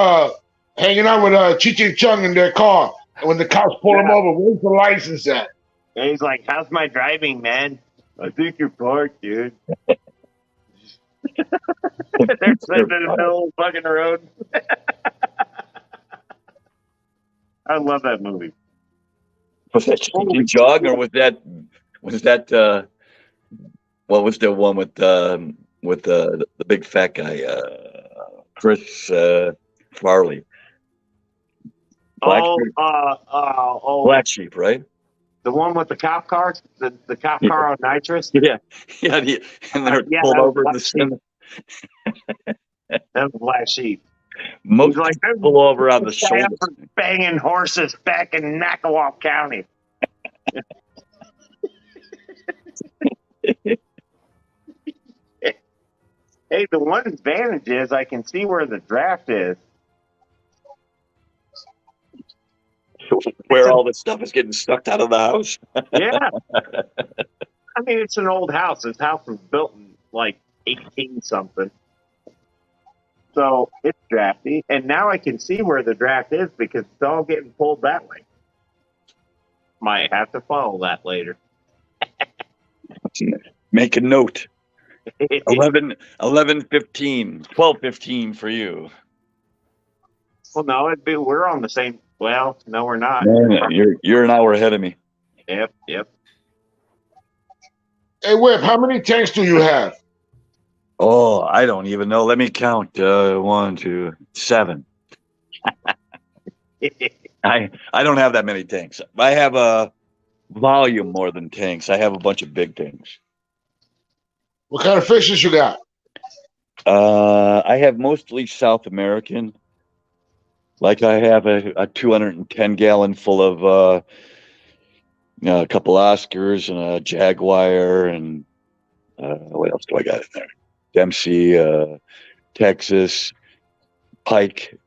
hanging out with Cheech and Chung in their car, and when the cops pulled him over, where's the license at? And he's like, "How's my driving, man?" I think you're parked, dude. They're sitting in the middle of the fucking road. I love that movie. Was that Cheech Jog, or was that what was the one with the big fat guy, Chris Farley? Black Sheep, right? The one with the cop car, the cop car on nitrous. Yeah, and they're pulled over in the center. That was Black Sheep. Most like, pull over on the shoulder. Banging horses back in Nakawak County. Hey, the one advantage is I can see where the draft is. Where all this stuff is getting sucked out of the house. Yeah. I mean, it's an old house. This house was built in like 18 something. So it's drafty. And now I can see where the draft is because it's all getting pulled that way. Might have to follow that later. Make a note. 11:15, 12:15 for you. Well, no, we're on the same. Well, no, we're not. Man, you're an hour ahead of me. Yep. Hey, Whip, how many tanks do you have? Oh, I don't even know. Let me count. 1, 2, 7. I don't have that many tanks. I have a volume more than tanks. I have a bunch of big tanks. What kind of fishes you got? I have mostly South American. Like I have a 210-gallon full of a couple Oscars and a Jaguar and What else do I got in there? Dempsey, Texas, Pike.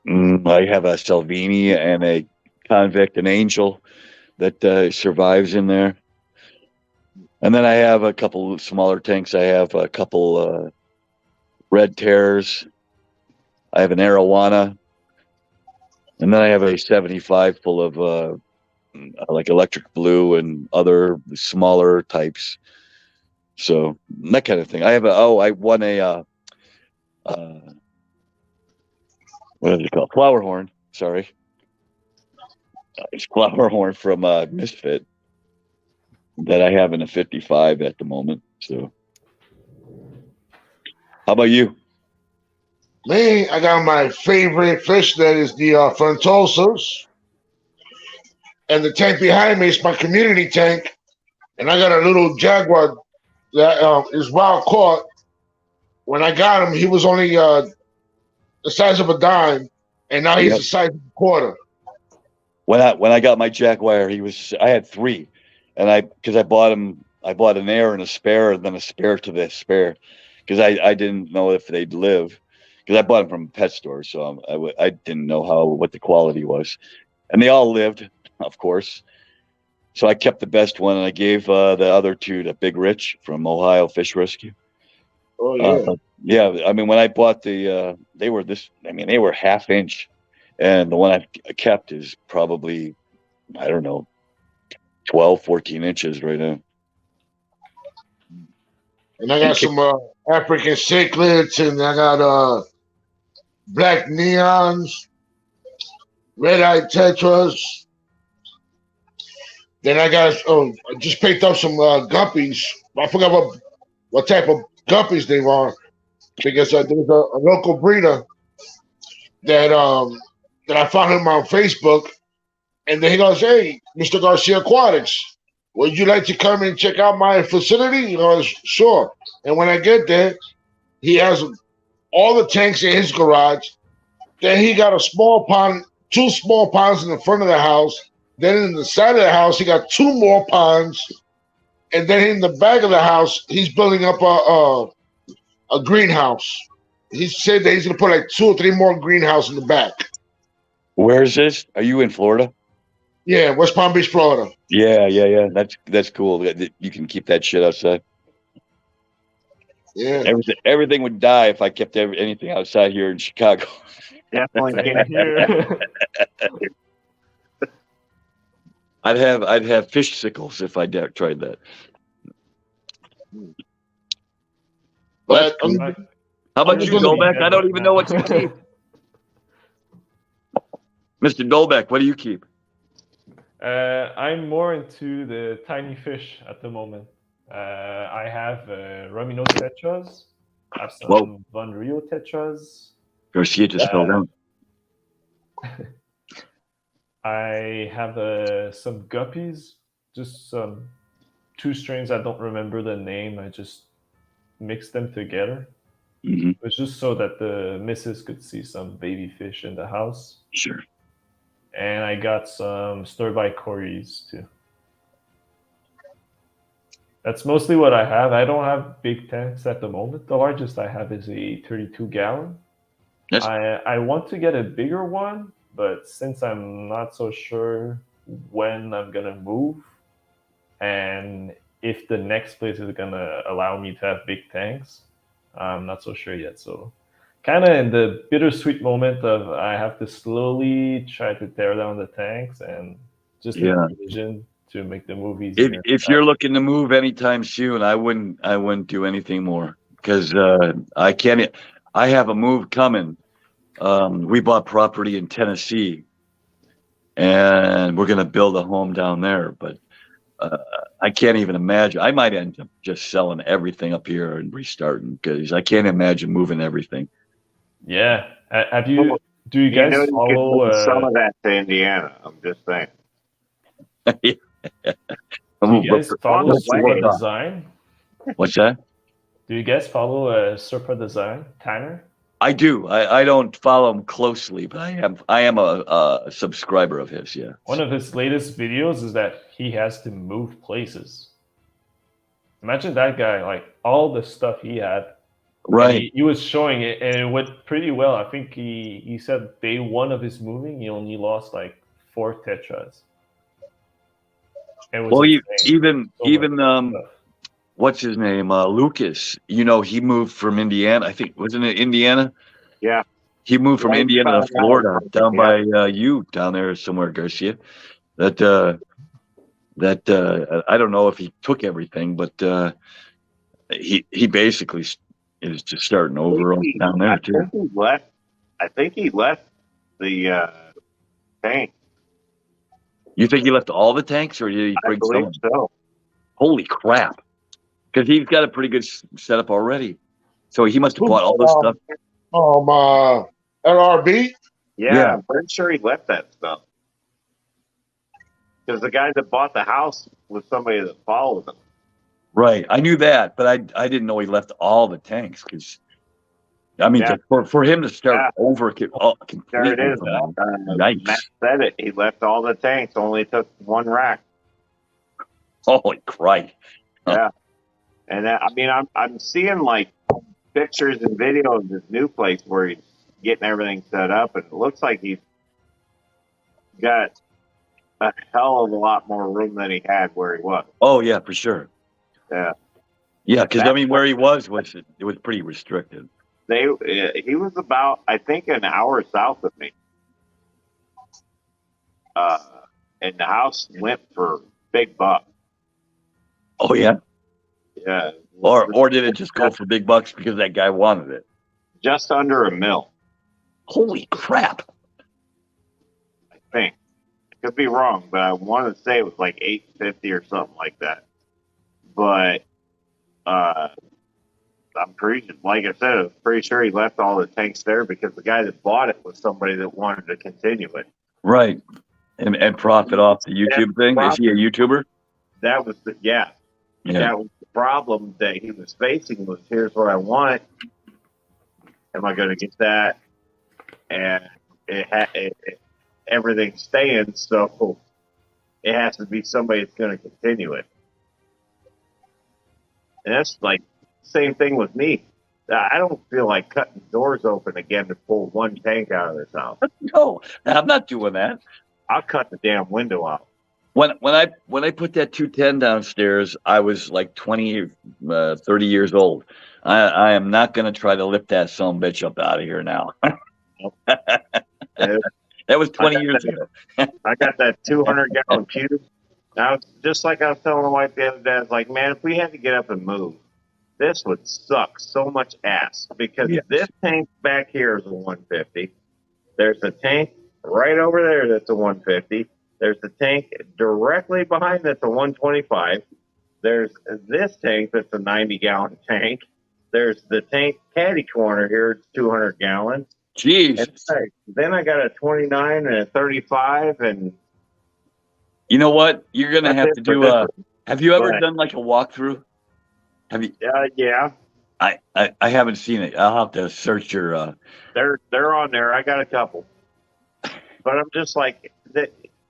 I have a Salvini and a Convict, an Angel that survives in there. And then I have a couple smaller tanks. I have a couple Red Terrors. I have an Arowana. And then I have a 75 full of like Electric Blue and other smaller types. So that kind of thing. I won a what is it called? Flower Horn. Sorry. It's Flower Horn from Misfit that I have in a 55 at the moment. So how about you? Me, I got my favorite fish that is the Frontosos. And the tank behind me is my community tank. And I got a little Jaguar that is wild caught. When I got him, he was only the size of a dime. And now he's the size of a quarter. When I got my Jaguar, I had 3. And because I bought an air and a spare, and then a spare to the spare. Because I didn't know if they'd live. Because I bought them from a pet store, so I didn't know what the quality was. And they all lived, of course. So I kept the best one, and I gave the other 2 to Big Rich from Ohio Fish Rescue. Oh, yeah. Yeah, I mean, when I bought they were they were half-inch. And the one I kept is probably, I don't know, 12, 14 inches right now. And I got some African cichlids, and I got black neons, red-eyed tetras. Then I got, I just picked up some guppies. I forgot what type of guppies they are, because there's a local breeder that I found him on Facebook, and then he goes, "Hey, Mr. Garcia Aquatics, would you like to come and check out my facility?" He goes, "Sure." And when I get there, he has all the tanks in his garage. Then he got a small pond, 2 small ponds in the front of the house. Then in the side of the house, he got 2 more ponds. And then in the back of the house, he's building up a greenhouse. He said that he's going to put like 2 or 3 more greenhouses in the back. Where is this? Are you in Florida? Yeah, West Palm Beach, Florida. Yeah. That's cool. You can keep that shit outside. Yeah. Everything would die if I kept anything outside here in Chicago. Definitely. I'd have fish sickles if I tried that. But how about you, Dolbeck? I don't even know what you keep. Mr. Dolbeck, what do you keep? I'm more into the tiny fish at the moment. I have Ramino tetras. I have some Von Rio tetras. Garcia just fell down. I have some guppies, just some 2 strains. I don't remember the name. I just mixed them together. Mm-hmm. It's just so that the missus could see some baby fish in the house. Sure. And I got some stir-by Corys too. That's mostly what I have. I don't have big tanks at the moment. The largest I have is a 32-gallon. Yes. I want to get a bigger one, but since I'm not so sure when I'm going to move and if the next place is going to allow me to have big tanks, I'm not so sure yet. So kind of in the bittersweet moment of I have to slowly try to tear down the tanks and just the vision to make the move easier. If you're looking to move anytime soon, I wouldn't do anything more because I can't. I have a move coming. We bought property in Tennessee, and we're going to build a home down there. But I can't even imagine. I might end up just selling everything up here and restarting because I can't imagine moving everything. Yeah. Have you? Do you guys follow some of that to Indiana? I'm just saying. Do you guys follow Serpa Design? What's that? Do you guys follow Serpa Design, Tanner? I do. I don't follow him closely, but I am a subscriber of his. Yeah. One of his latest videos is that he has to move places. Imagine that guy, like all the stuff he had. Right. He was showing it, and it went pretty well. I think he said day one of his moving, he only lost like 4 tetras. It was Well, insane. even what's his name? Lucas. You know, he moved from Indiana. I think wasn't it Indiana? Yeah. He moved from Right, Indiana to Florida, down yeah. by you, down there somewhere, Garcia. That I don't know if he took everything, but he basically is just starting over down there too. I think he left the tank. You think he left all the tanks, or did he I bring believe some? so. Holy crap! Because he's got a pretty good setup already, so he must have bought all this stuff. LRB. Yeah, I'm pretty sure he left that stuff. Because the guy that bought the house was somebody that followed him. Right, I knew that, but I didn't know he left all the tanks. Because I mean, for him to start over completely. There it is. Nice. Matt said it. He left all the tanks. Only took one rack. Holy Christ! Yeah, and I mean, I'm seeing like pictures and videos of this new place where he's getting everything set up, and it looks like he's got a hell of a lot more room than he had where he was. Oh yeah, for sure. Yeah. Yeah, because I mean, where he was it was pretty restricted. He was about, I think, an hour south of me. And the house went for big bucks. Oh yeah. Yeah. Or did it just go for big bucks because that guy wanted it? Just under $1 million. Holy crap! I think. I could be wrong, but I want to say it was like $850 or something like that. But I'm pretty, like I said, I'm pretty sure he left all the tanks there because the guy that bought it was somebody that wanted to continue it. Right, and profit off the YouTube thing. Is he a YouTuber? That was yeah. That was the problem that he was facing. Was here's what I want. Am I going to get that? And everything's staying, so it has to be somebody that's going to continue it. And that's like same thing with me. I don't feel like cutting doors open again to pull one tank out of this house. No, I'm not doing that. I'll cut the damn window out. When I put that 210 downstairs, I was like 30 years old. I am not going to try to lift that son bitch up out of here now. That was 20 years ago. I got that 200-gallon cube. Now, just like I was telling my wife the other day, I was like, man, if we had to get up and move, this would suck so much ass because this tank back here is a 150. There's a tank right over there that's a 150. There's the tank directly behind that's a 125. There's this tank that's a 90-gallon tank. There's the tank caddy corner here, it's 200 gallons. Jeez. And then I got a 29 and a 35 and... You know what? You're going to have to do have you ever done like a walkthrough? Have you? Yeah. I haven't seen it. I'll have to search your... They're on there. I got a couple. But I'm just like...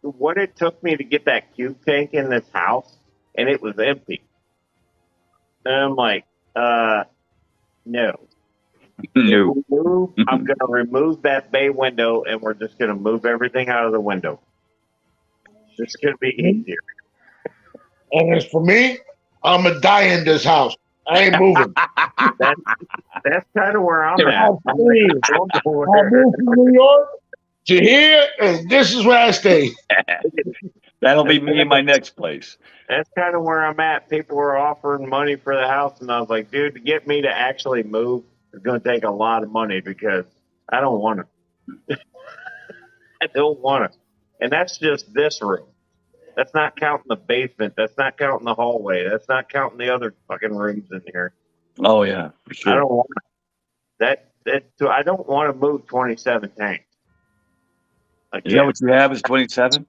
What it took me to get that cube tank in this house, and it was empty. And I'm like, no. No. I'm going to remove that bay window, and we're just going to move everything out of the window. It's going to be easier. And as for me, I'm going to die in this house. I ain't moving. That's kind of where I'm at. I moved from New York to here, and this is where I stay. That'll be me in my next place. That's kind of where I'm at. People were offering money for the house, and I was like, dude, to get me to actually move is going to take a lot of money because I don't want to. I don't want to. And that's just this room. That's not counting the basement. That's not counting the hallway. That's not counting the other fucking rooms in here. Oh, yeah, for sure. I don't want to. I don't want to move 27 tanks. Is that what you have is 27?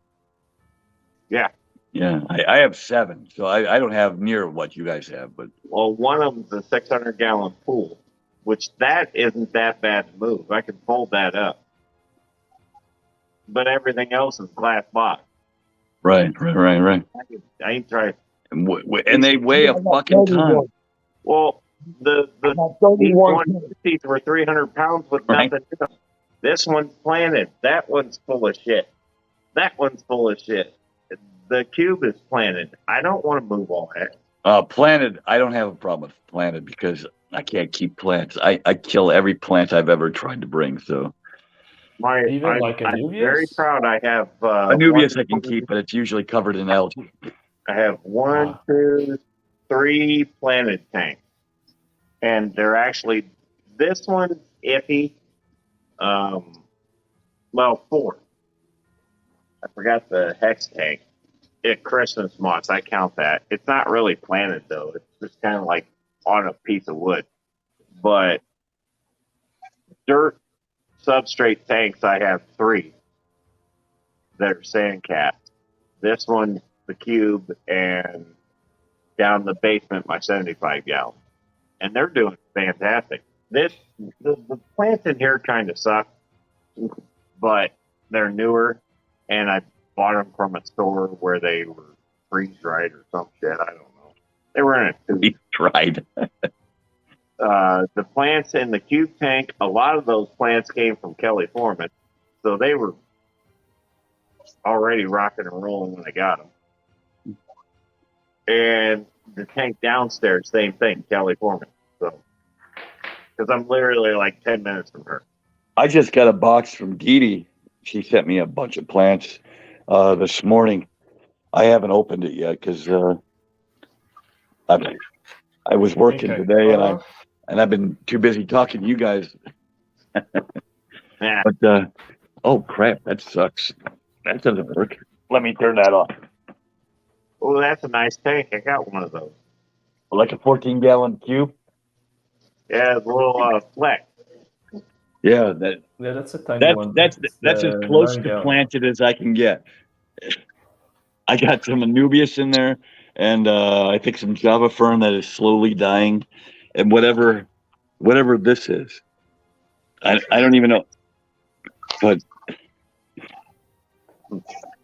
Yeah. Yeah, I have 7, so I don't have near what you guys have. But well, one of them's a 600-gallon pool. which that isn't that bad to move. I can fold that up. But everything else is glass box. Right. I ain't tried. And they weigh a fucking ton. Well, the About these 31. 150s were 300 pounds with Right. nothing in them. This one's planted. That one's full of shit. That one's full of shit. The cube is planted. I don't want to move all that. Planted, I don't have a problem with planted because I can't keep plants. I kill every plant I've ever tried to bring. So Even like I'm Anubias? very proud. I have Anubias I can keep, but it's usually covered in algae. I have 1, 2, 3 planted tanks, and they're actually this one's iffy. Well, 4. I forgot the hex tank. Christmas moss, I count that. It's not really planted though. It's just kind of like on a piece of wood. But dirt substrate tanks, I have 3 that are sand capped. This one, the cube, and down the basement, my 75 gallon. And they're doing fantastic. The plants in here kind of suck, but they're newer, and I bought them from a store where they were freeze dried or some shit. I don't know. They were in a tube. Freeze dried. The plants in the cube tank, a lot of those plants came from Kelly Foreman, so they were already rocking and rolling when I got them. And the tank downstairs, same thing, Kelly Foreman. So, because I'm literally like 10 minutes from her. I just got a box from Dee Dee. She sent me a bunch of plants this morning. I haven't opened it yet because I was working today and I've been too busy talking to you guys. Yeah. But oh crap, that sucks. That doesn't work. Let me turn that off. Oh, that's a nice tank. I got one of those. Like a 14-gallon cube. Yeah, it's a little flex. Yeah, that's a tiny one. That's as close to planted as I can get. I got some Anubias in there, and I think some Java fern that is slowly dying, and whatever this is. I don't even know, but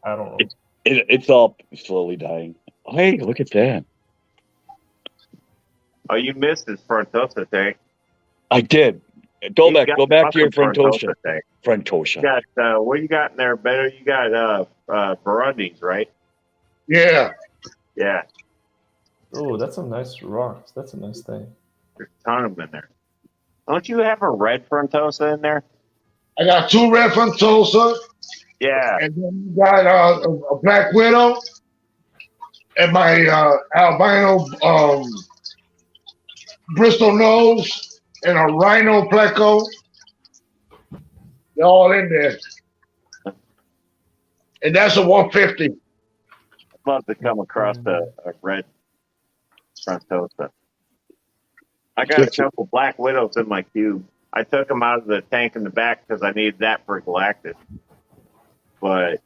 I don't know. It's all slowly dying. Oh, hey, look at that! Oh, you missed his frontosa tank. I did. Go back to your frontosa. Tank. Frontosa. You got what you got in there, Beto? You got Burundis, right? Yeah. Yeah. Oh, that's some nice rocks. That's a nice thing. There's a ton of them in there. Don't you have a red frontosa in there? I got 2 red frontosa. Yeah. And then you got a black widow and my albino Bristol nose and a rhino pleco. They're all in there. And that's a 150. I'd love to come across a red frontosa. I got a couple black widows in my cube. I took them out of the tank in the back because I needed that for Galactus. But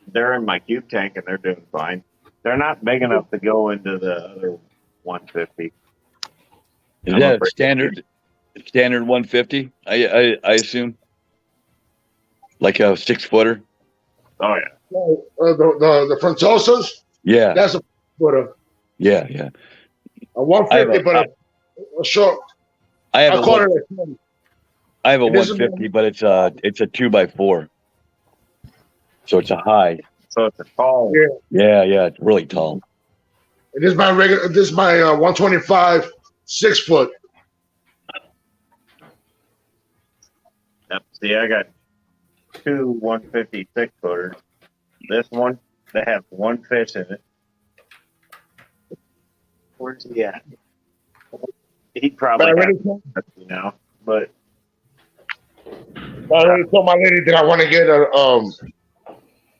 they're in my cube tank and they're doing fine. They're not big enough to go into the other 150. Is that standard 150? I assume, like a 6-footer. Oh yeah. The frontosas. Yeah. That's a footer. Yeah. A 150, but a short. I have a 150, but it's a 2x4. So it's a high. So it's a tall. Yeah. Yeah, it's really tall. And this is my regular. This is my 125 6-foot. Yep. See, I got 2 150 6-footers. This one, they have 1 fish in it. Where's he at? He probably but I already told my lady that I want to get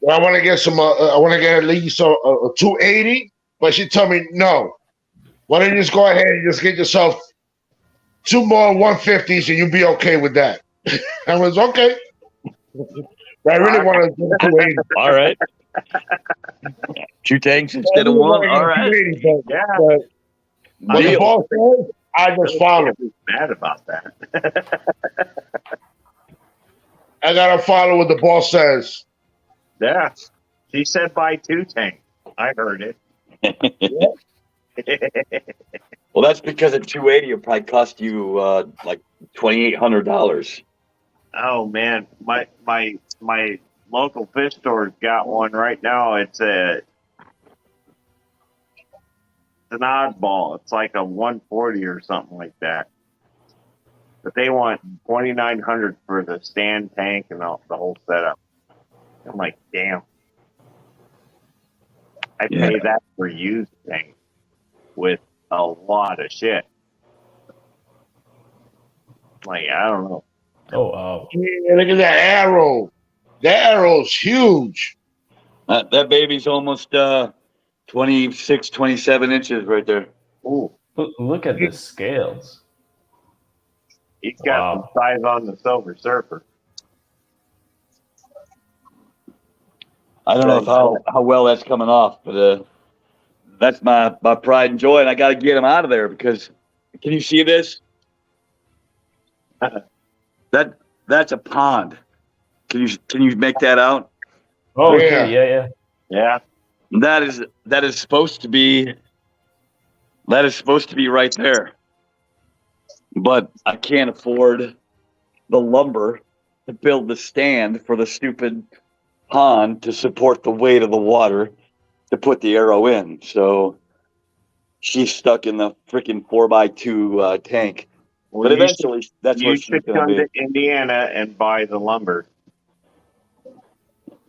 I want to get some. I want to get at least a 280, but she told me no. Why don't you just go ahead and just get yourself 2 more 150s and you'll be okay with that? I was okay. But I really want to do 280. All right. 2 tanks instead of 1. All right. But the boss says I just follow. Who's mad about that? I gotta follow what the boss says. Yeah. She said buy 2 tanks. I heard it. Well, that's because at 280 it probably cost you like $2,800. Oh man, my local fish store's got one right now. It's an oddball. It's like a 140 or something like that. But they want $2,900 for the stand tank and the whole setup. I'm like, damn. I pay that for used things with a lot of shit. Like, I don't know. Oh wow! Yeah, look at that arrow. That arrow's huge. That baby's almost 26, 27 inches right there. Ooh, Look at the scales. he's got some size on the Silver Surfer. I don't know how well that's coming off, but that's my pride and joy, and I got to get him out of there because can you see this? That's a pond. Can you make that out? Oh Yeah. yeah. Yeah. That is supposed to be right there. But I can't afford the lumber to build the stand for the stupid pond to support the weight of the water to put the arrow in. So she's stuck in the freaking 4x2 tank. Well, But eventually, that's you what she's should going come to to Indiana and buy the lumber.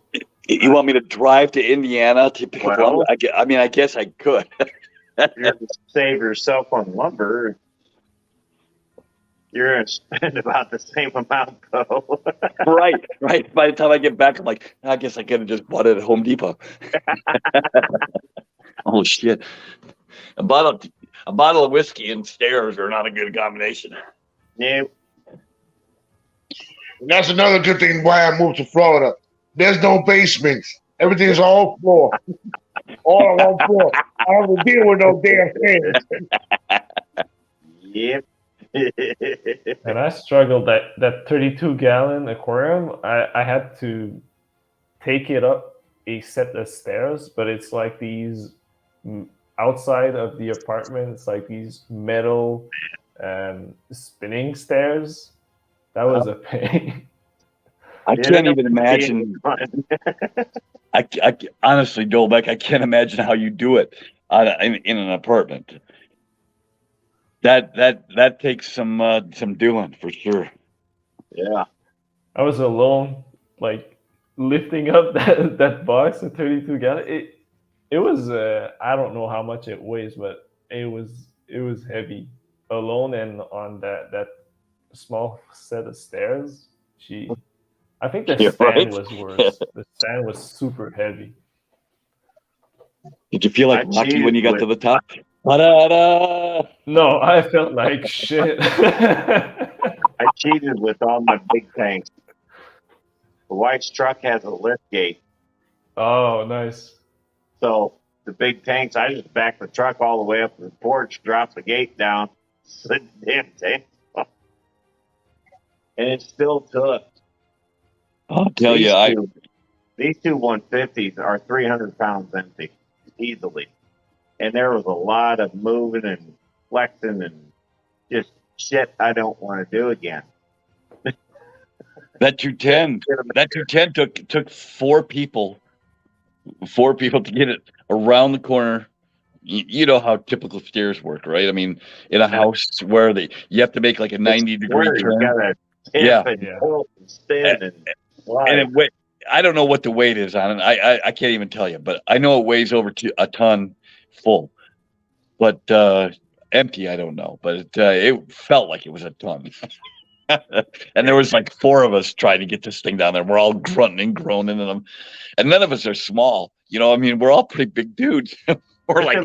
be. You want me to drive to Indiana to pick up Well- lumber? I guess I could. You're going to save yourself on lumber. You're going to spend about the same amount, though. Right. By the time I get back, I'm like, I guess I could have just bought it at Home Depot. Oh shit! A bottle of whiskey and stairs are not a good combination. Yeah. And that's another good thing why I moved to Florida. There's no basement. Everything's all floor. All on one floor. I don't have to deal with no damn things. Yep. And I struggled that 32-gallon aquarium. I had to take it up a set of stairs, but it's like these outside of the apartment. It's like these metal spinning stairs. That was a pain. I can't even imagine. I honestly, Dolbeck, I can't imagine how you do it in an apartment. That takes some doing for sure. Yeah. I was alone, like lifting up that box of 32 gallon. It was I don't know how much it weighs, but it was heavy. Alone and on that small set of stairs. I think the stand was worse. The stand was super heavy. Did you feel like I Rocky when you got cheated to the top? Ta-da-da! No, I felt like shit. I cheated with all my big tanks. The wife's truck has a lift gate. Oh, nice. So the big tanks, I just back the truck all the way up to the porch, drop the gate down, slid the damn tank off. And it still took. I'll tell you, These two 150s are 300 pounds empty, easily. And there was a lot of moving and flexing and just shit I don't want to do again. that 210 took four people to get it around the corner. You know how typical stairs work, right? I mean, in a house where you have to make like a 90-degree turn. You gotta tip and pull and spin and slide. I don't know what the weight is on it. I can't even tell you, but I know it weighs over a ton full. But empty, I don't know. But it felt like it was a ton. And there was like four of us trying to get this thing down there. We're all grunting and groaning in them. And none of us are small. You know, I mean, we're all pretty big dudes. We're like,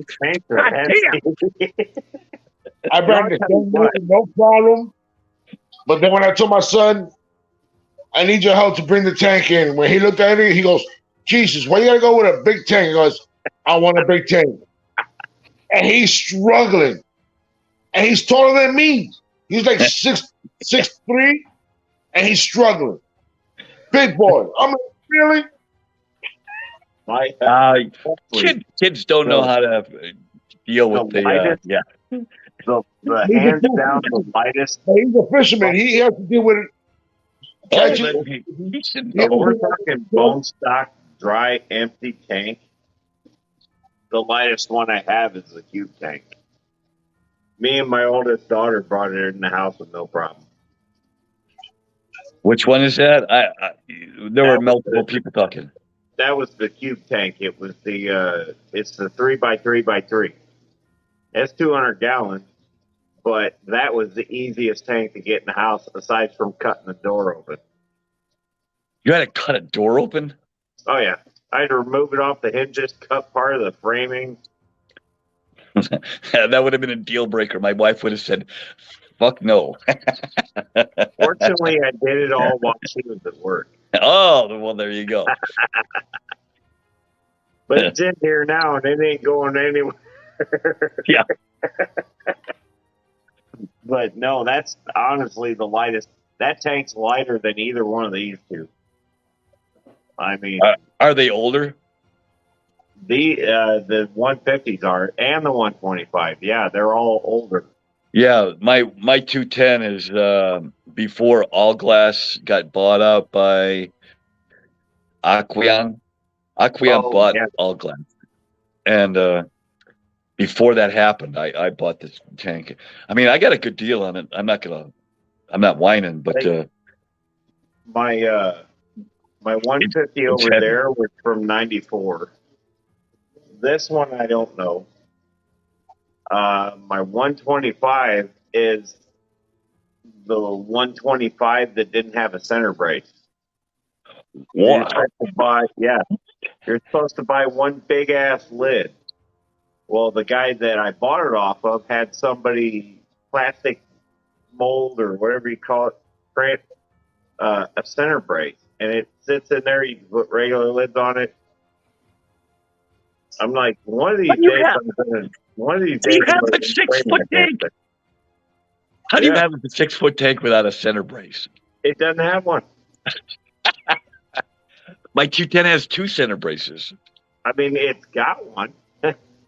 God damn. I brought the thing, no problem. But then when I told my son, I need your help to bring the tank in. When he looked at it, he goes, Jesus, why you gotta go with a big tank? He goes, I want a big tank. And he's struggling. and he's taller than me. He's like 6'3", and he's struggling. Big boy. I'm like, really? Kids don't know how to deal with the hands down the lightest. He's a fisherman. He has to deal with it. If we're talking bone stock, dry, empty tank, the lightest one I have is the cube tank. Me and my oldest daughter brought it in the house with no problem. Which one is that? There were multiple people talking. That was the cube tank. It was it's the 3x3x3. It's 200 gallons, but that was the easiest tank to get in the house aside from cutting the door open. You had to cut a door open? Oh, yeah. I had to remove it off the hinges, cut part of the framing. That would have been a deal breaker. My wife would have said, fuck no. Fortunately, I did it all while she was at work. Oh, well, there you go. But it's in here now, and it ain't going anywhere. Yeah. But no, that's honestly the lightest. That tank's lighter than either one of these two. I mean, are they older? The 150s are, and the 125. Yeah, they're all older. Yeah, my 210 is before All Glass got bought out by Aqueon. Aqueon bought All Glass, and before that happened, I bought this tank. I mean, I got a good deal on it. I'm not whining, but my 150 over there was from '94. This one I don't know. My 125 is the 125 that didn't have a center brace. Wow. You're supposed to buy one big ass lid. Well, the guy that I bought it off of had somebody plastic mold or whatever you call it, print a center brace, and it sits in there. You can put regular lids on it. I'm like, one of these days, you have a 6-foot tank? How do you have a 6-foot tank without a center brace? It doesn't have one. My 210 has 2 center braces. I mean, it's got one.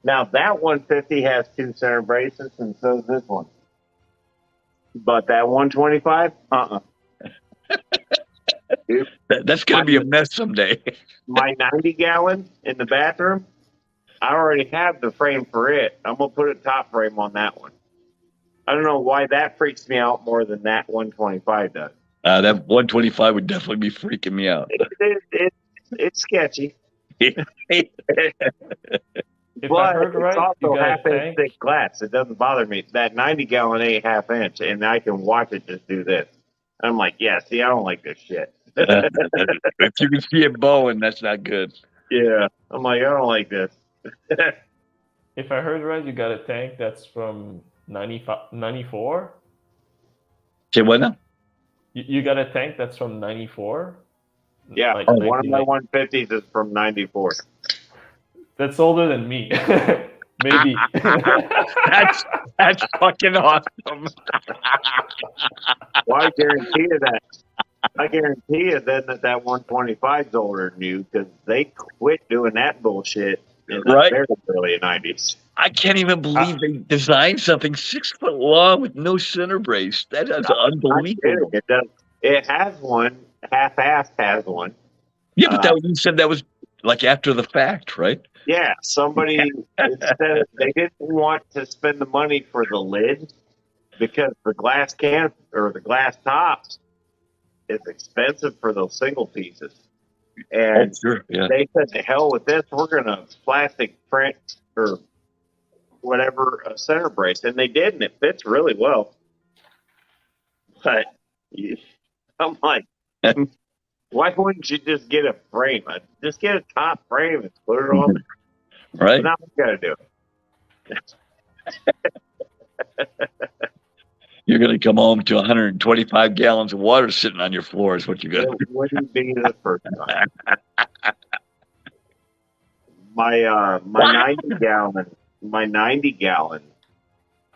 Now, that 150 has 2 center braces, and so does this one. But that 125, That's going to be a mess someday. My 90-gallon in the bathroom, I already have the frame for it. I'm going to put a top frame on that one. I don't know why that freaks me out more than that 125 does. That 125 would definitely be freaking me out. It's sketchy. If but I heard right, it's also you got a half-inch tank. thick glass. It doesn't bother me. That 90-gallon ain't half-inch, and I can watch it just do this. I'm like, yeah, see, I don't like this shit. If you can see it bowing, that's not good. Yeah. I'm like, I don't like this. If I heard right, you got a tank that's from 94? Say what now? You got a tank that's from 94? Yeah, Like one of my 150s is from 94. That's older than me. Maybe. That's fucking awesome. Well, I guarantee you that. I guarantee you then that 125 is older than you because they quit doing that bullshit in the early 90s. I can't even believe they designed something 6 foot long with no center brace. That is unbelievable. It does. It has one. Half-assed has one. Yeah, but you said that was like after the fact, right? Yeah, somebody instead they didn't want to spend the money for the lid because the glass can or the glass tops is expensive for those single pieces. And they said, to hell with this, we're gonna plastic print or whatever a center brace. And they did, and it fits really well. But I'm like, why wouldn't you just get a frame? Just get a top frame and put it on. Right. Now we gotta do it. You're going to come home to 125 gallons of water sitting on your floor is what you're going to do. It wouldn't be the first time. My 90 gallon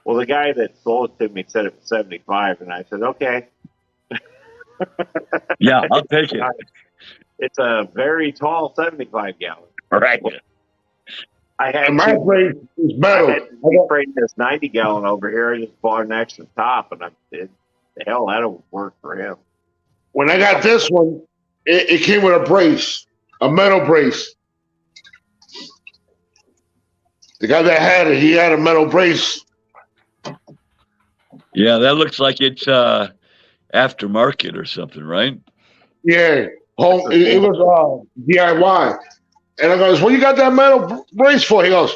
Well, the guy that sold it to me said it was 75, and I said, okay. Yeah, I'll take it. It's a very tall 75 gallon. All right. I had And my brace is I metal. had to reframe this 90 gallon over here. I just bought an extra top, and the hell, that'll work for him. When I got this one, it came with a brace, a metal brace. The guy that had it, he had a metal brace. Yeah, that looks like it's aftermarket or something, right? Yeah, home. It was DIY. And I goes, "Well, you got that metal brace for?" He goes,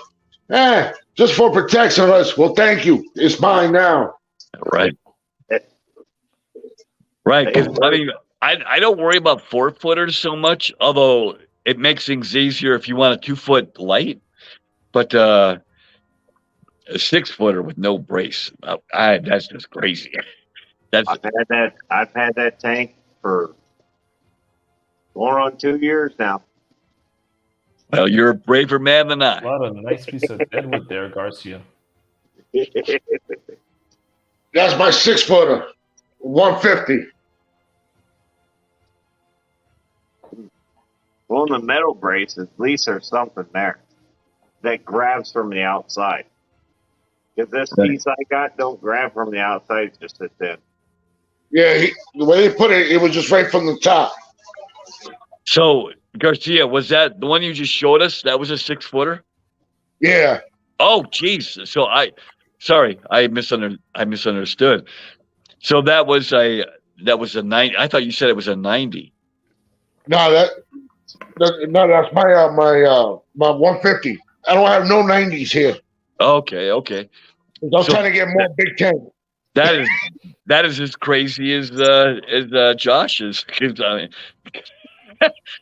just for protection." I goes, "Well, thank you. It's mine now." Right. Right. 'Cause, I mean, I don't worry about 4-footers so much, although it makes things easier if you want a 2-foot light. But a 6-footer with no brace, that's just crazy. That's I've had that tank for going on 2 years now. well, you're a braver man than I. A lot of nice piece of deadwood there, Garcia. That's my 6-footer, 150. Well, in the metal brace, at least there's something there that grabs from the outside. Because this piece I got don't grab from the outside; it's just sits in. Yeah, the way they put it, it was just right from the top. So, Garcia, was that the one you just showed us? That was a 6-footer? Yeah. Oh, geez. So sorry, I misunderstood. So that was a 90. I thought you said it was a 90. No, that's my 150. I don't have no 90s here. Okay. I'm trying to get more big tank. That is as crazy as Josh's. 'Cause, I mean,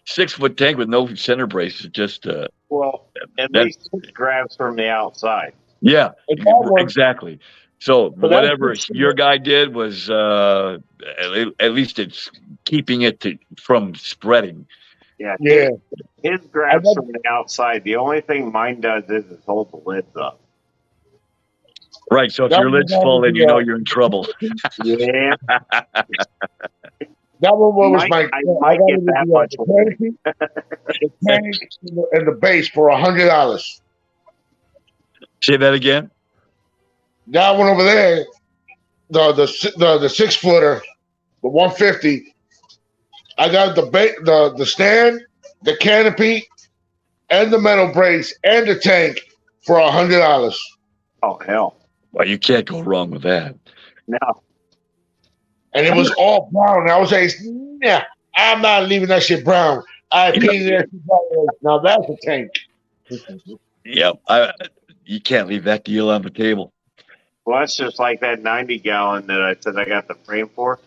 6-foot tank with no center brace is just Well, at least it grabs from the outside. yeah, exactly. So whatever your guy did was at least it's keeping it from spreading. Yeah. His grabs from the outside. The only thing mine does is hold the lids up. Right. So if your lid's full, then you know you're in trouble. Yeah. That one was I might get that much. The tank and the base for $100. Say that again. That one over there, the 6-footer, the 150. I got the stand, the canopy, and the metal brace and the tank for $100. Oh hell! Well, you can't go wrong with that. No. And it was all brown. I was like, "Nah, I'm not leaving that shit brown. I painted that shit. Now that's a tank." Yep. You can't leave that deal on the table. Well, that's just like that 90 gallon that I said I got the frame for.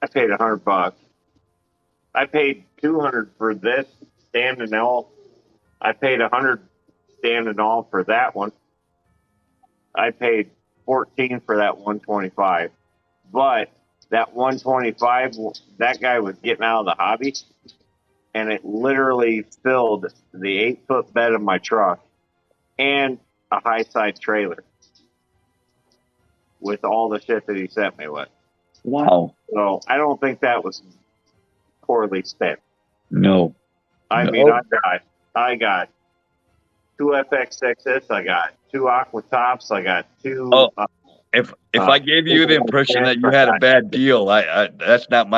I paid $100. I paid $200 for this stand and all. I paid $100 stand and all for that one. I paid $14 for that 125. But that 125, that guy was getting out of the hobby, and it literally filled the 8-foot bed of my truck and a high side trailer with all the shit that he sent me with. Wow. So I don't think that was poorly spent. No. I mean, I got 2 FX6s, I got 2 Aqua Tops, I got 2. If I gave you the impression that you had a bad deal, that's not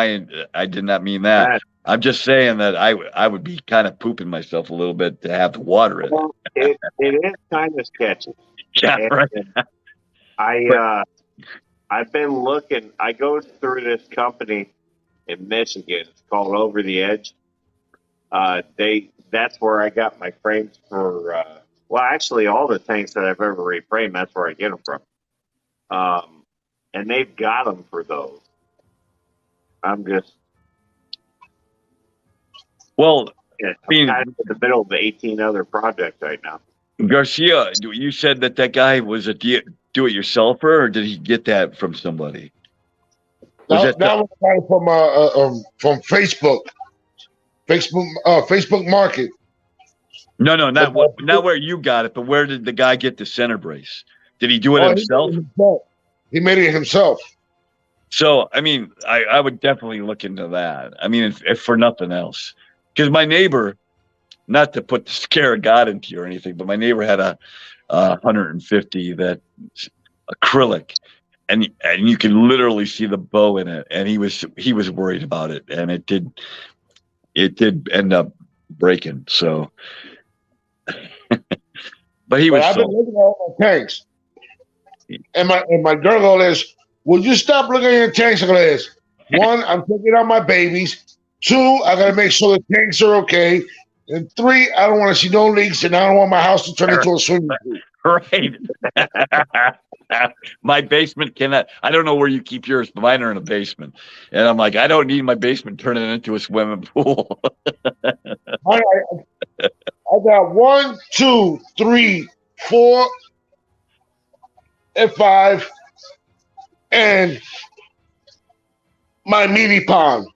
I did not mean that. I'm just saying that I would be kind of pooping myself a little bit to have the water in it. It is kind of sketchy. Yeah, right. I've been looking. I go through this company in Michigan. It's called Over the Edge. That's where I got my frames for. Well, actually, all the tanks that I've ever reframed, that's where I get them from. And they've got them for those. I'm just. Well, I'm kind of in the middle of 18 other projects right now. Garcia, you said that guy was a do-it-yourselfer, or did he get that from somebody? That was from Facebook. Facebook Market. No, not where you got it, but where did the guy get the center brace? Did he do it himself? He made it himself. So, I mean, I would definitely look into that. I mean, if for nothing else, because my neighbor, not to put the scare of God into you or anything, but my neighbor had a 150 that acrylic, and you can literally see the bow in it, and he was worried about it, and it did end up breaking. So, but he was. I've been looking at all my tanks, and my girl is, will you stop looking at your tanks? I go, this. One, I'm taking out my babies. Two, I gotta make sure the tanks are okay. And three, I don't want to see no leaks, and I don't want my house to turn into a swimming pool. Right. My basement cannot. I don't know where you keep yours, but mine are in a basement, and I'm like, I don't need my basement turning into a swimming pool. I got 1, 2, 3, 4, and 5, and my mini pond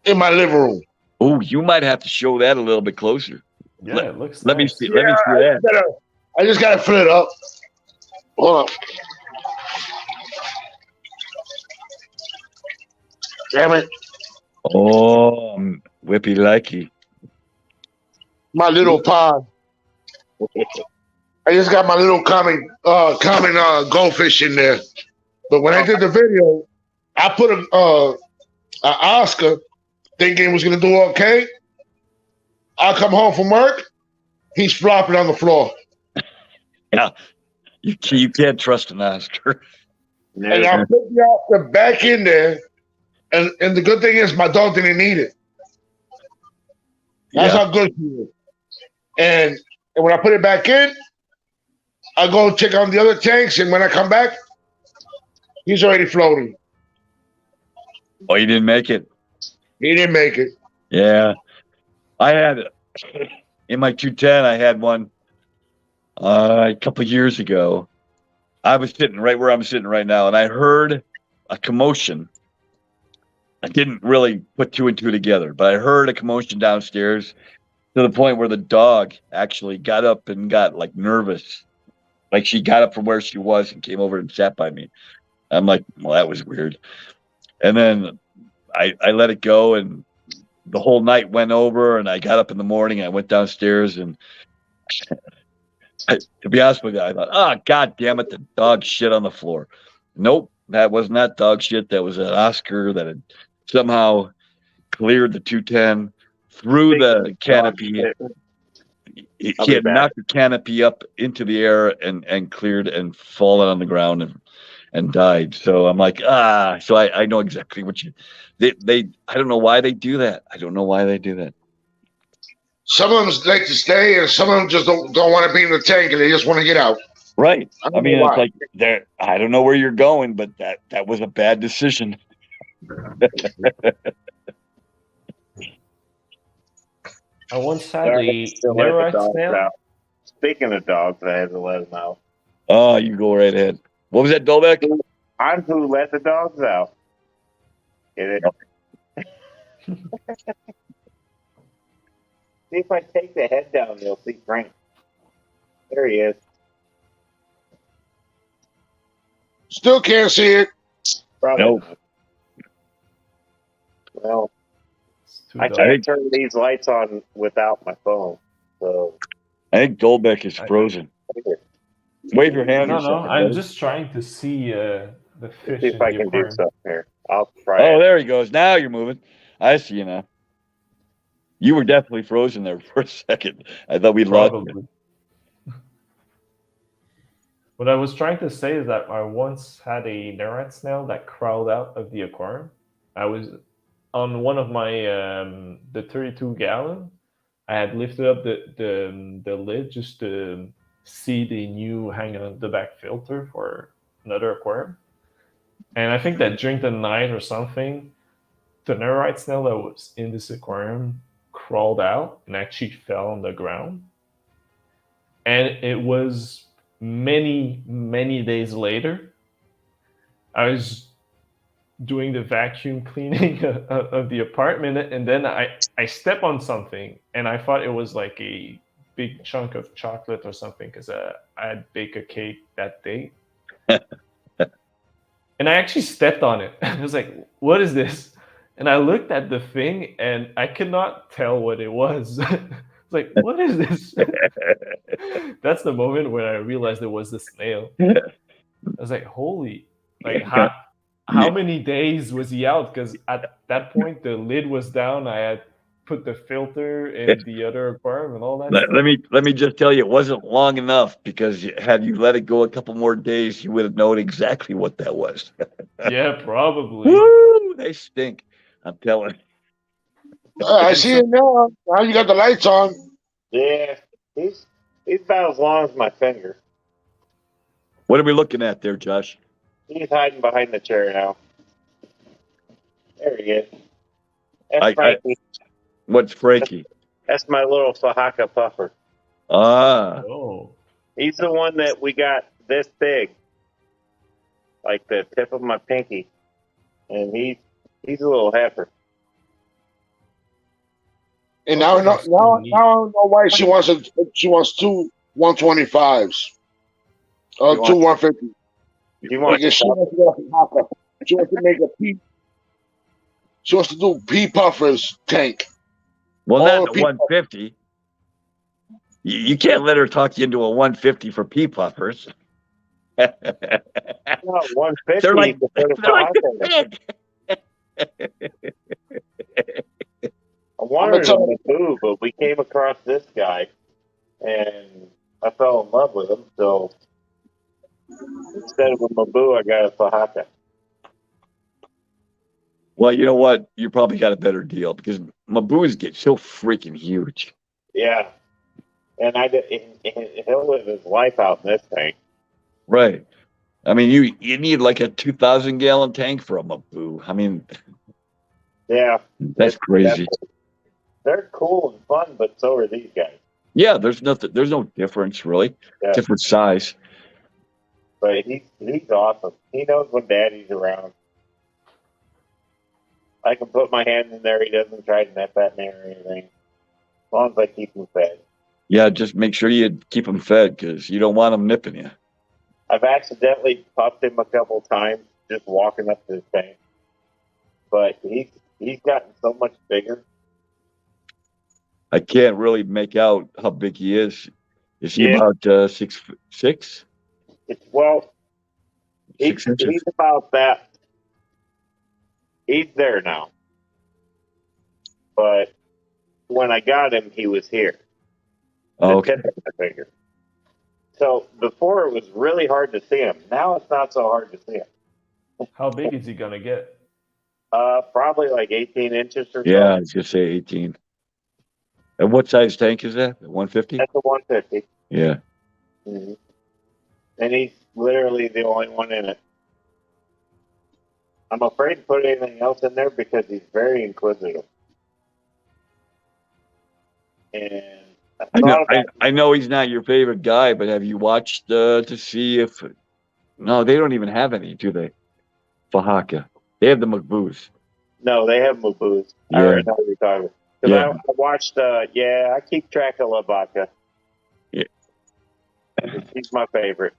in my living room. Oh, you might have to show that a little bit closer. Yeah, it looks. Let nice. me see. Let me see that. I just gotta fill it up. Hold on. Damn it. Oh, whippy likey. My little pond. I just got my little common goldfish in there. But when I did the video, I put a Oscar thinking it was gonna do okay. I come home from work, he's flopping on the floor. Yeah, you can't trust an Oscar. And I put the Oscar back in there, and the good thing is my dog didn't need it. That's how good she is. And when I put it back in, I go check on the other tanks, and when I come back, he's already floating. Oh, you didn't make it? He didn't make it. Yeah. I had, in my 210, I had one a couple of years ago. I was sitting right where I'm sitting right now, and I heard a commotion. I didn't really put two and two together, but I heard a commotion downstairs to the point where the dog actually got up and got like nervous. Like she got up from where she was and came over and sat by me. I'm like, well, that was weird. And then I let it go, and the whole night went over, and I got up in the morning. I went downstairs, and to be honest with you, I thought, oh, God damn it, the dog shit on the floor. Nope, that was not dog shit. That was an Oscar that had somehow cleared the 210 through the canopy. He had knocked the canopy up into the air and cleared and fallen on the ground and died. So I'm like, so I know exactly what they I don't know why they do that. I don't know why they do that. Some of them like to stay, and some of them just don't want to be in the tank, and they just want to get out. Right. I mean, it's like I don't know where you're going, but that was a bad decision. I once had a snail. Speaking of dogs, I had to let them out. Oh, you go right ahead. What was that, Dolbeck? I'm who let the dogs out. Get it? See if I take the head down, you'll see Frank. There he is. Still can't see it. Probably nope. Not. Well, I can't turn these lights on without my phone. So I think Dolbeck is frozen. Wave your hand. No, or something, I'm buddy. just trying to see the fish. See if I can do something here. I'll try. Oh, there he goes. Now you're moving. I see you now. You were definitely frozen there for a second. I thought we'd lost you. What I was trying to say is that I once had a Nerite snail that crawled out of the aquarium. I was on one of my the 32-gallon. I had lifted up the lid just to see the new hang on the back filter for another aquarium. And I think that during the night or something, the Nerite snail that was in this aquarium crawled out and actually fell on the ground. And it was many days later. I was doing the vacuum cleaning of the apartment, and then I stepped on something, and I thought it was like a big chunk of chocolate or something because I had baked a cake that day. And I actually stepped on it. I was like, what is this? And I looked at the thing and I could not tell what it was. It's like, what is this? That's the moment where I realized it was the snail. I was like, holy, like how many days was he out? Because at that point, the lid was down. I had put the filter in the other aquarium and all that stuff. Let me just tell you, it wasn't long enough because had you let it go a couple more days, you would have known exactly what that was. Yeah, probably. Woo! They stink. I'm telling you. I see it now. Now you got the lights on. Yeah, he's about as long as my finger. What are we looking at there, Josh? He's hiding behind the chair now. There he is. That's Frankie. What's Frankie? That's my little Fahaka puffer. Ah. Oh. He's the one that we got this big, like the tip of my pinky, and he's a little heifer. And now I know why she wants two 125s. Two 150s. Because she wants to make a pea. She wants to do pea puffers tank. Well, not a 150. You can't let her talk you into a 150 for pea puffers. No, 150. They're like I wanted a Maboo, but we came across this guy, and I fell in love with him. So instead of a Maboo, I got a Fahaka. Well, you know what? You probably got a better deal because Maboos get so freaking huge. Yeah, and he'll live his life out in this tank. Right. I mean, you need like a 2,000-gallon tank for a Maboo. I mean, yeah, that's crazy. They're cool and fun, but so are these guys. Yeah, there's no difference really. Yeah. Different size. But he's awesome. He knows when Daddy's around. I can put my hand in there. He doesn't try to nip at me or anything. As long as I keep him fed. Yeah, just make sure you keep him fed because you don't want him nipping you. I've accidentally puffed him a couple times just walking up to the tank. But he's gotten so much bigger. I can't really make out how big he is. Is he about 6'6"? Well, 6 inches? He's about that. He's there now. But when I got him, he was here. Oh, okay. The tip of my finger. So before it was really hard to see him. Now it's not so hard to see him. How big is he gonna get? Probably like 18 inches or so. Yeah, I was gonna say 18. And what size tank is that? 150? That's a 150. Yeah. Mm-hmm. And he's literally the only one in it. I'm afraid to put anything else in there because he's very inquisitive. And I know he's not your favorite guy, but have you watched to see if? No, they don't even have any, do they? Fahaka. They have the Maboos. No, they have Maboos. Yeah. I already know what you're talking about. Yeah. I watched, I keep track of Lavaka. Yeah. He's my favorite.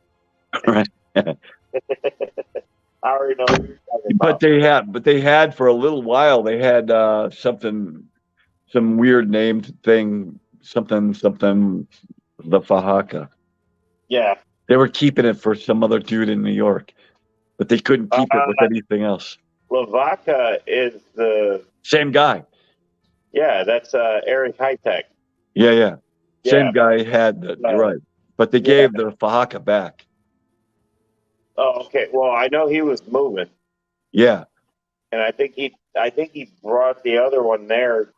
Right. I already know what you're talking about. But they had for a little while, they had some weird named thing, something, the Fahaka. Yeah. They were keeping it for some other dude in New York, but they couldn't keep it with anything else. Lavaka is the same guy. Yeah, that's Eric Hightech. Yeah. Same guy had that. You're right, but they gave the Fahaka back. Oh, okay. Well, I know he was moving. Yeah. And I think he brought the other one there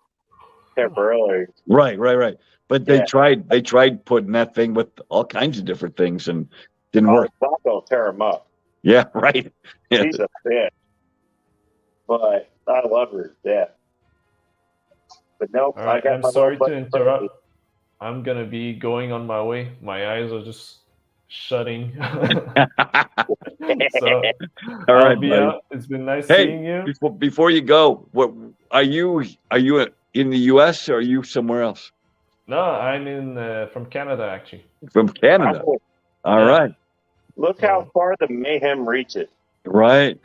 temporarily. Right. But they tried putting that thing with all kinds of different things and didn't work. Will tear him up. Yeah, right. Yeah. She's a bitch. But I love her to death. But nope. All right, I'm sorry to interrupt. I'm gonna be going on my way. My eyes are just shutting. So all right, be out. It's been nice seeing you. Before you go, what are you in the U.S. or are you somewhere else? No, I'm in from Canada actually. From Canada. Oh, All Yeah. right. look how far the mayhem reaches. Right.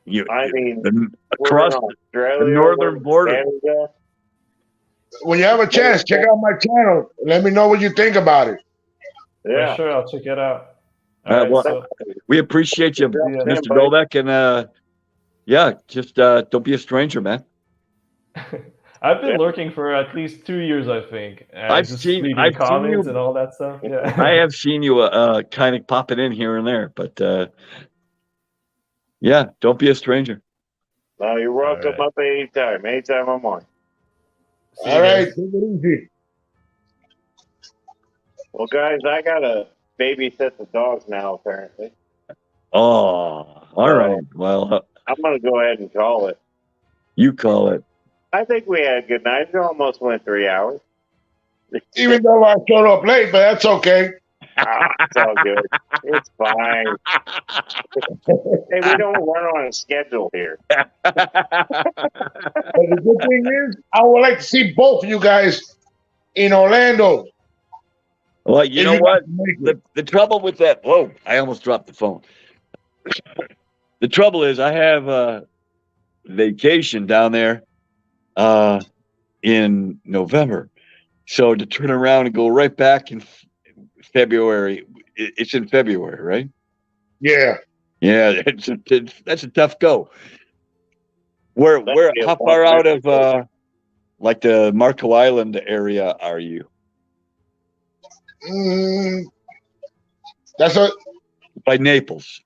I mean, we're Across in the Australia, northern we're in border. Canada. When you have a chance, check out my channel. Let me know what you think about it. For Yeah. sure, I'll check it out. All right, Well, so we appreciate you, Yeah. Mr. buddy. Novak, and yeah, just don't be a stranger, man. I've been Yeah. lurking for at least 2 years, I think. I've Just seen leaving you. comments and all that stuff. Yeah. I have seen you kind of popping in here and there, but yeah, don't be a stranger. No, you're welcome right. up anytime. Anytime I'm on. See you All right, guys. take it easy. Well, guys, I gotta babysit the dogs now. Apparently, Oh, all right. Well, I'm gonna go ahead and call it. you call it. I think we had a good night. It almost went 3 hours. Even though I showed up late, but that's okay. It's all good. It's fine. Hey, we don't run on a schedule here. But the good thing is, I would like to see both of you guys in Orlando. Well, you If know you what? guys make it. The trouble with that. Whoa! I almost dropped the phone. The trouble is, I have a vacation down there in November, so to turn around and go right back in February. It's in February, right? Yeah. Yeah, that's a tough go. Where how far out of like the Marco Island area are you? That's a By Naples.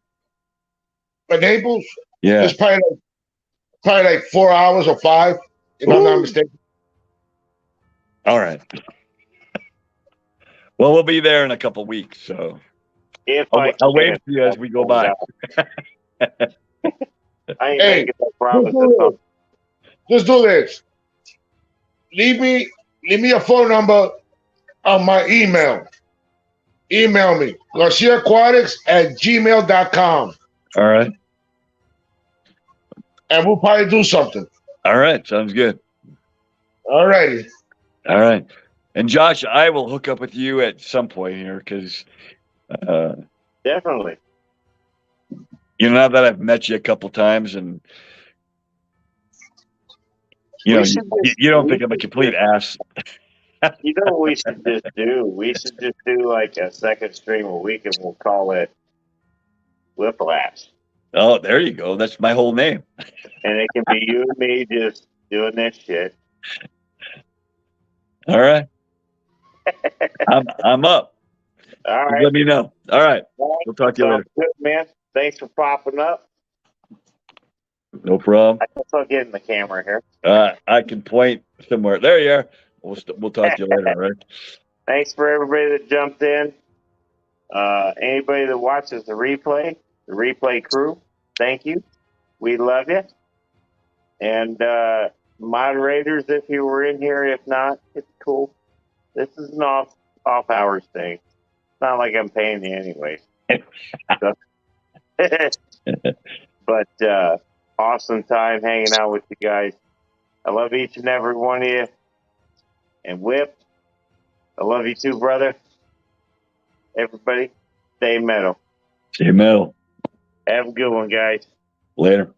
By Naples. Yeah. It's probably like 4 hours or 5, if I'm not mistaken. All right. Well, we'll be there in a couple weeks, so If I'll wave to you as we go by. I ain't Hey, making that promise. just do this. Leave me your phone number on my email. Email me, GarciaAquatics@gmail.com. All right. And we'll probably do something. All right. Sounds good. All righty. All right. And Josh, I will hook up with you at some point here because, Definitely. you know, now that I've met you a couple times and, you don't think I'm a complete ass. You know what we should just do? We should just do like a second stream a week, and we'll call it Whiplash. Oh, there you go. That's my whole name. And it can be you and me just doing this shit. All right. I'm up. All Just right. let me know. All right. We'll talk to you later. Good, man. Thanks for popping up. No problem. I guess I'll get in the camera here. I can point somewhere. There you are. We'll talk to you later, all right? Thanks for everybody that jumped in. Anybody that watches the replay crew, thank you. We love you. And moderators, if you were in here, if not, it's cool. This is an off hours thing. It's not like I'm paying you anyway. But awesome time hanging out with you guys. I love each and every one of you. And Whip, I love you too, brother. Everybody, stay metal. Stay metal. Have a good one, guys. Later.